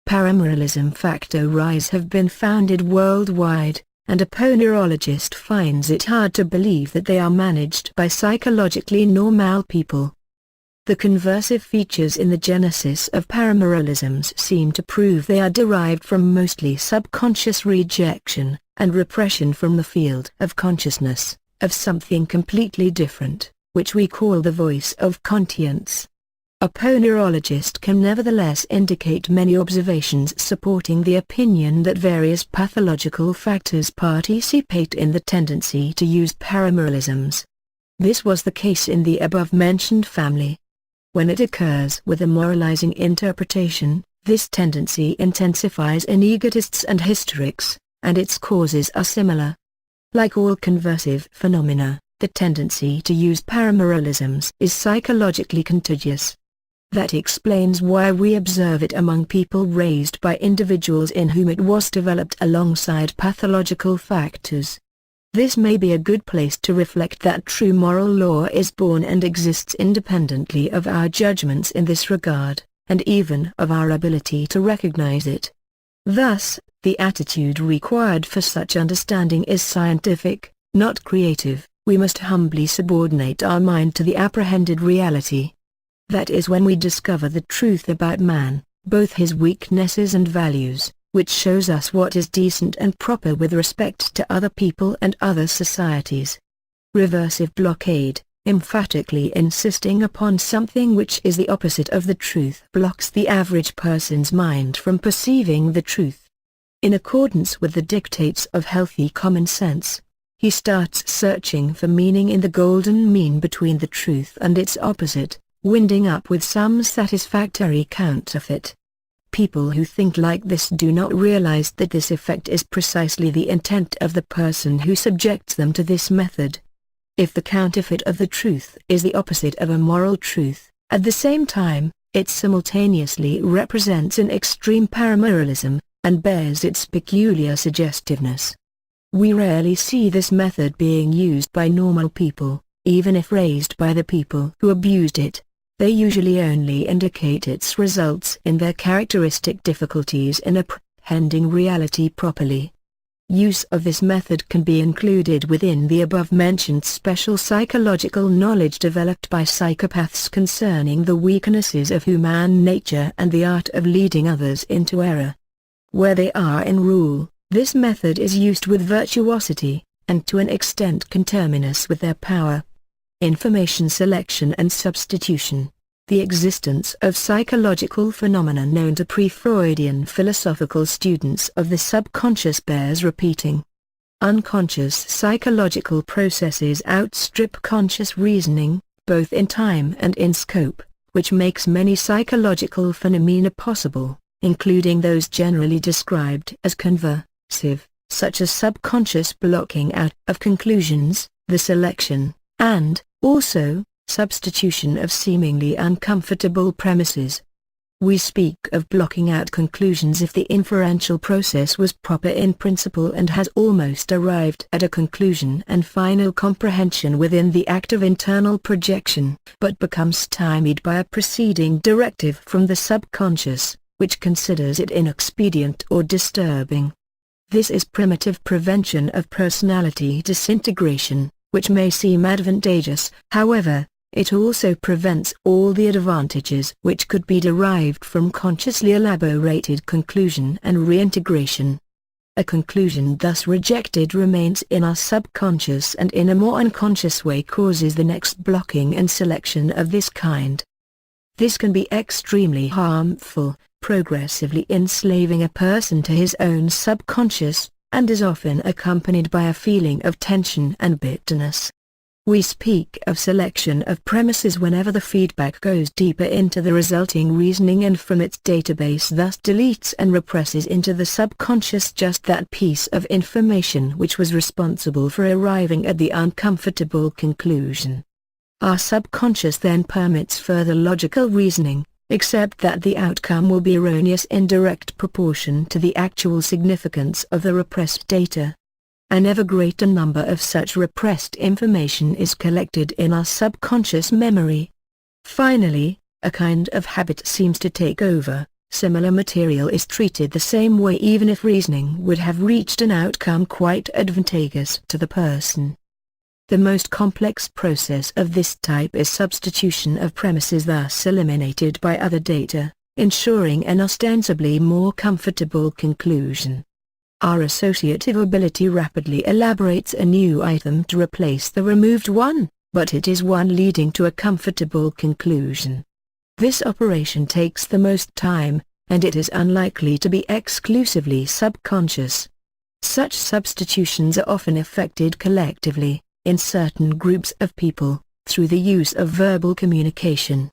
Paramoralism factories have been founded worldwide, and a ponerologist finds it hard to believe that they are managed by psychologically normal people. The conversive features in the genesis of paramoralisms seem to prove they are derived from mostly subconscious rejection and repression from the field of consciousness of something completely different, which we call the voice of conscience. A ponerologist can nevertheless indicate many observations supporting the opinion that various pathological factors participate in the tendency to use paramoralisms. This was the case in the above-mentioned family. When it occurs with a moralizing interpretation, this tendency intensifies in egotists and hysterics, and its causes are similar. Like all conversive phenomena, the tendency to use paramoralisms is psychologically contagious. That explains why we observe it among people raised by individuals in whom it was developed alongside pathological factors. This may be a good place to reflect that true moral law is born and exists independently of our judgments in this regard, and even of our ability to recognize it. Thus, the attitude required for such understanding is scientific, not creative. We must humbly subordinate our mind to the apprehended reality. That is when we discover the truth about man, both his weaknesses and values, which shows us what is decent and proper with respect to other people and other societies. Reversive blockade, emphatically insisting upon something which is the opposite of the truth, blocks the average person's mind from perceiving the truth. In accordance with the dictates of healthy common sense, he starts searching for meaning in the golden mean between the truth and its opposite, winding up with some satisfactory counterfeit. People who think like this do not realize that this effect is precisely the intent of the person who subjects them to this method. If the counterfeit of the truth is the opposite of a moral truth, at the same time, it simultaneously represents an extreme paramoralism, and bears its peculiar suggestiveness. We rarely see this method being used by normal people, even if raised by the people who abused it. They usually only indicate its results in their characteristic difficulties in apprehending reality properly. Use of this method can be included within the above-mentioned special psychological knowledge developed by psychopaths concerning the weaknesses of human nature and the art of leading others into error. Where they are in rule, this method is used with virtuosity, and to an extent conterminous with their power. Information selection and substitution. The existence of psychological phenomena known to pre-Freudian philosophical students of the subconscious bears repeating. Unconscious psychological processes outstrip conscious reasoning, both in time and in scope, which makes many psychological phenomena possible, including those generally described as conversive, such as subconscious blocking out of conclusions, the selection, and, also, substitution of seemingly uncomfortable premises. We speak of blocking out conclusions if the inferential process was proper in principle and has almost arrived at a conclusion and final comprehension within the act of internal projection, but becomes stymied by a preceding directive from the subconscious, which considers it inexpedient or disturbing. This is primitive prevention of personality disintegration, which may seem advantageous. However, it also prevents all the advantages which could be derived from consciously elaborated conclusion and reintegration. A conclusion thus rejected remains in our subconscious and in a more unconscious way causes the next blocking and selection of this kind. This can be extremely harmful, progressively enslaving a person to his own subconscious, and is often accompanied by a feeling of tension and bitterness. We speak of selection of premises whenever the feedback goes deeper into the resulting reasoning and from its database thus deletes and represses into the subconscious just that piece of information which was responsible for arriving at the uncomfortable conclusion. Our subconscious then permits further logical reasoning, except that the outcome will be erroneous in direct proportion to the actual significance of the repressed data. An ever greater number of such repressed information is collected in our subconscious memory. Finally, a kind of habit seems to take over. Similar material is treated the same way even if reasoning would have reached an outcome quite advantageous to the person. The most complex process of this type is substitution of premises thus eliminated by other data, ensuring an ostensibly more comfortable conclusion. Our associative ability rapidly elaborates a new item to replace the removed one, but it is one leading to a comfortable conclusion. This operation takes the most time, and it is unlikely to be exclusively subconscious. Such substitutions are often effected collectively, in certain groups of people, through the use of verbal communication.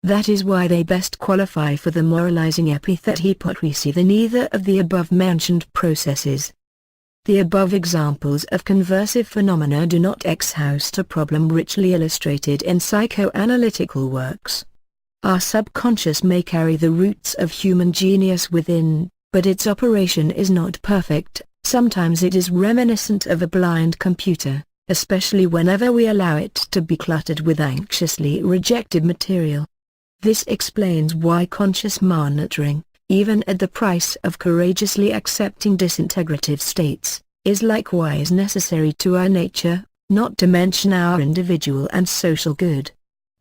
That is why they best qualify for the moralizing epithet hypocrisy than either of the above-mentioned processes. The above examples of conversive phenomena do not exhaust a problem richly illustrated in psychoanalytical works. Our subconscious may carry the roots of human genius within, but its operation is not perfect. Sometimes it is reminiscent of a blind computer, especially whenever we allow it to be cluttered with anxiously rejected material. This explains why conscious monitoring, even at the price of courageously accepting disintegrative states, is likewise necessary to our nature, not to mention our individual and social good.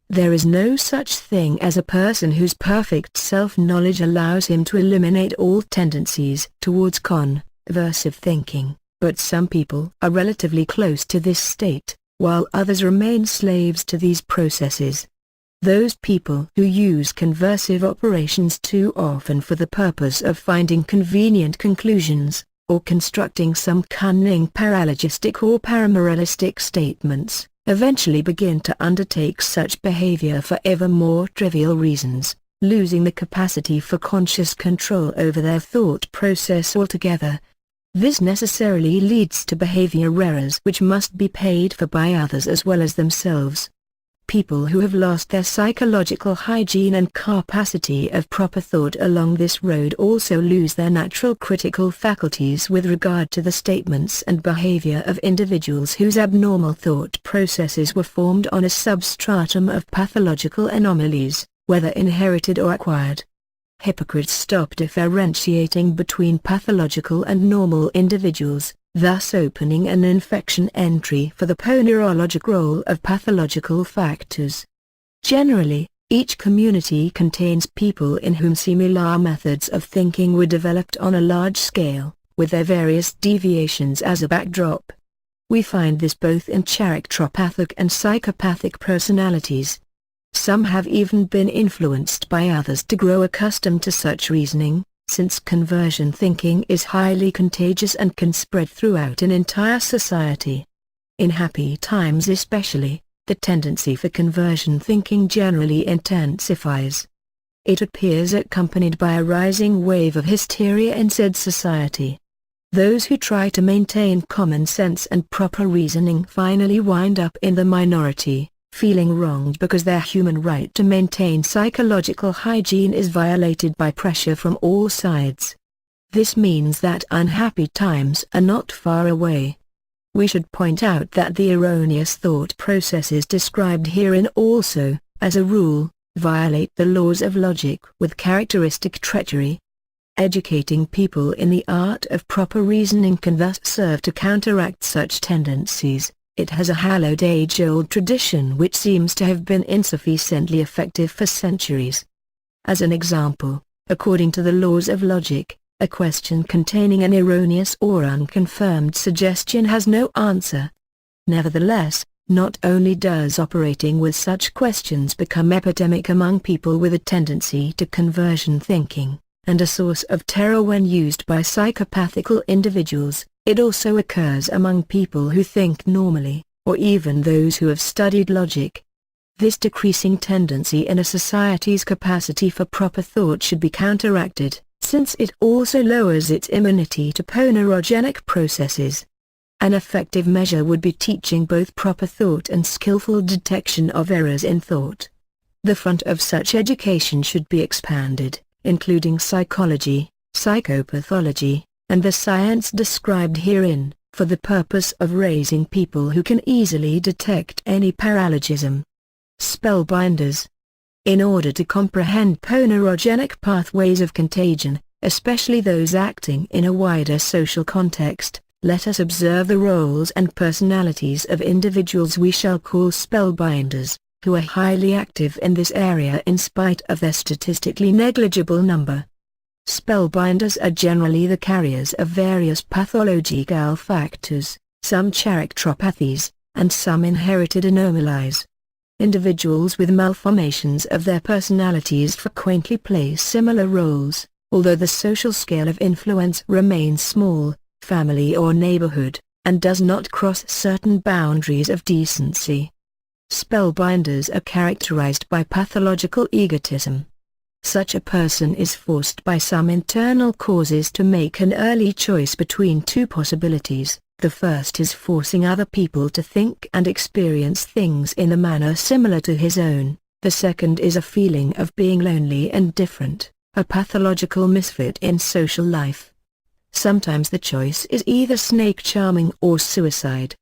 There is no such thing as a person whose perfect self-knowledge allows him to eliminate all tendencies towards conversive thinking, but some people are relatively close to this state, while others remain slaves to these processes. Those people who use conversive operations too often for the purpose of finding convenient conclusions, or constructing some cunning paralogistic or paramoralistic statements, eventually begin to undertake such behavior for ever more trivial reasons, losing the capacity for conscious control over their thought process altogether. This necessarily leads to behavior errors which must be paid for by others as well as themselves. People who have lost their psychological hygiene and capacity of proper thought along this road also lose their natural critical faculties with regard to the statements and behavior of individuals whose abnormal thought processes were formed on a substratum of pathological anomalies, whether inherited or acquired. hypocrites stop differentiating between pathological and normal individuals, thus opening an infection entry for the ponerologic role of pathological factors. Generally, each community contains people in whom similar methods of thinking were developed on a large scale, with their various deviations as a backdrop. We find this both in characteropathic and psychopathic personalities. Some have even been influenced by others to grow accustomed to such reasoning, since conversion thinking is highly contagious and can spread throughout an entire society. In happy times especially, the tendency for conversion thinking generally intensifies. It appears accompanied by a rising wave of hysteria in said society. Those who try to maintain common sense and proper reasoning finally wind up in the minority, feeling wronged because their human right to maintain psychological hygiene is violated by pressure from all sides. This means that unhappy times are not far away. We should point out that the erroneous thought processes described herein also, as a rule, violate the laws of logic with characteristic treachery. Educating people in the art of proper reasoning can thus serve to counteract such tendencies. It has a hallowed age-old tradition which seems to have been insufficiently effective for centuries. As an example, according to the laws of logic, a question containing an erroneous or unconfirmed suggestion has no answer. Nevertheless, not only does operating with such questions become epidemic among people with a tendency to conversion thinking, and a source of terror when used by psychopathical individuals, it also occurs among people who think normally, or even those who have studied logic. This decreasing tendency in a society's capacity for proper thought should be counteracted, since it also lowers its immunity to ponerogenic processes. An effective measure would be teaching both proper thought and skillful detection of errors in thought. The front of such education should be expanded, including psychology, psychopathology, and the science described herein, for the purpose of raising people who can easily detect any paralogism. Spellbinders. In order to comprehend ponerogenic pathways of contagion, especially those acting in a wider social context, let us observe the roles and personalities of individuals we shall call spellbinders, who are highly active in this area in spite of their statistically negligible number. Spellbinders are generally the carriers of various pathological factors, some characteropathies, and some inherited anomalies. Individuals with malformations of their personalities frequently play similar roles, although the social scale of influence remains small, family or neighborhood, and does not cross certain boundaries of decency. Spellbinders are characterized by pathological egotism. Such a person is forced by some internal causes to make an early choice between two possibilities. The first is forcing other people to think and experience things in a manner similar to his own. The second is a feeling of being lonely and different, a pathological misfit in social life. Sometimes the choice is either snake charming or suicide.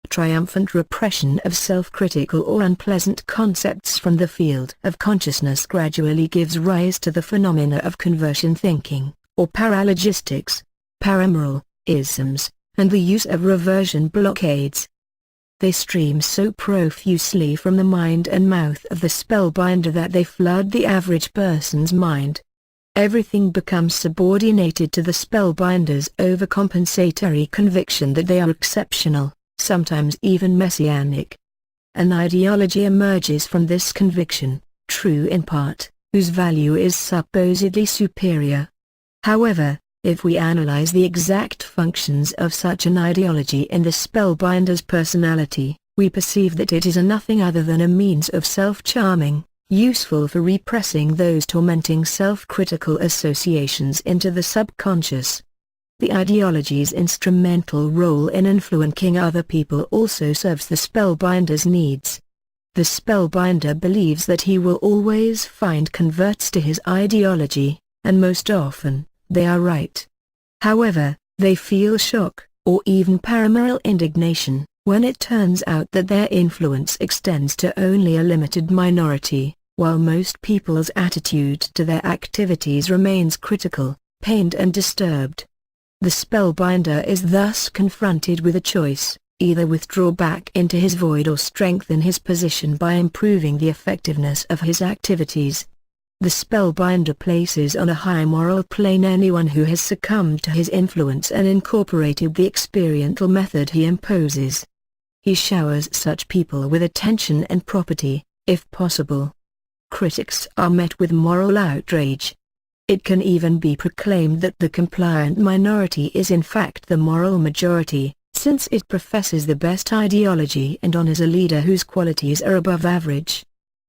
Triumphant repression of self-critical or unpleasant concepts from the field of consciousness gradually gives rise to the phenomena of conversion thinking, or paralogistics, paramoral isms, and the use of reversion blockades. They stream so profusely from the mind and mouth of the spellbinder that they flood the average person's mind. Everything becomes subordinated to the spellbinder's overcompensatory conviction that they are exceptional, sometimes even messianic. An ideology emerges from this conviction, true in part, whose value is supposedly superior. However, if we analyze the exact functions of such an ideology in the spellbinder's personality, we perceive that it is nothing other than a means of self-charming, useful for repressing those tormenting self-critical associations into the subconscious. The ideology's instrumental role in influencing other people also serves the spellbinder's needs. The spellbinder believes that he will always find converts to his ideology, and most often, they are right. However, they feel shock, or even paramoral indignation, when it turns out that their influence extends to only a limited minority, while most people's attitude to their activities remains critical, pained and disturbed. The spellbinder is thus confronted with a choice: either withdraw back into his void or strengthen his position by improving the effectiveness of his activities. The spellbinder places on a high moral plane anyone who has succumbed to his influence and incorporated the experiential method he imposes. He showers such people with attention and property, if possible. Critics are met with moral outrage. It can even be proclaimed that the compliant minority is in fact the moral majority, since it professes the best ideology and honors a leader whose qualities are above average.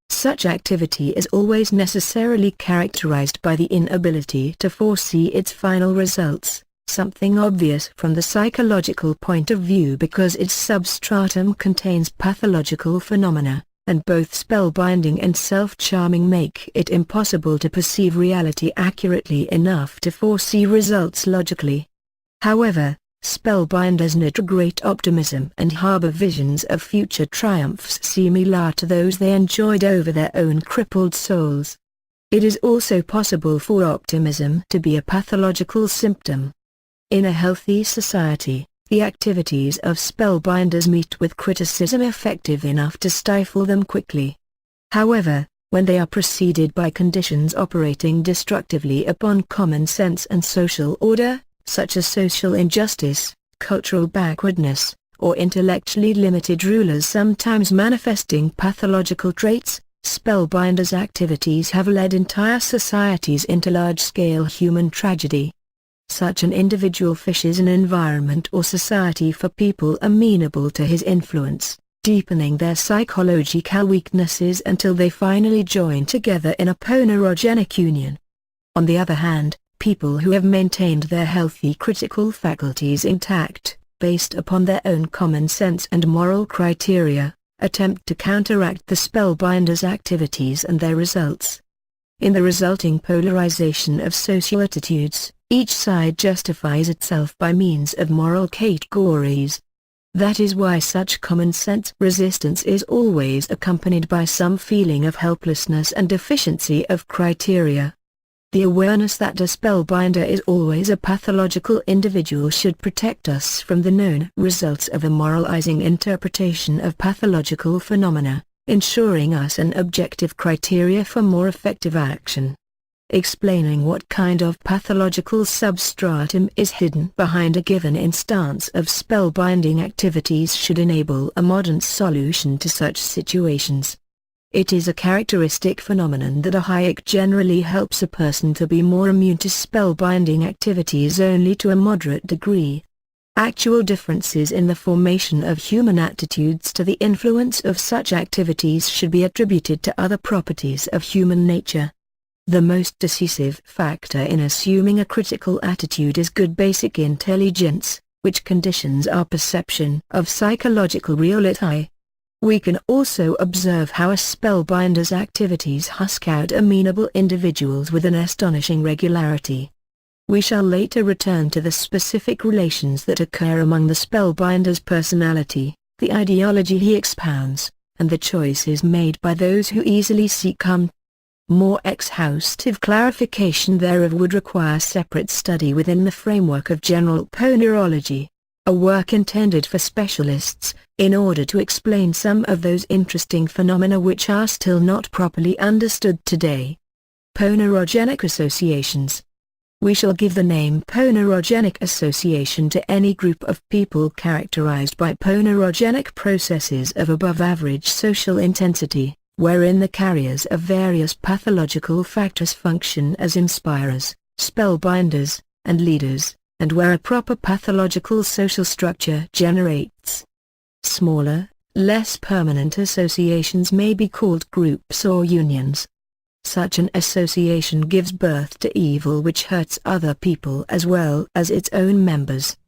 Such activity is always necessarily characterized by the inability to foresee its final results, something obvious from the psychological point of view because its substratum contains pathological phenomena, and both spellbinding and self-charming make it impossible to perceive reality accurately enough to foresee results logically. However, spellbinders nurture great optimism and harbor visions of future triumphs similar to those they enjoyed over their own crippled souls. It is also possible for optimism to be a pathological symptom. In a healthy society, the activities of spellbinders meet with criticism effective enough to stifle them quickly. However, when they are preceded by conditions operating destructively upon common sense and social order, such as social injustice, cultural backwardness, or intellectually limited rulers sometimes manifesting pathological traits, spellbinders' activities have led entire societies into large-scale human tragedy. Such an individual fishes an environment or society for people amenable to his influence, deepening their psychological weaknesses until they finally join together in a ponerogenic union. On the other hand, people who have maintained their healthy critical faculties intact, based upon their own common sense and moral criteria, attempt to counteract the spellbinders' activities and their results. In the resulting polarization of social attitudes, each side justifies itself by means of moral categories. That is why such common sense resistance is always accompanied by some feeling of helplessness and deficiency of criteria. The awareness that a spellbinder is always a pathological individual should protect us from the known results of a moralizing interpretation of pathological phenomena, ensuring us an objective criteria for more effective action. Explaining what kind of pathological substratum is hidden behind a given instance of spellbinding activities should enable a modern solution to such situations. It is a characteristic phenomenon that a Hayek generally helps a person to be more immune to spellbinding activities only to a moderate degree. Actual differences in the formation of human attitudes to the influence of such activities should be attributed to other properties of human nature. The most decisive factor in assuming a critical attitude is good basic intelligence, which conditions our perception of psychological reality. We can also observe how a spellbinder's activities husk out amenable individuals with an astonishing regularity. We shall later return to the specific relations that occur among the spellbinder's personality, the ideology he expounds, and the choices made by those who easily seek more exhaustive clarification thereof would require separate study within the framework of general ponerology, a work intended for specialists, in order to explain some of those interesting phenomena which are still not properly understood today. Ponerogenic associations. We shall give the name ponerogenic association to any group of people characterized by ponerogenic processes of above-average social intensity, wherein the carriers of various pathological factors function as inspirers, spellbinders, and leaders, and where a proper pathological social structure generates. Smaller, less permanent associations may be called groups or unions. Such an association gives birth to evil which hurts other people as well as its own members.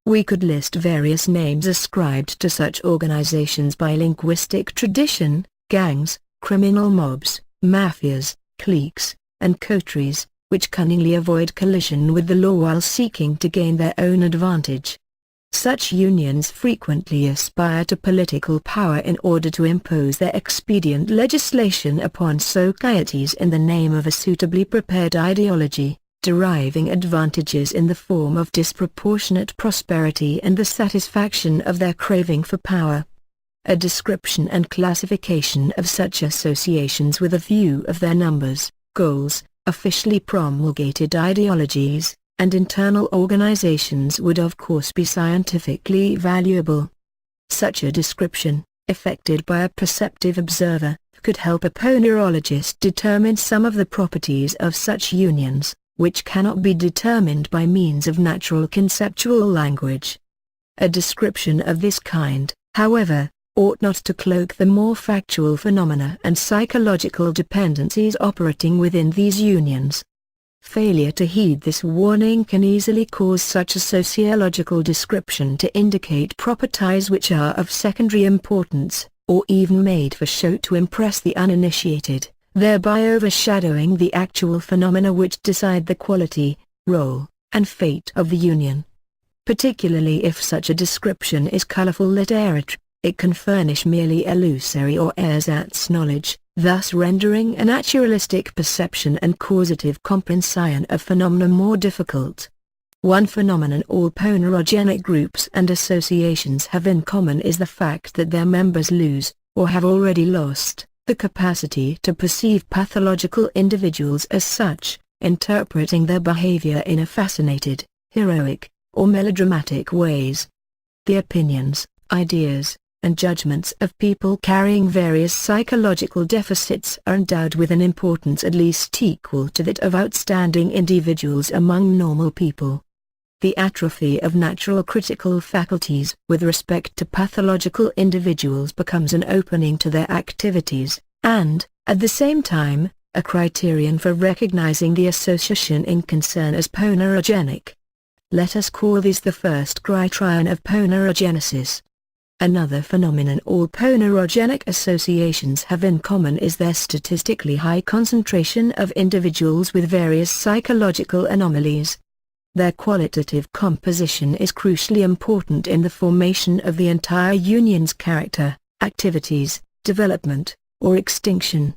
We could list various names ascribed to such organizations by linguistic tradition: gangs, criminal mobs, mafias, cliques, and coteries, which cunningly avoid collision with the law while seeking to gain their own advantage. Such unions frequently aspire to political power in order to impose their expedient legislation upon societies in the name of a suitably prepared ideology, deriving advantages in the form of disproportionate prosperity and the satisfaction of their craving for power. A description and classification of such associations with a view of their numbers, goals, officially promulgated ideologies, and internal organizations would of course be scientifically valuable. Such a description, effected by a perceptive observer, could help a ponerologist determine some of the properties of such unions, which cannot be determined by means of natural conceptual language. A description of this kind, however, ought not to cloak the more factual phenomena and psychological dependencies operating within these unions. Failure to heed this warning can easily cause such a sociological description to indicate properties which are of secondary importance, or even made for show to impress the uninitiated, thereby overshadowing the actual phenomena which decide the quality, role, and fate of the union. Particularly if such a description is colorful literature, it can furnish merely illusory or ersatz knowledge, thus rendering a naturalistic perception and causative comprehension of phenomena more difficult. One phenomenon all ponerogenic groups and associations have in common is the fact that their members lose, or have already lost, the capacity to perceive pathological individuals as such, interpreting their behavior in a fascinated, heroic, or melodramatic ways. The opinions, ideas, and judgments of people carrying various psychological deficits are endowed with an importance at least equal to that of outstanding individuals among normal people. The atrophy of natural critical faculties with respect to pathological individuals becomes an opening to their activities, and, at the same time, a criterion for recognizing the association in concern as ponerogenic. Let us call this the first criterion of ponerogenesis. Another phenomenon all ponerogenic associations have in common is their statistically high concentration of individuals with various psychological anomalies. Their qualitative composition is crucially important in the formation of the entire union's character, activities, development, or extinction.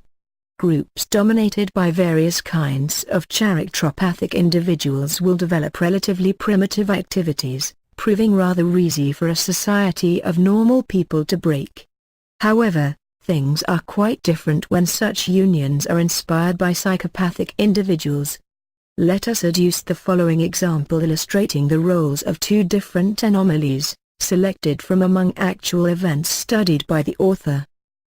Groups dominated by various kinds of characteropathic individuals will develop relatively primitive activities, proving rather easy for a society of normal people to break. However, things are quite different when such unions are inspired by psychopathic individuals. Let us adduce the following example illustrating the roles of two different anomalies, selected from among actual events studied by the author.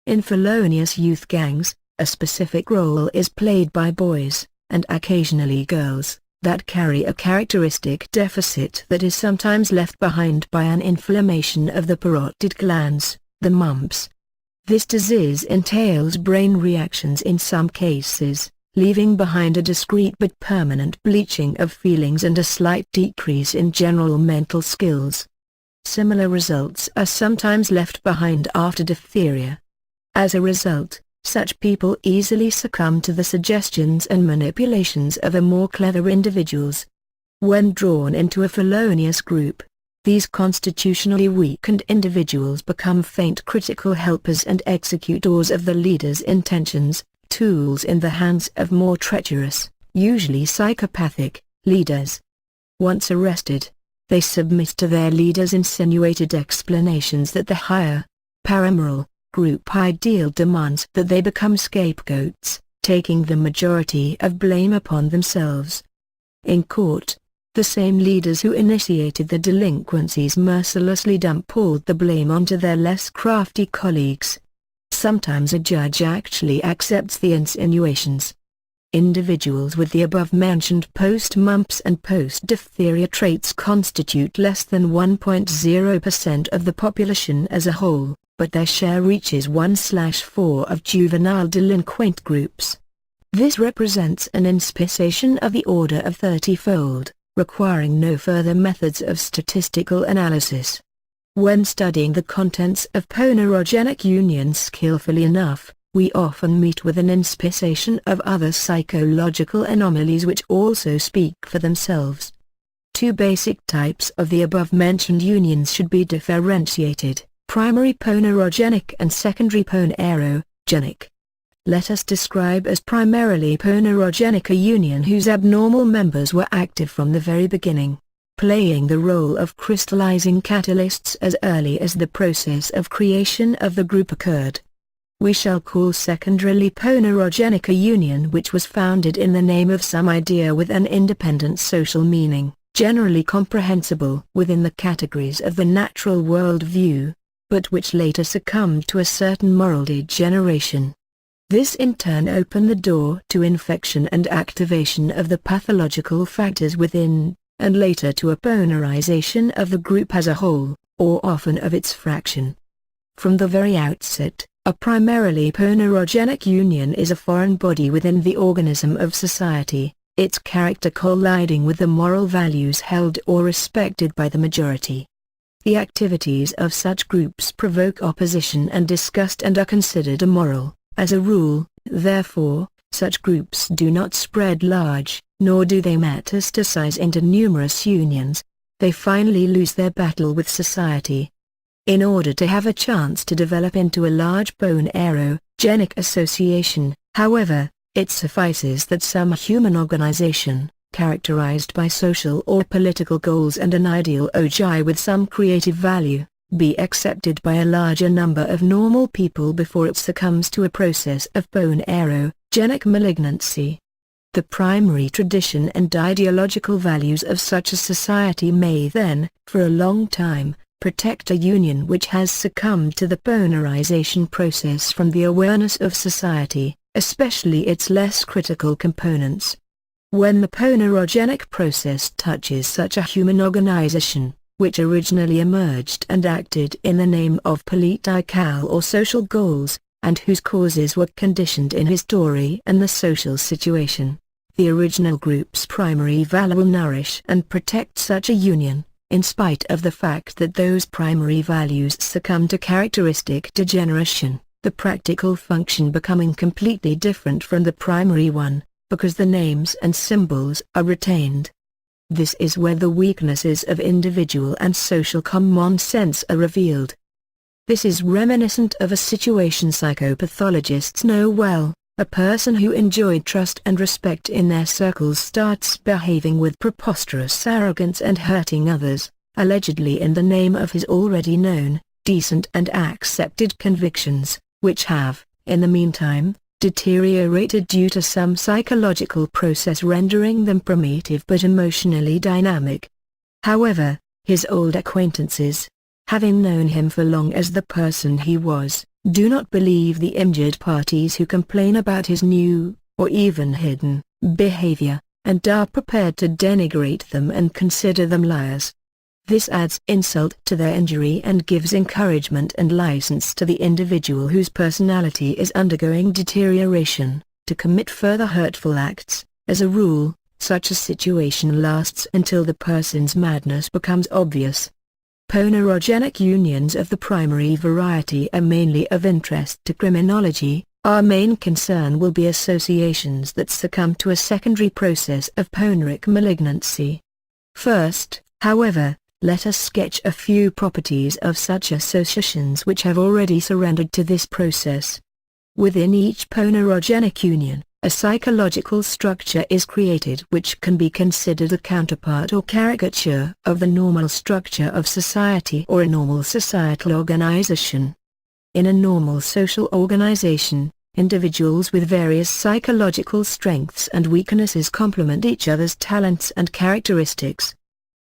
In felonious youth gangs, a specific role is played by boys, and occasionally girls, that carry a characteristic deficit that is sometimes left behind by an inflammation of the parotid glands, the mumps. This disease entails brain reactions in some cases, leaving behind a discrete but permanent bleaching of feelings and a slight decrease in general mental skills. Similar results are sometimes left behind after diphtheria. As a result, such people easily succumb to the suggestions and manipulations of the more clever individuals. When drawn into a felonious group, these constitutionally weakened individuals become faint critical helpers and executors of the leader's intentions, tools in the hands of more treacherous, usually psychopathic, leaders. Once arrested, they submit to their leader's insinuated explanations that the higher, paramoral, group ideal demands that they become scapegoats, taking the majority of blame upon themselves. In court, the same leaders who initiated the delinquencies mercilessly dump all the blame onto their less crafty colleagues. Sometimes a judge actually accepts the insinuations. Individuals with the above-mentioned post-mumps and post-diphtheria traits constitute less than 1.0% of the population as a whole, but their share reaches 1/4 of juvenile delinquent groups. This represents an inspissation of the order of 30-fold, requiring no further methods of statistical analysis. When studying the contents of ponerogenic unions skillfully enough, we often meet with an inspissation of other psychological anomalies which also speak for themselves. Two basic types of the above-mentioned unions should be differentiated: primary ponerogenic and secondary ponerogenic. Let us describe as primarily ponerogenic a union whose abnormal members were active from the very beginning, playing the role of crystallizing catalysts as early as the process of creation of the group occurred. We shall call secondarily ponerogenic a union which was founded in the name of some idea with an independent social meaning, generally comprehensible within the categories of the natural world view, but which later succumbed to a certain moral degeneration. This in turn opened the door to infection and activation of the pathological factors within, and later to a ponerization of the group as a whole, or often of its fraction. From the very outset, a primarily ponerogenic union is a foreign body within the organism of society, its character colliding with the moral values held or respected by the majority. The activities of such groups provoke opposition and disgust and are considered immoral. As a rule, therefore, such groups do not spread large, nor do they metastasize into numerous unions. They finally lose their battle with society. In order to have a chance to develop into a large ponerogenic association, however, it suffices that some human organization, characterized by social or political goals and an ideology with some creative value, be accepted by a larger number of normal people before it succumbs to a process of ponerogenic malignancy. The primary tradition and ideological values of such a society may then, for a long time, protect a union which has succumbed to the ponerization process from the awareness of society, especially its less critical components. When the ponerogenic process touches such a human organization, which originally emerged and acted in the name of political or social goals, and whose causes were conditioned in history and the social situation, the original group's primary value will nourish and protect such a union, in spite of the fact that those primary values succumb to characteristic degeneration, the practical function becoming completely different from the primary one, because the names and symbols are retained. This is where the weaknesses of individual and social common sense are revealed. This is reminiscent of a situation psychopathologists know well. A person who enjoyed trust and respect in their circles starts behaving with preposterous arrogance and hurting others, allegedly in the name of his already known, decent and accepted convictions, which have, in the meantime, deteriorated due to some psychological process rendering them primitive but emotionally dynamic. However, his old acquaintances, having known him for long as the person he was, do not believe the injured parties who complain about his new, or even hidden, behavior, and are prepared to denigrate them and consider them liars. This adds insult to their injury and gives encouragement and license to the individual whose personality is undergoing deterioration, to commit further hurtful acts. As a rule, such a situation lasts until the person's madness becomes obvious. Ponerogenic unions of the primary variety are mainly of interest to criminology. Our main concern will be associations that succumb to a secondary process of poneric malignancy. First, however, let us sketch a few properties of such associations which have already surrendered to this process. Within each ponerogenic union, a psychological structure is created which can be considered a counterpart or caricature of the normal structure of society or a normal societal organization. In a normal social organization, individuals with various psychological strengths and weaknesses complement each other's talents and characteristics.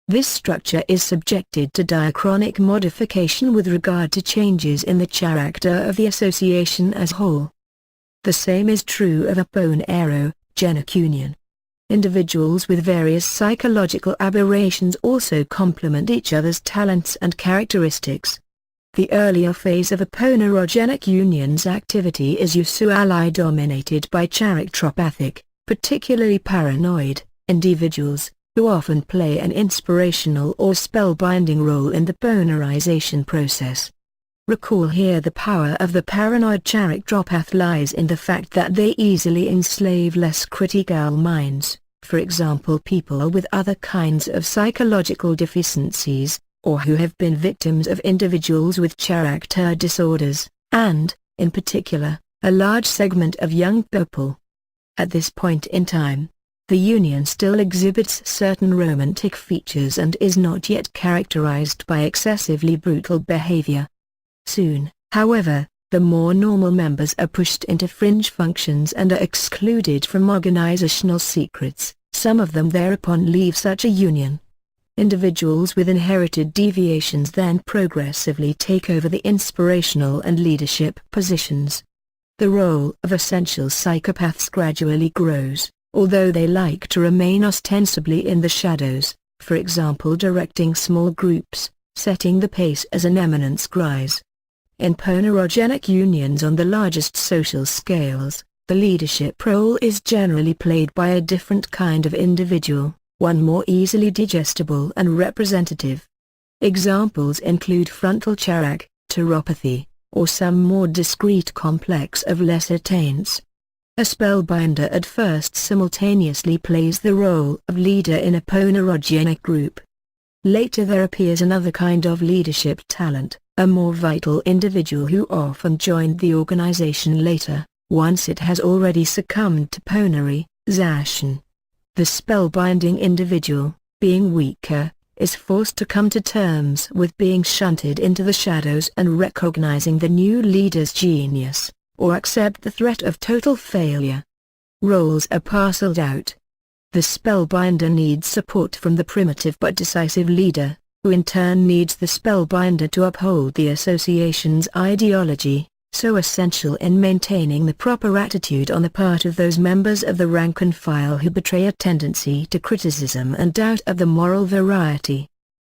This structure is subjected to diachronic modification with regard to changes in the character of the association as a whole. The same is true of a ponerogenic union. Individuals with various psychological aberrations also complement each other's talents and characteristics. The earlier phase of a ponerogenic union's activity is usually dominated by characteropathic, particularly paranoid, individuals, who often play an inspirational or spellbinding role in the ponerization process. Recall here the power of the paranoid characteropath lies in the fact that they easily enslave less critical minds, for example people with other kinds of psychological deficiencies, or who have been victims of individuals with character disorders, and, in particular, a large segment of young people. At this point in time, the Union still exhibits certain romantic features and is not yet characterized by excessively brutal behavior. Soon, however, the more normal members are pushed into fringe functions and are excluded from organizational secrets. Some of them thereupon leave such a union. Individuals with inherited deviations then progressively take over the inspirational and leadership positions. The role of essential psychopaths gradually grows, although they like to remain ostensibly in the shadows, for example directing small groups, setting the pace as an eminence rise. In ponerogenic unions on the largest social scales, the leadership role is generally played by a different kind of individual, one more easily digestible and representative. Examples include frontal characteropathy, or some more discrete complex of lesser taints. A spellbinder at first simultaneously plays the role of leader in a ponerogenic group. Later there appears another kind of leadership talent, a more vital individual who often joined the organization later, once it has already succumbed to ponerization. The spellbinding individual, being weaker, is forced to come to terms with being shunted into the shadows and recognizing the new leader's genius, or accept the threat of total failure. Roles are parceled out. The spellbinder needs support from the primitive but decisive leader, who in turn needs the spellbinder to uphold the association's ideology, so essential in maintaining the proper attitude on the part of those members of the rank and file who betray a tendency to criticism and doubt of the moral verity.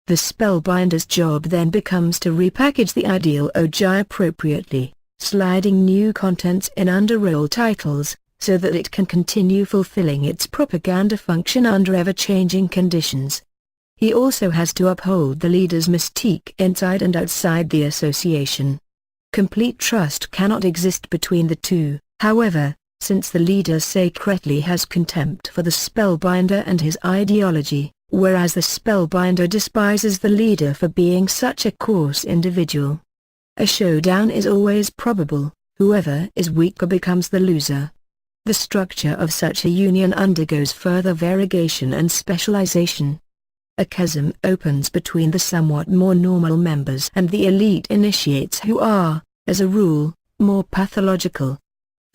The spellbinder's job then becomes to repackage the ideology appropriately, sliding new contents in under role titles, so that it can continue fulfilling its propaganda function under ever-changing conditions. He also has to uphold the leader's mystique inside and outside the association. Complete trust cannot exist between the two, however, since the leader secretly has contempt for the spellbinder and his ideology, whereas the spellbinder despises the leader for being such a coarse individual. A showdown is always probable, whoever is weaker becomes the loser. The structure of such a union undergoes further variegation and specialization. A chasm opens between the somewhat more normal members and the elite initiates who are, as a rule, more pathological.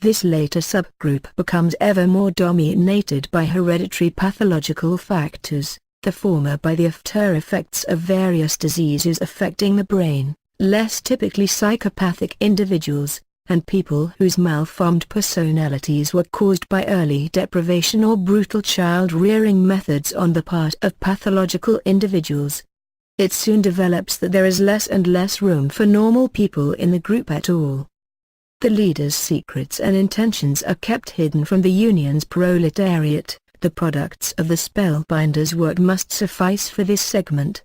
This later subgroup becomes ever more dominated by hereditary pathological factors, the former by the after effects of various diseases affecting the brain, less typically psychopathic individuals, and people whose malformed personalities were caused by early deprivation or brutal child-rearing methods on the part of pathological individuals. It soon develops that there is less and less room for normal people in the group at all. The leader's secrets and intentions are kept hidden from the union's proletariat. The products of the spellbinder's work must suffice for this segment.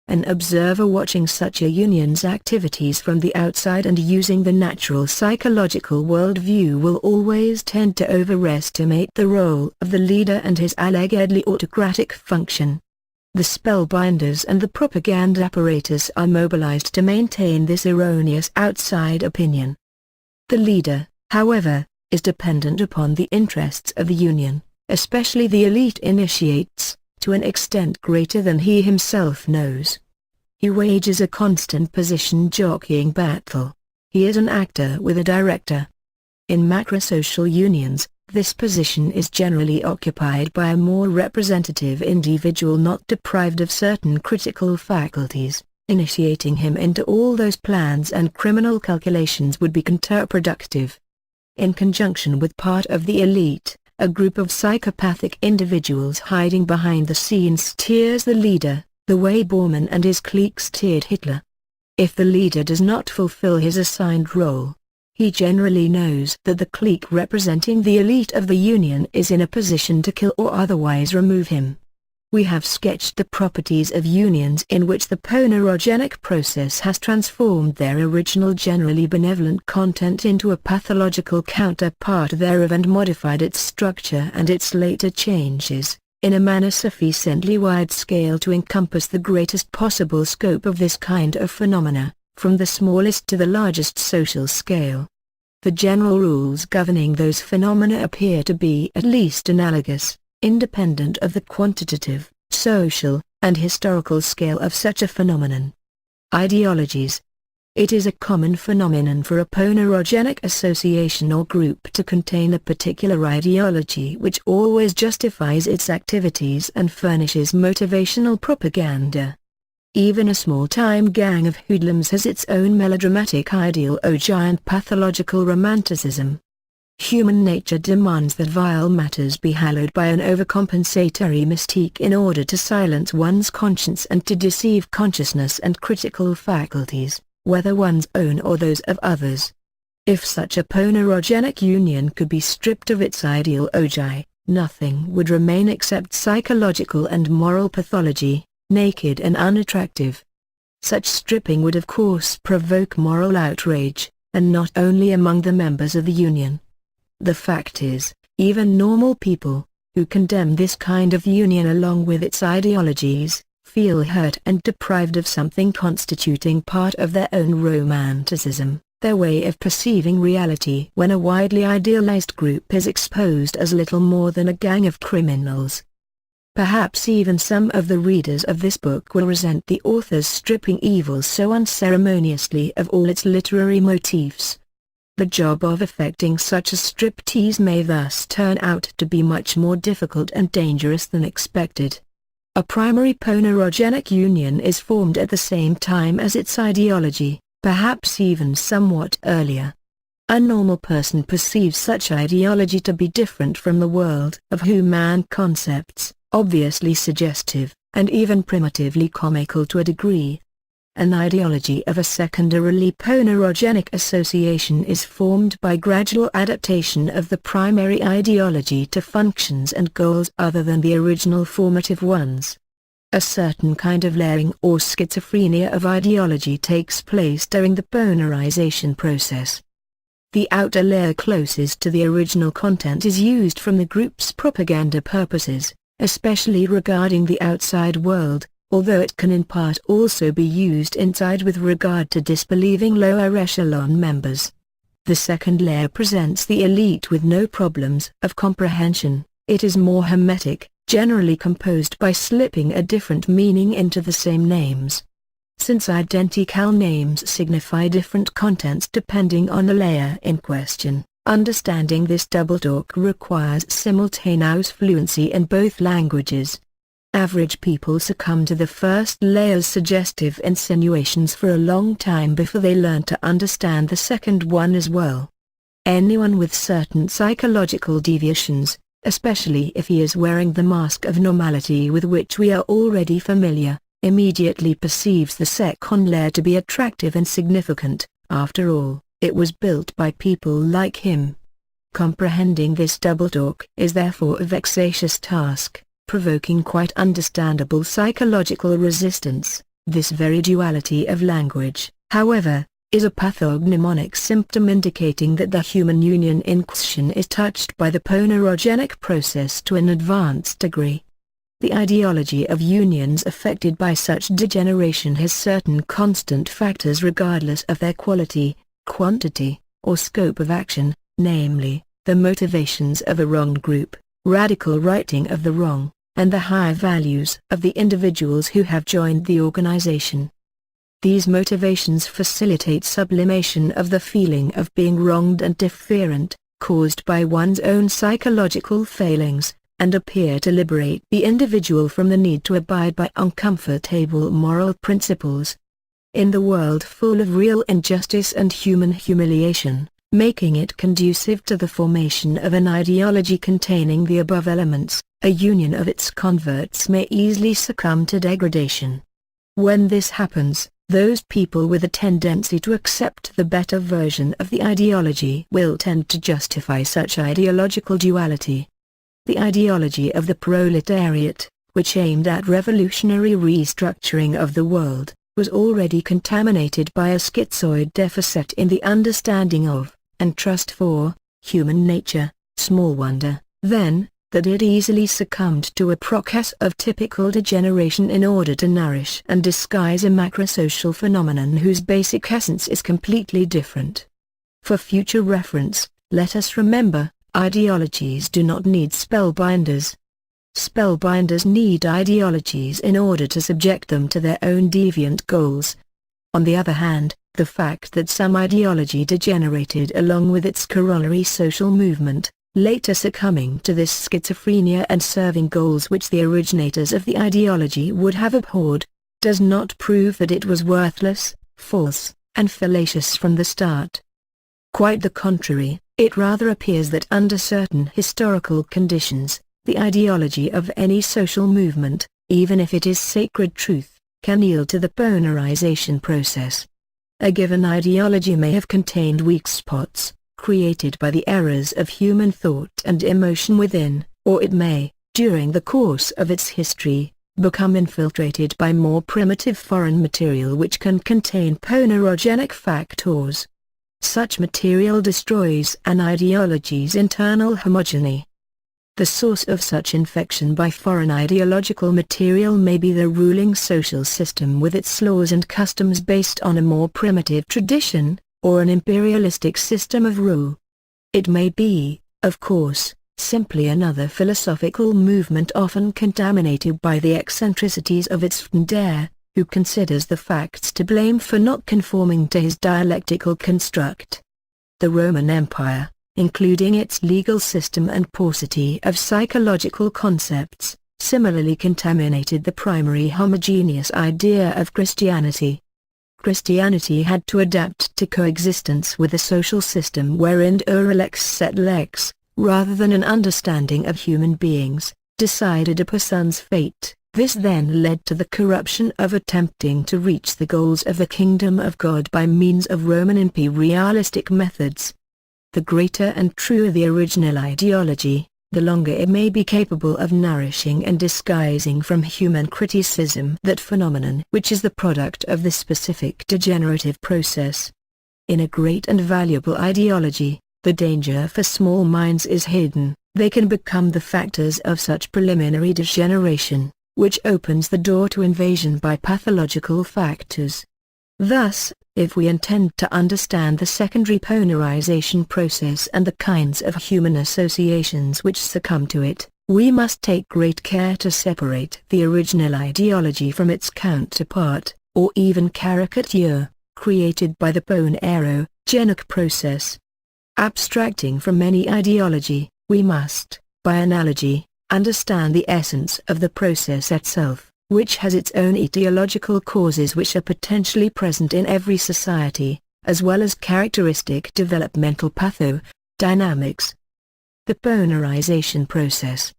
An observer watching such a union's activities from the outside and using the natural psychological worldview will always tend to overestimate the role of the leader and his allegedly autocratic function. The spellbinders and the propaganda apparatus are mobilized to maintain this erroneous outside opinion. The leader, however, is dependent upon the interests of the union, especially the elite initiates, to an extent greater than he himself knows. He wages a constant position-jockeying battle. He is an actor with a director. In macrosocial unions, this position is generally occupied by a more representative individual not deprived of certain critical faculties. Initiating him into all those plans and criminal calculations would be counterproductive. In conjunction with part of the elite, a group of psychopathic individuals hiding behind the scenes steers the leader, the way Bormann and his clique steered Hitler. If the leader does not fulfill his assigned role, he generally knows that the clique representing the elite of the union is in a position to kill or otherwise remove him. We have sketched the properties of unions in which the ponerogenic process has transformed their original generally benevolent content into a pathological counterpart thereof and modified its structure and its later changes, in a manner sufficiently wide-scale to encompass the greatest possible scope of this kind of phenomena, from the smallest to the largest social scale. The general rules governing those phenomena appear to be at least analogous, independent of the quantitative, social, and historical scale of such a phenomenon. Ideologies. It is a common phenomenon for a ponerogenic association or group to contain a particular ideology which always justifies its activities and furnishes motivational propaganda. Even a small-time gang of hoodlums has its own melodramatic ideology and pathological romanticism. Human nature demands that vile matters be hallowed by an overcompensatory mystique in order to silence one's conscience and to deceive consciousness and critical faculties, whether one's own or those of others. If such a ponerogenic union could be stripped of its ideology, nothing would remain except psychological and moral pathology, naked and unattractive. Such stripping would of course provoke moral outrage, and not only among the members of the union. The fact is, even normal people, who condemn this kind of union along with its ideologies, feel hurt and deprived of something constituting part of their own romanticism, their way of perceiving reality when a widely idealized group is exposed as little more than a gang of criminals. Perhaps even some of the readers of this book will resent the author's stripping evil so unceremoniously of all its literary motifs. The job of effecting such a striptease may thus turn out to be much more difficult and dangerous than expected. A primary ponerogenic union is formed at the same time as its ideology, perhaps even somewhat earlier. A normal person perceives such ideology to be different from the world of human concepts, obviously suggestive, and even primitively comical to a degree. An ideology of a secondarily ponerogenic association is formed by gradual adaptation of the primary ideology to functions and goals other than the original formative ones. A certain kind of layering or schizophrenia of ideology takes place during the ponerization process. The outer layer closest to the original content is used from the group's propaganda purposes, especially regarding the outside world, although it can in part also be used inside with regard to disbelieving lower echelon members. The second layer presents the elite with no problems of comprehension. It is more hermetic, generally composed by slipping a different meaning into the same names. Since identical names signify different contents depending on the layer in question, understanding this double talk requires simultaneous fluency in both languages. Average people succumb to the first layer's suggestive insinuations for a long time before they learn to understand the second one as well. Anyone with certain psychological deviations, especially if he is wearing the mask of normality with which we are already familiar, immediately perceives the second layer to be attractive and significant. After all, it was built by people like him. Comprehending this double talk is therefore a vexatious task, provoking quite understandable psychological resistance. This very duality of language, however, is a pathognomonic symptom indicating that the human union in question is touched by the ponerogenic process to an advanced degree. The ideology of unions affected by such degeneration has certain constant factors regardless of their quality, quantity, or scope of action, namely, the motivations of a wronged group, radical righting of the wrong, and the high values of the individuals who have joined the organization. These motivations facilitate sublimation of the feeling of being wronged and deferent, caused by one's own psychological failings, and appear to liberate the individual from the need to abide by uncomfortable moral principles. In the world full of real injustice and human humiliation, making it conducive to the formation of an ideology containing the above elements, a union of its converts may easily succumb to degradation. When this happens, those people with a tendency to accept the better version of the ideology will tend to justify such ideological duality. The ideology of the proletariat, which aimed at revolutionary restructuring of the world, was already contaminated by a schizoid deficit in the understanding of, and trust for, human nature. Small wonder, then, that it easily succumbed to a process of typical degeneration in order to nourish and disguise a macrosocial phenomenon whose basic essence is completely different. For future reference, let us remember, ideologies do not need spellbinders. Spellbinders need ideologies in order to subject them to their own deviant goals. On the other hand, the fact that some ideology degenerated along with its corollary social movement, later succumbing to this schizophrenia and serving goals which the originators of the ideology would have abhorred, does not prove that it was worthless, false, and fallacious from the start. Quite the contrary, it rather appears that under certain historical conditions, the ideology of any social movement, even if it is sacred truth, can yield to the ponerization process. A given ideology may have contained weak spots, created by the errors of human thought and emotion within, or it may, during the course of its history, become infiltrated by more primitive foreign material which can contain ponerogenic factors. Such material destroys an ideology's internal homogeny. The source of such infection by foreign ideological material may be the ruling social system with its laws and customs based on a more primitive tradition, or an imperialistic system of rule. It may be, of course, simply another philosophical movement often contaminated by the eccentricities of its founder, who considers the facts to blame for not conforming to his dialectical construct. The Roman Empire, including its legal system and paucity of psychological concepts, similarly contaminated the primary homogeneous idea of Christianity. Christianity had to adapt to coexistence with a social system wherein lex set lex, rather than an understanding of human beings, decided a person's fate. This then led to the corruption of attempting to reach the goals of the kingdom of God by means of Roman imperialistic methods. The greater and truer the original ideology, the longer it may be capable of nourishing and disguising from human criticism that phenomenon which is the product of the specific degenerative process. In a great and valuable ideology, the danger for small minds is hidden. They can become the factors of such preliminary degeneration, which opens the door to invasion by pathological factors. Thus, if we intend to understand the secondary ponerization process and the kinds of human associations which succumb to it, we must take great care to separate the original ideology from its counterpart, or even caricature, created by the ponerogenic process. Abstracting from any ideology, we must, by analogy, understand the essence of the process itself, which has its own etiological causes which are potentially present in every society, as well as characteristic developmental dynamics. The ponerization process.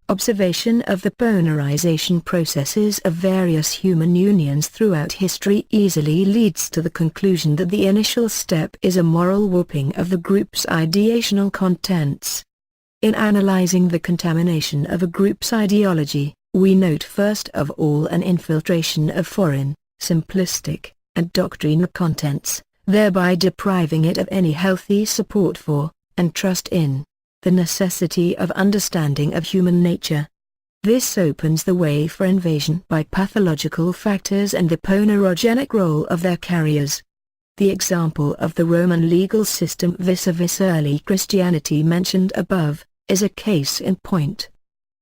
Observation of the ponerization processes of various human unions throughout history easily leads to the conclusion that the initial step is a moral warping of the group's ideational contents. In analyzing the contamination of a group's ideology, we note first of all an infiltration of foreign, simplistic, and doctrinal contents, thereby depriving it of any healthy support for, and trust in, the necessity of understanding of human nature. This opens the way for invasion by pathological factors and the ponerogenic role of their carriers. The example of the Roman legal system vis-a-vis early Christianity mentioned above, is a case in point.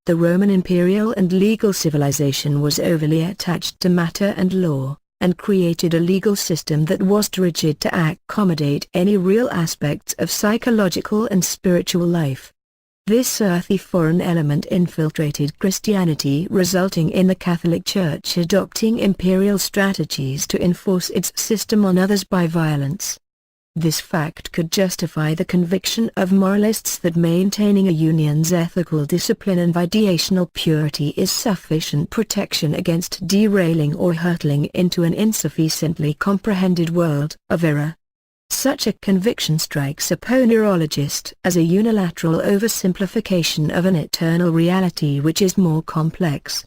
The Roman imperial and legal civilization was overly attached to matter and law, and created a legal system that was too rigid to accommodate any real aspects of psychological and spiritual life. This earthy foreign element infiltrated Christianity, resulting in the Catholic Church adopting imperial strategies to enforce its system on others by violence. This fact could justify the conviction of moralists that maintaining a union's ethical discipline and ideational purity is sufficient protection against derailing or hurtling into an insufficiently comprehended world of error. Such a conviction strikes a ponerologist as a unilateral oversimplification of an eternal reality which is more complex.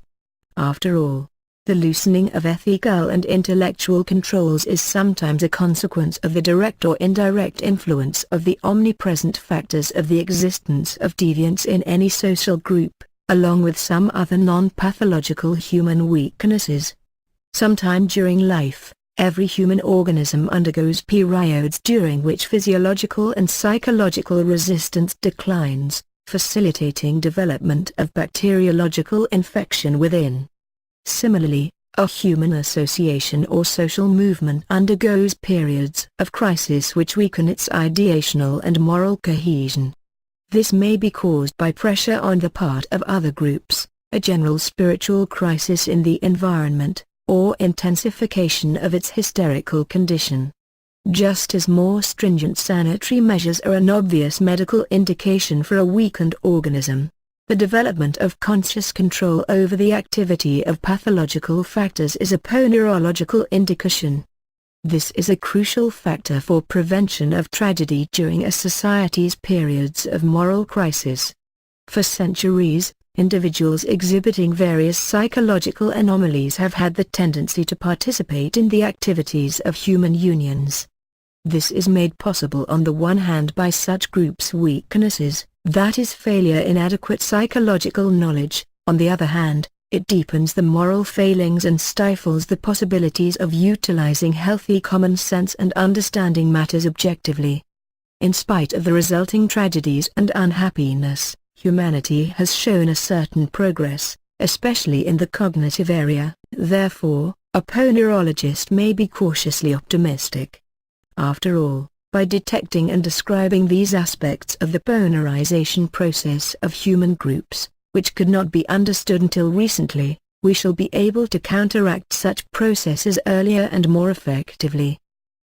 After all, the loosening of ethical and intellectual controls is sometimes a consequence of the direct or indirect influence of the omnipresent factors of the existence of deviance in any social group, along with some other non-pathological human weaknesses. Sometime during life, every human organism undergoes periods during which physiological and psychological resistance declines, facilitating development of bacteriological infection within. Similarly, a human association or social movement undergoes periods of crisis which weaken its ideational and moral cohesion. This may be caused by pressure on the part of other groups, a general spiritual crisis in the environment, or intensification of its hysterical condition. Just as more stringent sanitary measures are an obvious medical indication for a weakened organism, the development of conscious control over the activity of pathological factors is a ponerological indication. This is a crucial factor for prevention of tragedy during a society's periods of moral crisis. For centuries, individuals exhibiting various psychological anomalies have had the tendency to participate in the activities of human unions. This is made possible on the one hand by such groups' weaknesses, that is failure in adequate psychological knowledge. On the other hand, it deepens the moral failings and stifles the possibilities of utilizing healthy common sense and understanding matters objectively. In spite of the resulting tragedies and unhappiness, humanity has shown a certain progress, especially in the cognitive area. Therefore, a ponerologist may be cautiously optimistic. After all, by detecting and describing these aspects of the ponerization process of human groups, which could not be understood until recently, we shall be able to counteract such processes earlier and more effectively.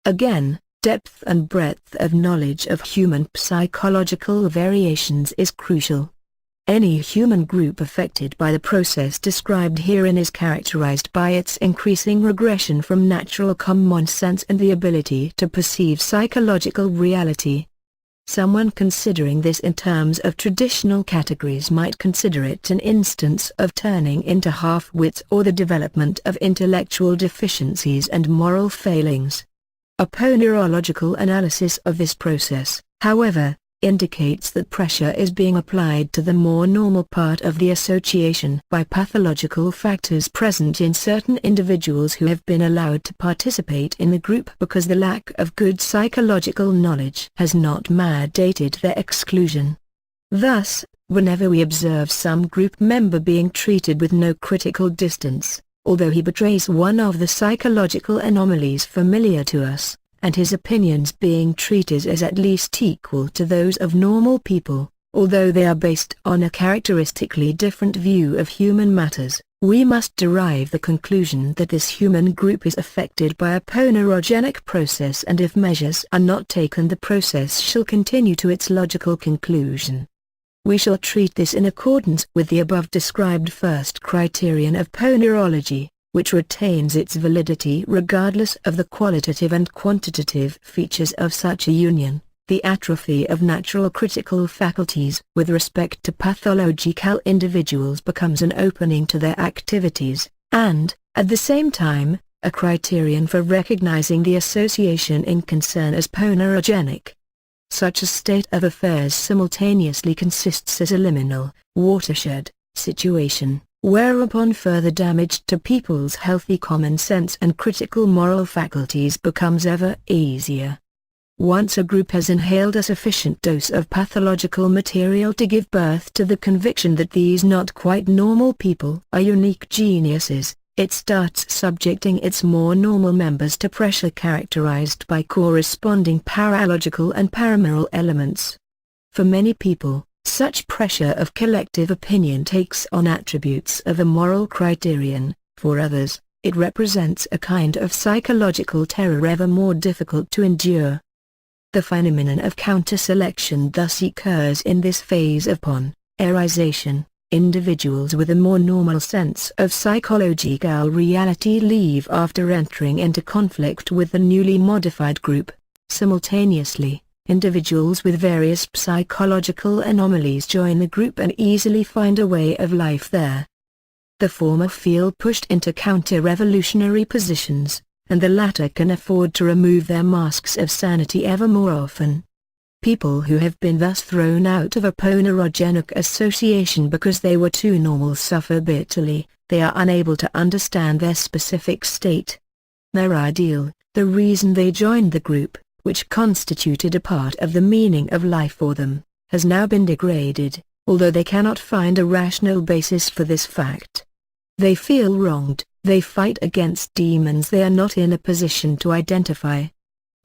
Again, depth and breadth of knowledge of human psychological variations is crucial. Any human group affected by the process described herein is characterized by its increasing regression from natural common sense and the ability to perceive psychological reality. Someone considering this in terms of traditional categories might consider it an instance of turning into half-wits or the development of intellectual deficiencies and moral failings. A ponerological analysis of this process, however, indicates that pressure is being applied to the more normal part of the association by pathological factors present in certain individuals who have been allowed to participate in the group because the lack of good psychological knowledge has not mandated their exclusion. Thus, whenever we observe some group member being treated with no critical distance, although he betrays one of the psychological anomalies familiar to us, and his opinions being treated as at least equal to those of normal people, although they are based on a characteristically different view of human matters, we must derive the conclusion that this human group is affected by a ponerogenic process, and if measures are not taken the process shall continue to its logical conclusion. We shall treat this in accordance with the above described first criterion of ponerology, which retains its validity regardless of the qualitative and quantitative features of such a union. The atrophy of natural critical faculties with respect to pathological individuals becomes an opening to their activities, and, at the same time, a criterion for recognizing the association in concern as ponerogenic. Such a state of affairs simultaneously consists as a liminal, watershed, situation, whereupon further damage to people's healthy common sense and critical moral faculties becomes ever easier. Once a group has inhaled a sufficient dose of pathological material to give birth to the conviction that these not quite normal people are unique geniuses, it starts subjecting its more normal members to pressure characterized by corresponding paralogical and paramoral elements. For many people, such pressure of collective opinion takes on attributes of a moral criterion. For others, it represents a kind of psychological terror ever more difficult to endure. The phenomenon of counter-selection thus occurs in this phase of ponerization. Individuals with a more normal sense of psychological reality leave after entering into conflict with the newly modified group. Simultaneously, individuals with various psychological anomalies join the group and easily find a way of life there. The former feel pushed into counter-revolutionary positions, and the latter can afford to remove their masks of sanity ever more often. People who have been thus thrown out of a ponerogenic association because they were too normal suffer bitterly. They are unable to understand their specific state. Their ideal, the reason they joined the group, which constituted a part of the meaning of life for them, has now been degraded, although they cannot find a rational basis for this fact. They feel wronged, they fight against demons they are not in a position to identify.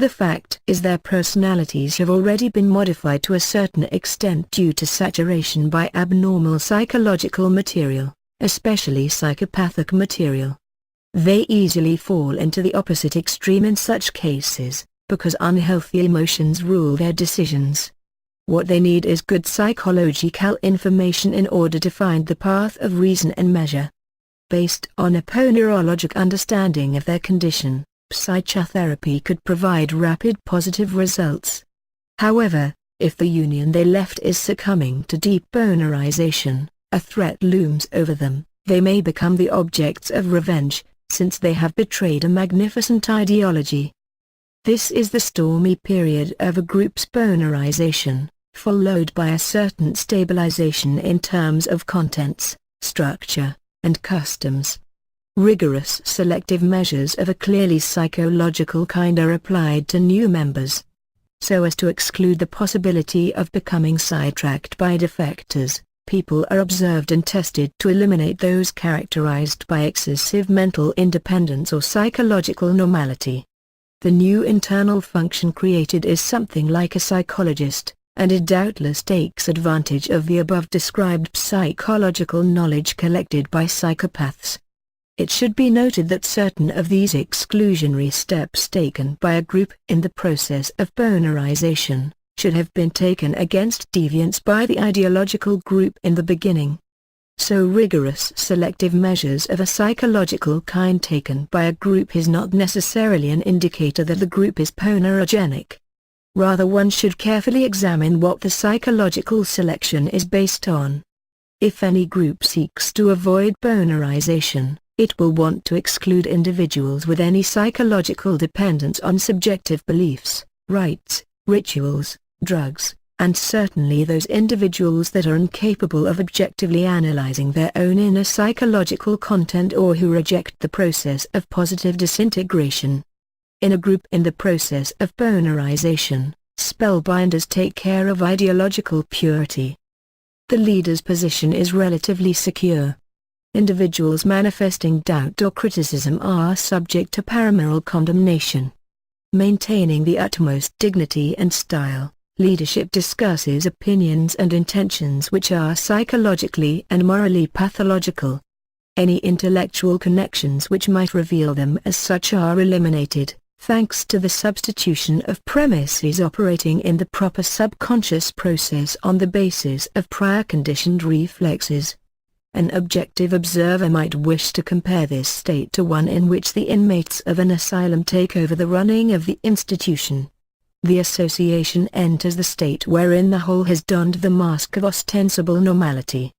The fact is their personalities have already been modified to a certain extent due to saturation by abnormal psychological material, especially psychopathic material. They easily fall into the opposite extreme in such cases, because unhealthy emotions rule their decisions. What they need is good psychological information in order to find the path of reason and measure. Based on a ponerologic understanding of their condition, psychotherapy could provide rapid positive results. However, if the union they left is succumbing to deep ponerization, a threat looms over them. They may become the objects of revenge, since they have betrayed a magnificent ideology. This is the stormy period of a group's ponerization, followed by a certain stabilization in terms of contents, structure, and customs. Rigorous selective measures of a clearly psychological kind are applied to new members, so as to exclude the possibility of becoming sidetracked by defectors. People are observed and tested to eliminate those characterized by excessive mental independence or psychological normality. The new internal function created is something like a psychologist, and it doubtless takes advantage of the above-described psychological knowledge collected by psychopaths. It should be noted that certain of these exclusionary steps taken by a group in the process of ponerization should have been taken against deviance by the ideological group in the beginning. So rigorous selective measures of a psychological kind taken by a group is not necessarily an indicator that the group is ponerogenic. Rather, one should carefully examine what the psychological selection is based on. If any group seeks to avoid ponerization, it will want to exclude individuals with any psychological dependence on subjective beliefs, rites, rituals, drugs, and certainly those individuals that are incapable of objectively analyzing their own inner psychological content or who reject the process of positive disintegration. In a group in the process of ponerization, spellbinders take care of ideological purity. The leader's position is relatively secure. Individuals manifesting doubt or criticism are subject to paramoral condemnation. Maintaining the utmost dignity and style, leadership discusses opinions and intentions which are psychologically and morally pathological. Any intellectual connections which might reveal them as such are eliminated, thanks to the substitution of premises operating in the proper subconscious process on the basis of prior conditioned reflexes. An objective observer might wish to compare this state to one in which the inmates of an asylum take over the running of the institution. The association enters the state wherein the whole has donned the mask of ostensible normality.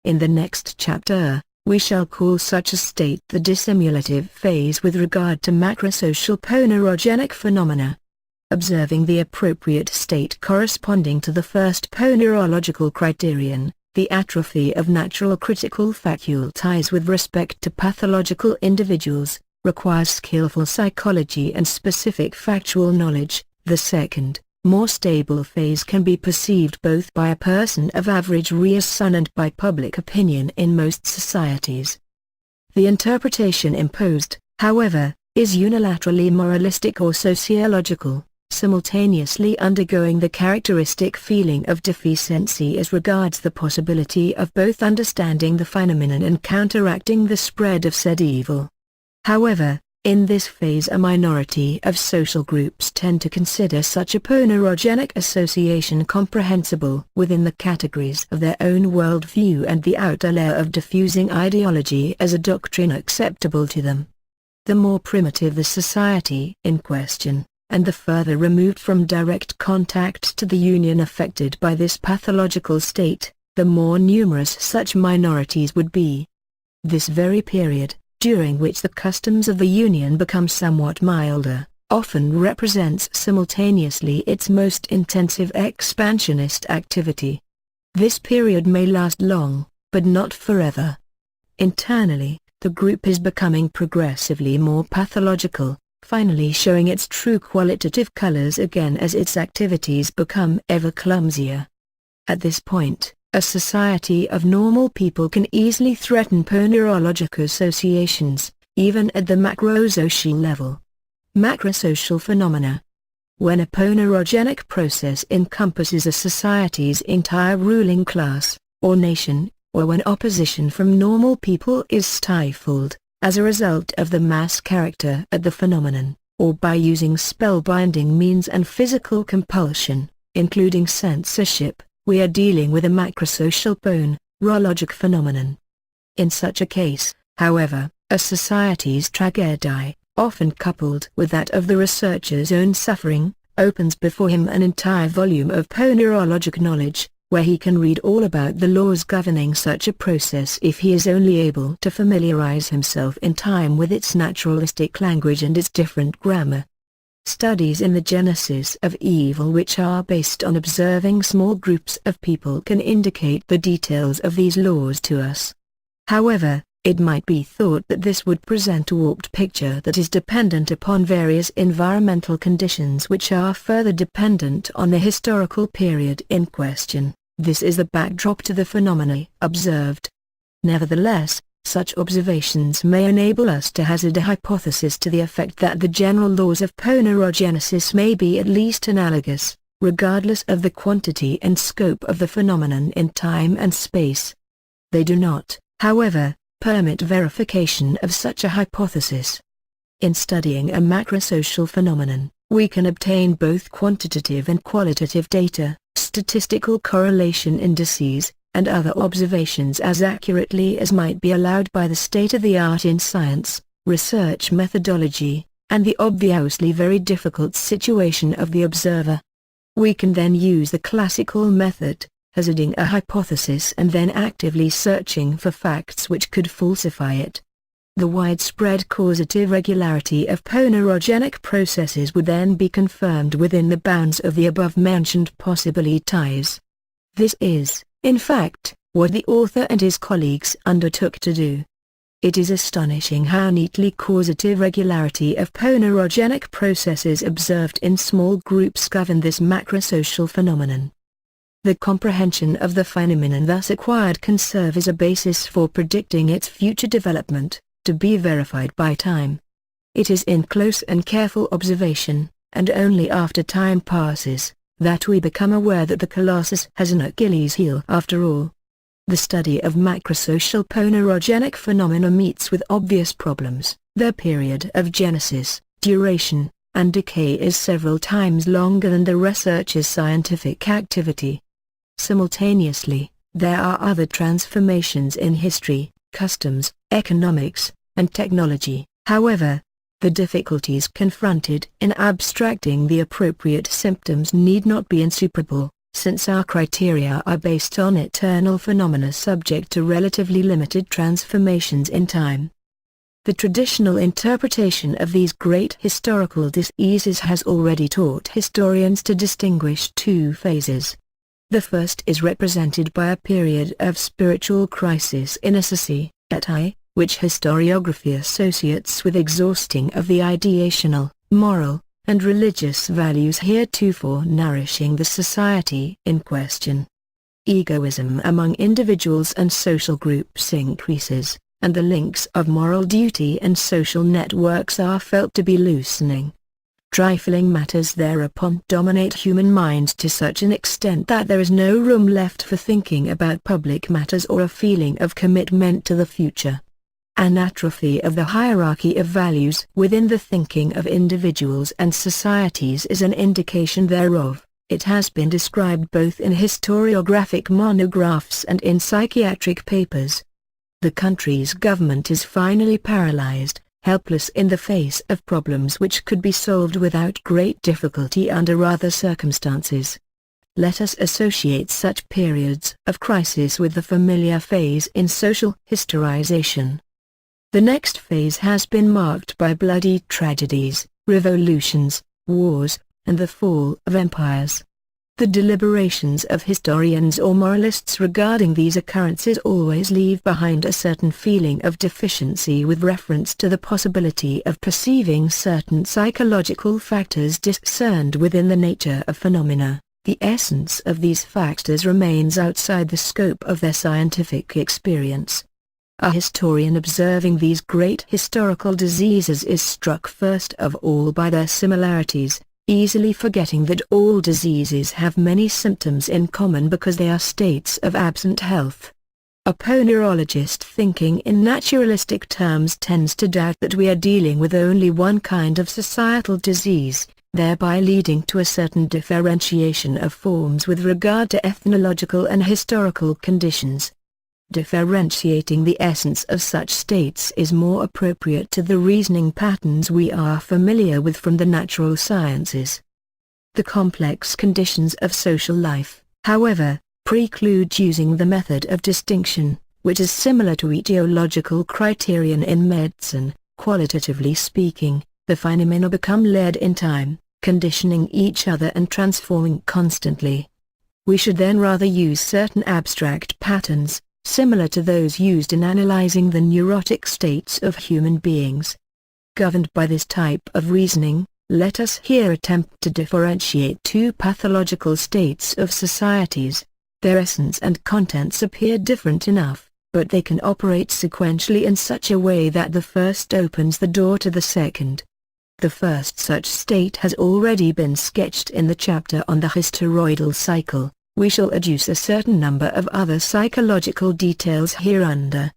In the next chapter, we shall call such a state the dissimulative phase with regard to macrosocial ponerogenic phenomena. Observing the appropriate state corresponding to the first ponerological criterion, the atrophy of natural critical faculties with respect to pathological individuals, requires skillful psychology and specific factual knowledge. The second, more stable phase can be perceived both by a person of average reason and by public opinion in most societies. The interpretation imposed, however, is unilaterally moralistic or sociological, simultaneously undergoing the characteristic feeling of deficiency as regards the possibility of both understanding the phenomenon and counteracting the spread of said evil. However, in this phase a minority of social groups tend to consider such a ponerogenic association comprehensible within the categories of their own worldview and the outer layer of diffusing ideology as a doctrine acceptable to them. The more primitive the society in question, and the further removed from direct contact to the union affected by this pathological state, the more numerous such minorities would be. This very period, during which the customs of the Union become somewhat milder, often represents simultaneously its most intensive expansionist activity. This period may last long, but not forever. Internally, the group is becoming progressively more pathological, finally showing its true qualitative colors again as its activities become ever clumsier. At this point, a society of normal people can easily threaten ponerologic associations, even at the macrosocial level. Macrosocial phenomena. When a ponerogenic process encompasses a society's entire ruling class, or nation, or when opposition from normal people is stifled, as a result of the mass character of the phenomenon, or by using spellbinding means and physical compulsion, including censorship, we are dealing with a macrosocial ponerologic phenomenon. In such a case, however, a society's tragedy, often coupled with that of the researcher's own suffering, opens before him an entire volume of ponerologic knowledge, where he can read all about the laws governing such a process if he is only able to familiarize himself in time with its naturalistic language and its different grammar. Studies in the genesis of evil which are based on observing small groups of people can indicate the details of these laws to us. However, it might be thought that this would present a warped picture that is dependent upon various environmental conditions which are further dependent on the historical period in question. This is the backdrop to the phenomena observed. Nevertheless, such observations may enable us to hazard a hypothesis to the effect that the general laws of ponerogenesis may be at least analogous, regardless of the quantity and scope of the phenomenon in time and space. They do not, however, permit verification of such a hypothesis. In studying a macrosocial phenomenon, we can obtain both quantitative and qualitative data, statistical correlation indices, and other observations as accurately as might be allowed by the state-of-the-art in science, research methodology, and the obviously very difficult situation of the observer. We can then use the classical method, hazarding a hypothesis and then actively searching for facts which could falsify it. The widespread causative regularity of ponerogenic processes would then be confirmed within the bounds of the above-mentioned possibilities. This is, in fact, what the author and his colleagues undertook to do. It is astonishing how neatly causative regularity of ponerogenic processes observed in small groups govern this macrosocial phenomenon. The comprehension of the phenomenon thus acquired can serve as a basis for predicting its future development, to be verified by time. It is in close and careful observation, and only after time passes, that we become aware that the colossus has an Achilles heel after all. The study of macrosocial ponerogenic phenomena meets with obvious problems. Their period of genesis, duration, and decay is several times longer than the researcher's scientific activity. Simultaneously, there are other transformations in history, customs, economics, and technology. However, the difficulties confronted in abstracting the appropriate symptoms need not be insuperable, since our criteria are based on eternal phenomena subject to relatively limited transformations in time. The traditional interpretation of these great historical diseases has already taught historians to distinguish two phases. The first is represented by a period of spiritual crisis in a society, which historiography associates with exhausting of the ideational, moral, and religious values heretofore nourishing the society in question. Egoism among individuals and social groups increases, and the links of moral duty and social networks are felt to be loosening. Trifling matters thereupon dominate human minds to such an extent that there is no room left for thinking about public matters or a feeling of commitment to the future. An atrophy of the hierarchy of values within the thinking of individuals and societies is an indication thereof. It has been described both in historiographic monographs and in psychiatric papers. The country's government is finally paralyzed, helpless in the face of problems which could be solved without great difficulty under other circumstances. let us associate such periods of crisis with the familiar phase in social historization. The next phase has been marked by bloody tragedies, revolutions, wars, and the fall of empires. The deliberations of historians or moralists regarding these occurrences always leave behind a certain feeling of deficiency with reference to the possibility of perceiving certain psychological factors discerned within the nature of phenomena. The essence of these factors remains outside the scope of their scientific experience. A historian observing these great historical diseases is struck first of all by their similarities, easily forgetting that all diseases have many symptoms in common because they are states of absent health. A ponerologist thinking in naturalistic terms tends to doubt that we are dealing with only one kind of societal disease, thereby leading to a certain differentiation of forms with regard to ethnological and historical conditions. Differentiating the essence of such states is more appropriate to the reasoning patterns we are familiar with from the natural sciences. The complex conditions of social life, however, preclude using the method of distinction, which is similar to etiological criterion in medicine. Qualitatively speaking, the phenomena become layered in time, conditioning each other and transforming constantly. We should then rather use certain abstract patterns, similar to those used in analyzing the neurotic states of human beings. Governed by this type of reasoning, let us here attempt to differentiate two pathological states of societies. Their essence and contents appear different enough, but they can operate sequentially in such a way that the first opens the door to the second. The first such state has already been sketched in the chapter on the hysteroidal cycle. We shall adduce a certain number of other psychological details hereunder.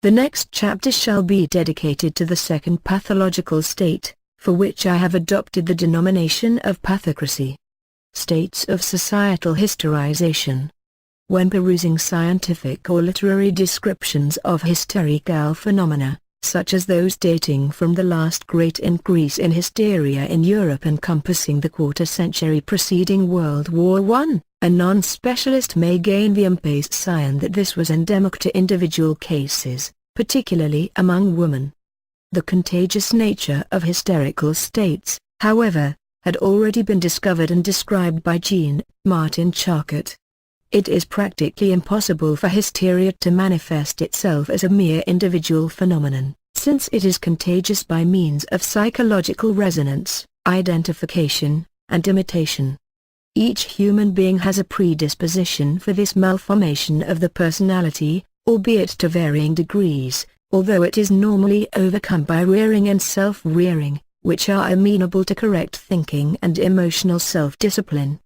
The next chapter shall be dedicated to the second pathological state, for which I have adopted the denomination of pathocracy. States of societal historization. When perusing scientific or literary descriptions of hysterical phenomena, such as those dating from the last great increase in hysteria in Europe encompassing the quarter-century preceding World War I, a non-specialist may gain the impression that this was endemic to individual cases, particularly among women. The contagious nature of hysterical states, however, had already been discovered and described by Jean-Martin Charcot. It is practically impossible for hysteria to manifest itself as a mere individual phenomenon, since it is contagious by means of psychological resonance, identification, and imitation. Each human being has a predisposition for this malformation of the personality, albeit to varying degrees, although it is normally overcome by rearing and self-rearing, which are amenable to correct thinking and emotional self-discipline.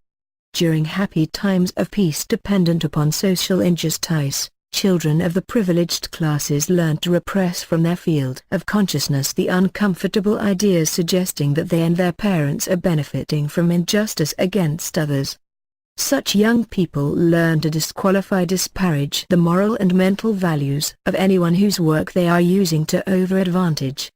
During happy times of peace dependent upon social injustice, children of the privileged classes learn to repress from their field of consciousness the uncomfortable ideas suggesting that they and their parents are benefiting from injustice against others. Such young people learn to disparage the moral and mental values of anyone whose work they are using to over-advantage.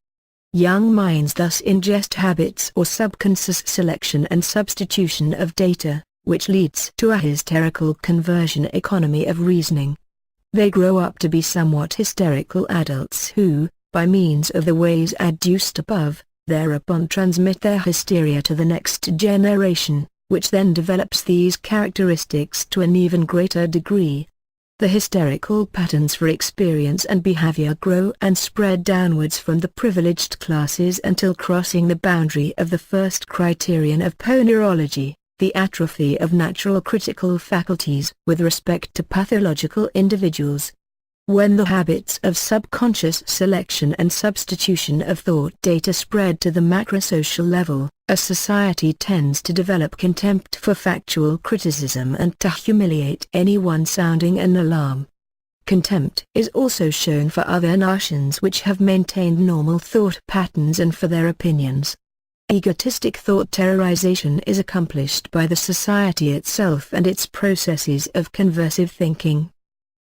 Young minds thus ingest habits or subconscious selection and substitution of data, which leads to a hysterical conversion economy of reasoning. They grow up to be somewhat hysterical adults who, by means of the ways adduced above, thereupon transmit their hysteria to the next generation, which then develops these characteristics to an even greater degree. The hysterical patterns for experience and behavior grow and spread downwards from the privileged classes until crossing the boundary of the first criterion of ponerology, the atrophy of natural critical faculties with respect to pathological individuals. When the habits of subconscious selection and substitution of thought data spread to the macrosocial level, a society tends to develop contempt for factual criticism and to humiliate anyone sounding an alarm. Contempt is also shown for other nations which have maintained normal thought patterns and for their opinions. Egotistic thought terrorization is accomplished by the society itself and its processes of conversive thinking.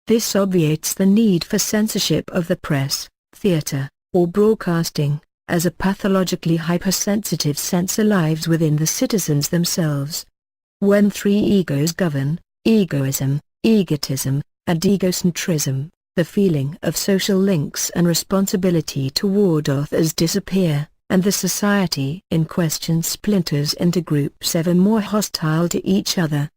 This obviates the need for censorship of the press, theater, or broadcasting, as a pathologically hypersensitive censor lives within the citizens themselves. When three egos govern, egoism, egotism, and egocentrism, the feeling of social links and responsibility toward others disappear, and the society in question splinters into groups ever more hostile to each other.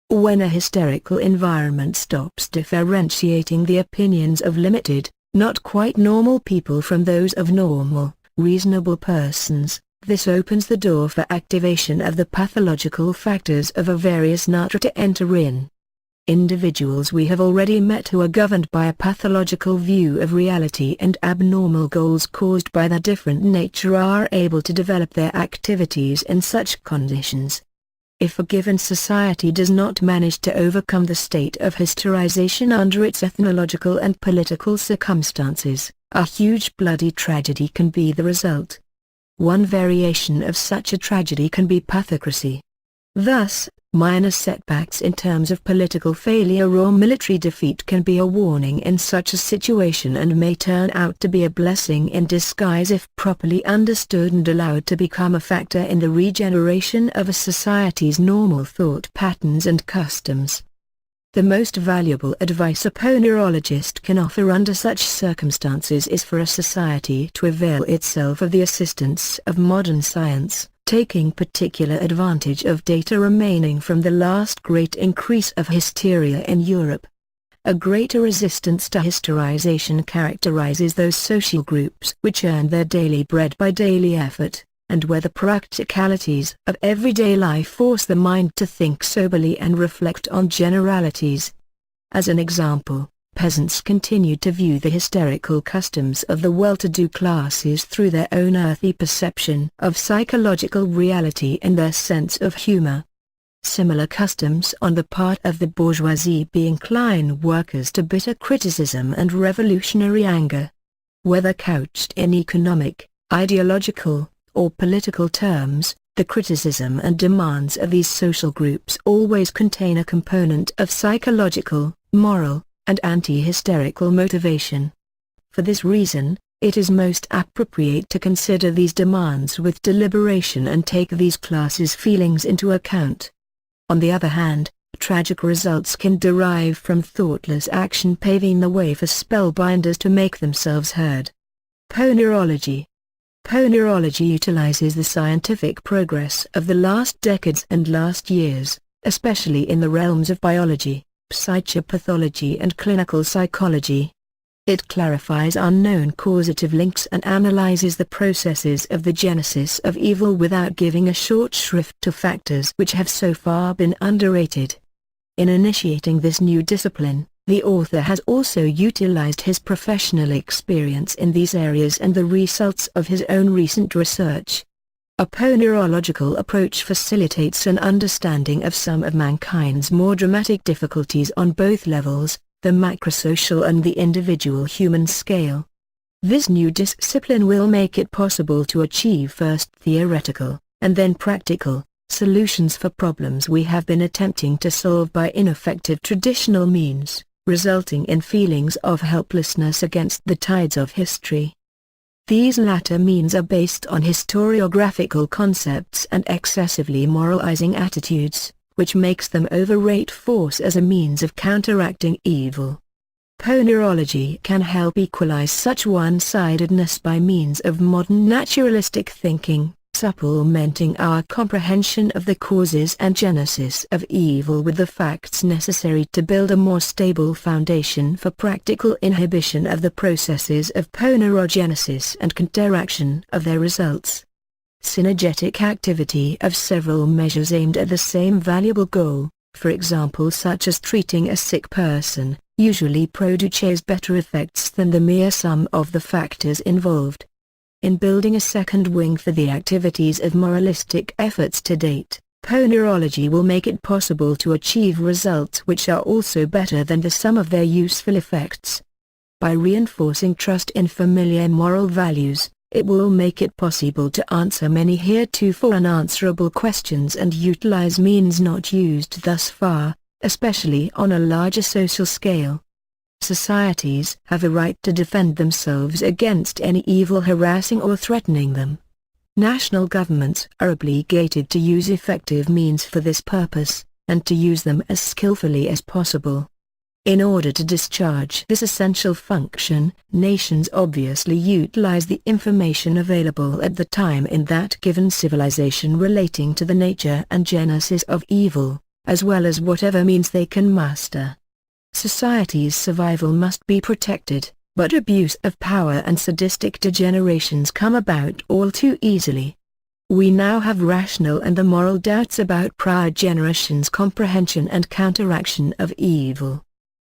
When a hysterical environment stops differentiating the opinions of limited, not quite normal people from those of normal, reasonable persons, this opens the door for activation of the pathological factors of a various nature to enter in. Individuals we have already met who are governed by a pathological view of reality and abnormal goals caused by their different nature are able to develop their activities in such conditions. If a given society does not manage to overcome the state of hysterization under its ethnological and political circumstances, a huge bloody tragedy can be the result. One variation of such a tragedy can be pathocracy. Thus, minor setbacks in terms of political failure or military defeat can be a warning in such a situation and may turn out to be a blessing in disguise if properly understood and allowed to become a factor in the regeneration of a society's normal thought patterns and customs. The most valuable advice a ponerologist can offer under such circumstances is for a society to avail itself of the assistance of modern science, taking particular advantage of data remaining from the last great increase of hysteria in Europe. A greater resistance to hysterization characterizes those social groups which earn their daily bread by daily effort, and where the practicalities of everyday life force the mind to think soberly and reflect on generalities. As an example, peasants continued to view the hysterical customs of the well-to-do classes through their own earthy perception of psychological reality and their sense of humor. Similar customs on the part of the bourgeoisie incline workers to bitter criticism and revolutionary anger. Whether couched in economic, ideological, or political terms, the criticism and demands of these social groups always contain a component of psychological, moral, and anti-hysterical motivation. For this reason, it is most appropriate to consider these demands with deliberation and take these classes' feelings into account. On the other hand, tragic results can derive from thoughtless action paving the way for spellbinders to make themselves heard. Ponerology. Ponerology utilizes the scientific progress of the last decades and last years, especially in the realms of biology, psychopathology and clinical psychology. It clarifies unknown causative links and analyzes the processes of the genesis of evil without giving a short shrift to factors which have so far been underrated. In initiating this new discipline, the author has also utilized his professional experience in these areas and the results of his own recent research. A ponerological approach facilitates an understanding of some of mankind's more dramatic difficulties on both levels, the macrosocial and the individual human scale. This new discipline will make it possible to achieve first theoretical, and then practical, solutions for problems we have been attempting to solve by ineffective traditional means, resulting in feelings of helplessness against the tides of history. These latter means are based on historiographical concepts and excessively moralizing attitudes, which makes them overrate force as a means of counteracting evil. Ponerology can help equalize such one-sidedness by means of modern naturalistic thinking, supplementing our comprehension of the causes and genesis of evil with the facts necessary to build a more stable foundation for practical inhibition of the processes of ponerogenesis and counteraction of their results. Synergetic activity of several measures aimed at the same valuable goal, for example such as treating a sick person, usually produces better effects than the mere sum of the factors involved. In building a second wing for the activities of moralistic efforts to date, ponerology will make it possible to achieve results which are also better than the sum of their useful effects. By reinforcing trust in familiar moral values, it will make it possible to answer many heretofore unanswerable questions and utilize means not used thus far, especially on a larger social scale. Societies have a right to defend themselves against any evil harassing or threatening them. National governments are obligated to use effective means for this purpose, and to use them as skillfully as possible. In order to discharge this essential function, nations obviously utilize the information available at the time in that given civilization relating to the nature and genesis of evil, as well as whatever means they can muster. Society's survival must be protected, but abuse of power and sadistic degenerations come about all too easily. We now have rational and the moral doubts about prior generations' comprehension and counteraction of evil.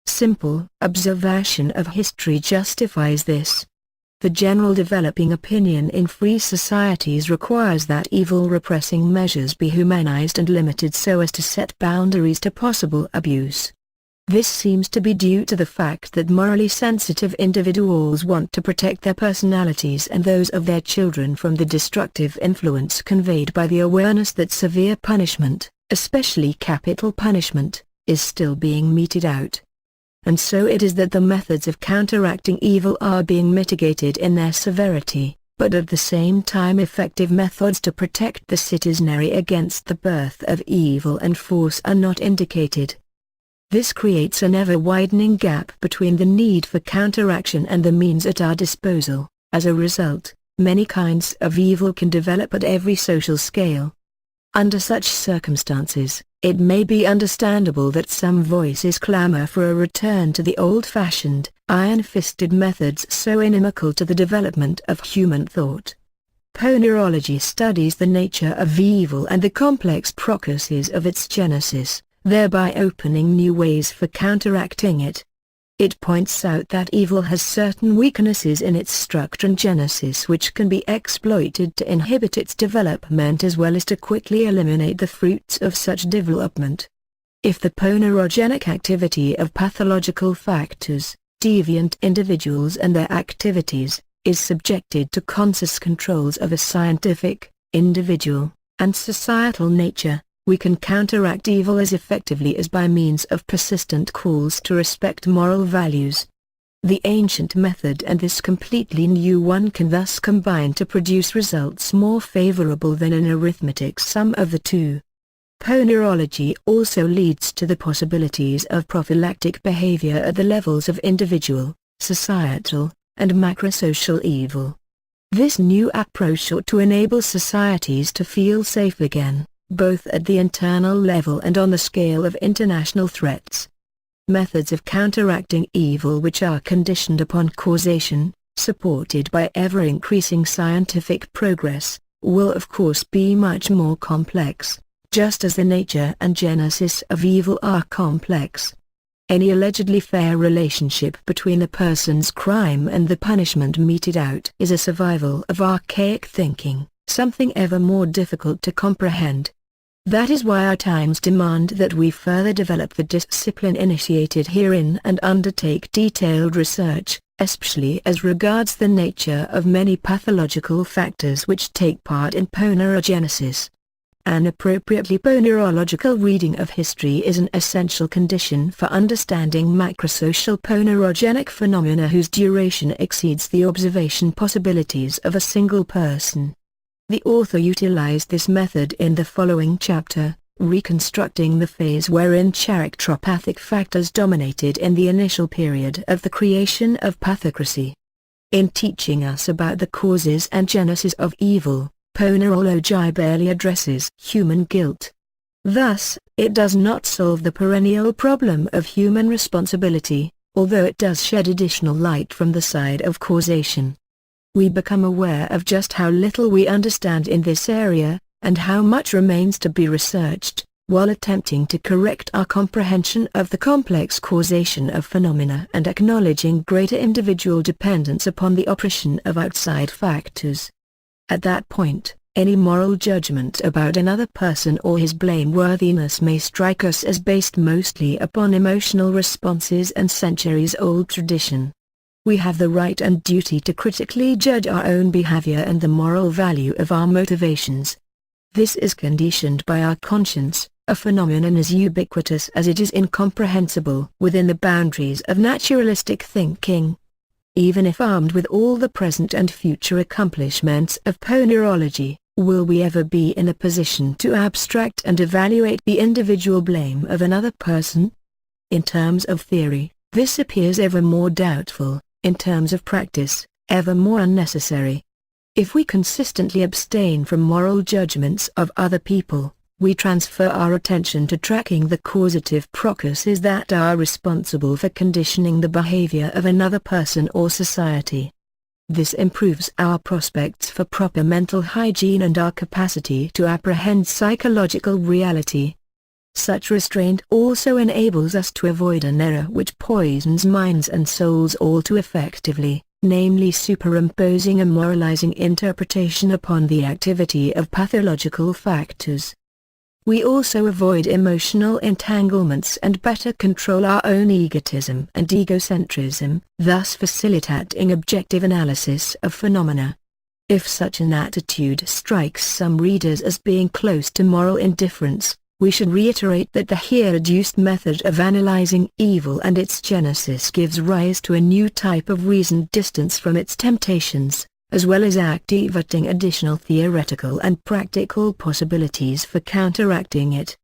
Simple observation of history justifies this. The general developing opinion in free societies requires that evil repressing measures be humanized and limited so as to set boundaries to possible abuse. This seems to be due to the fact that morally sensitive individuals want to protect their personalities and those of their children from the destructive influence conveyed by the awareness that severe punishment, especially capital punishment, is still being meted out. And so it is that the methods of counteracting evil are being mitigated in their severity, but at the same time effective methods to protect the citizenry against the birth of evil and force are not indicated. This creates an ever-widening gap between the need for counteraction and the means at our disposal. As a result, many kinds of evil can develop at every social scale. Under such circumstances, it may be understandable that some voices clamor for a return to the old-fashioned, iron-fisted methods so inimical to the development of human thought. Ponerology studies the nature of evil and the complex processes of its genesis, thereby opening new ways for counteracting it. It points out that evil has certain weaknesses in its structure and genesis which can be exploited to inhibit its development as well as to quickly eliminate the fruits of such development. If the ponerogenic activity of pathological factors, deviant individuals and their activities, is subjected to conscious controls of a scientific, individual, and societal nature, we can counteract evil as effectively as by means of persistent calls to respect moral values. The ancient method and this completely new one can thus combine to produce results more favorable than an arithmetic sum of the two. Ponerology also leads to the possibilities of prophylactic behavior at the levels of individual, societal, and macrosocial evil. This new approach ought to enable societies to feel safe again, both at the internal level and on the scale of international threats. Methods of counteracting evil which are conditioned upon causation, supported by ever-increasing scientific progress, will of course be much more complex, just as the nature and genesis of evil are complex. Any allegedly fair relationship between the person's crime and the punishment meted out is a survival of archaic thinking, something ever more difficult to comprehend. That is why our times demand that we further develop the discipline initiated herein and undertake detailed research, especially as regards the nature of many pathological factors which take part in ponerogenesis. An appropriately ponerological reading of history is an essential condition for understanding macrosocial ponerogenic phenomena whose duration exceeds the observation possibilities of a single person. The author utilized this method in the following chapter, reconstructing the phase wherein characteropathic factors dominated in the initial period of the creation of pathocracy. In teaching us about the causes and genesis of evil, ponerology barely addresses human guilt. Thus, it does not solve the perennial problem of human responsibility, although it does shed additional light from the side of causation. We become aware of just how little we understand in this area, and how much remains to be researched, while attempting to correct our comprehension of the complex causation of phenomena and acknowledging greater individual dependence upon the operation of outside factors. At that point, any moral judgment about another person or his blameworthiness may strike us as based mostly upon emotional responses and centuries-old tradition. We have the right and duty to critically judge our own behavior and the moral value of our motivations. This is conditioned by our conscience, a phenomenon as ubiquitous as it is incomprehensible within the boundaries of naturalistic thinking. Even if armed with all the present and future accomplishments of ponerology, will we ever be in a position to abstract and evaluate the individual blame of another person? In terms of theory, this appears ever more doubtful; in terms of practice, ever more unnecessary. If we consistently abstain from moral judgments of other people, we transfer our attention to tracking the causative processes that are responsible for conditioning the behavior of another person or society. This improves our prospects for proper mental hygiene and our capacity to apprehend psychological reality. Such restraint also enables us to avoid an error which poisons minds and souls all too effectively, namely superimposing a moralizing interpretation upon the activity of pathological factors. We also avoid emotional entanglements and better control our own egotism and egocentrism, thus facilitating objective analysis of phenomena. If such an attitude strikes some readers as being close to moral indifference, we should reiterate that the here adduced method of analyzing evil and its genesis gives rise to a new type of reasoned distance from its temptations, as well as activating additional theoretical and practical possibilities for counteracting it.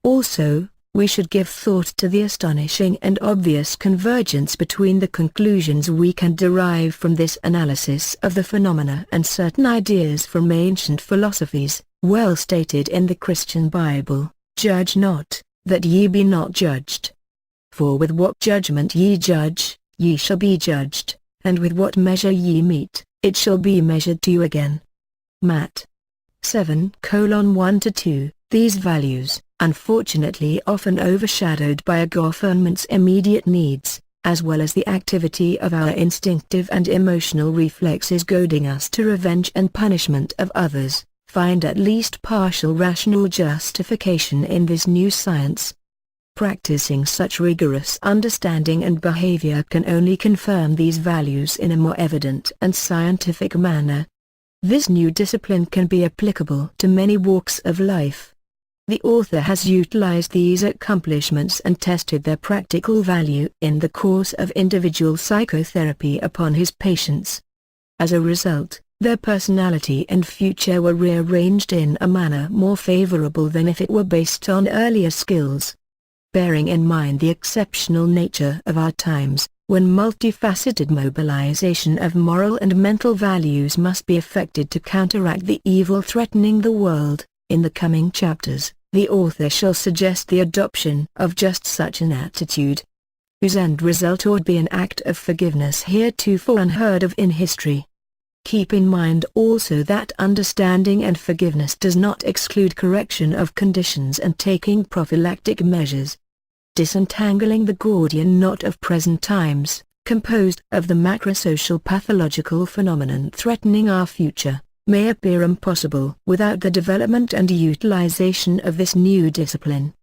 Also, we should give thought to the astonishing and obvious convergence between the conclusions we can derive from this analysis of the phenomena and certain ideas from ancient philosophies, well stated in the Christian Bible: "Judge not, that ye be not judged. For with what judgment ye judge, ye shall be judged, and with what measure ye mete, it shall be measured to you again." Matt. 7:1-2. These values, unfortunately often overshadowed by a government's immediate needs, as well as the activity of our instinctive and emotional reflexes goading us to revenge and punishment of others, find at least partial rational justification in this new science. Practicing such rigorous understanding and behavior can only confirm these values in a more evident and scientific manner. This new discipline can be applicable to many walks of life. The author has utilized these accomplishments and tested their practical value in the course of individual psychotherapy upon his patients. As a result, their personality and future were rearranged in a manner more favorable than if it were based on earlier skills. Bearing in mind the exceptional nature of our times, when multifaceted mobilization of moral and mental values must be effected to counteract the evil threatening the world, in the coming chapters, the author shall suggest the adoption of just such an attitude, whose end result would be an act of forgiveness heretofore unheard of in history. Keep in mind also that understanding and forgiveness does not exclude correction of conditions and taking prophylactic measures. Disentangling the Gordian knot of present times, composed of the macrosocial pathological phenomenon threatening our future, may appear impossible without the development and utilization of this new discipline.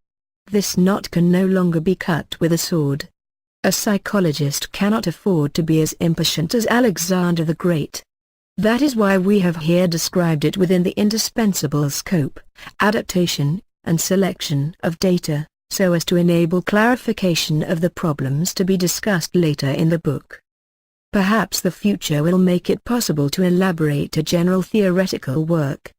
This knot can no longer be cut with a sword. A psychologist cannot afford to be as impatient as Alexander the Great. That is why we have here described it within the indispensable scope, adaptation, and selection of data, so as to enable clarification of the problems to be discussed later in the book. Perhaps the future will make it possible to elaborate a general theoretical work,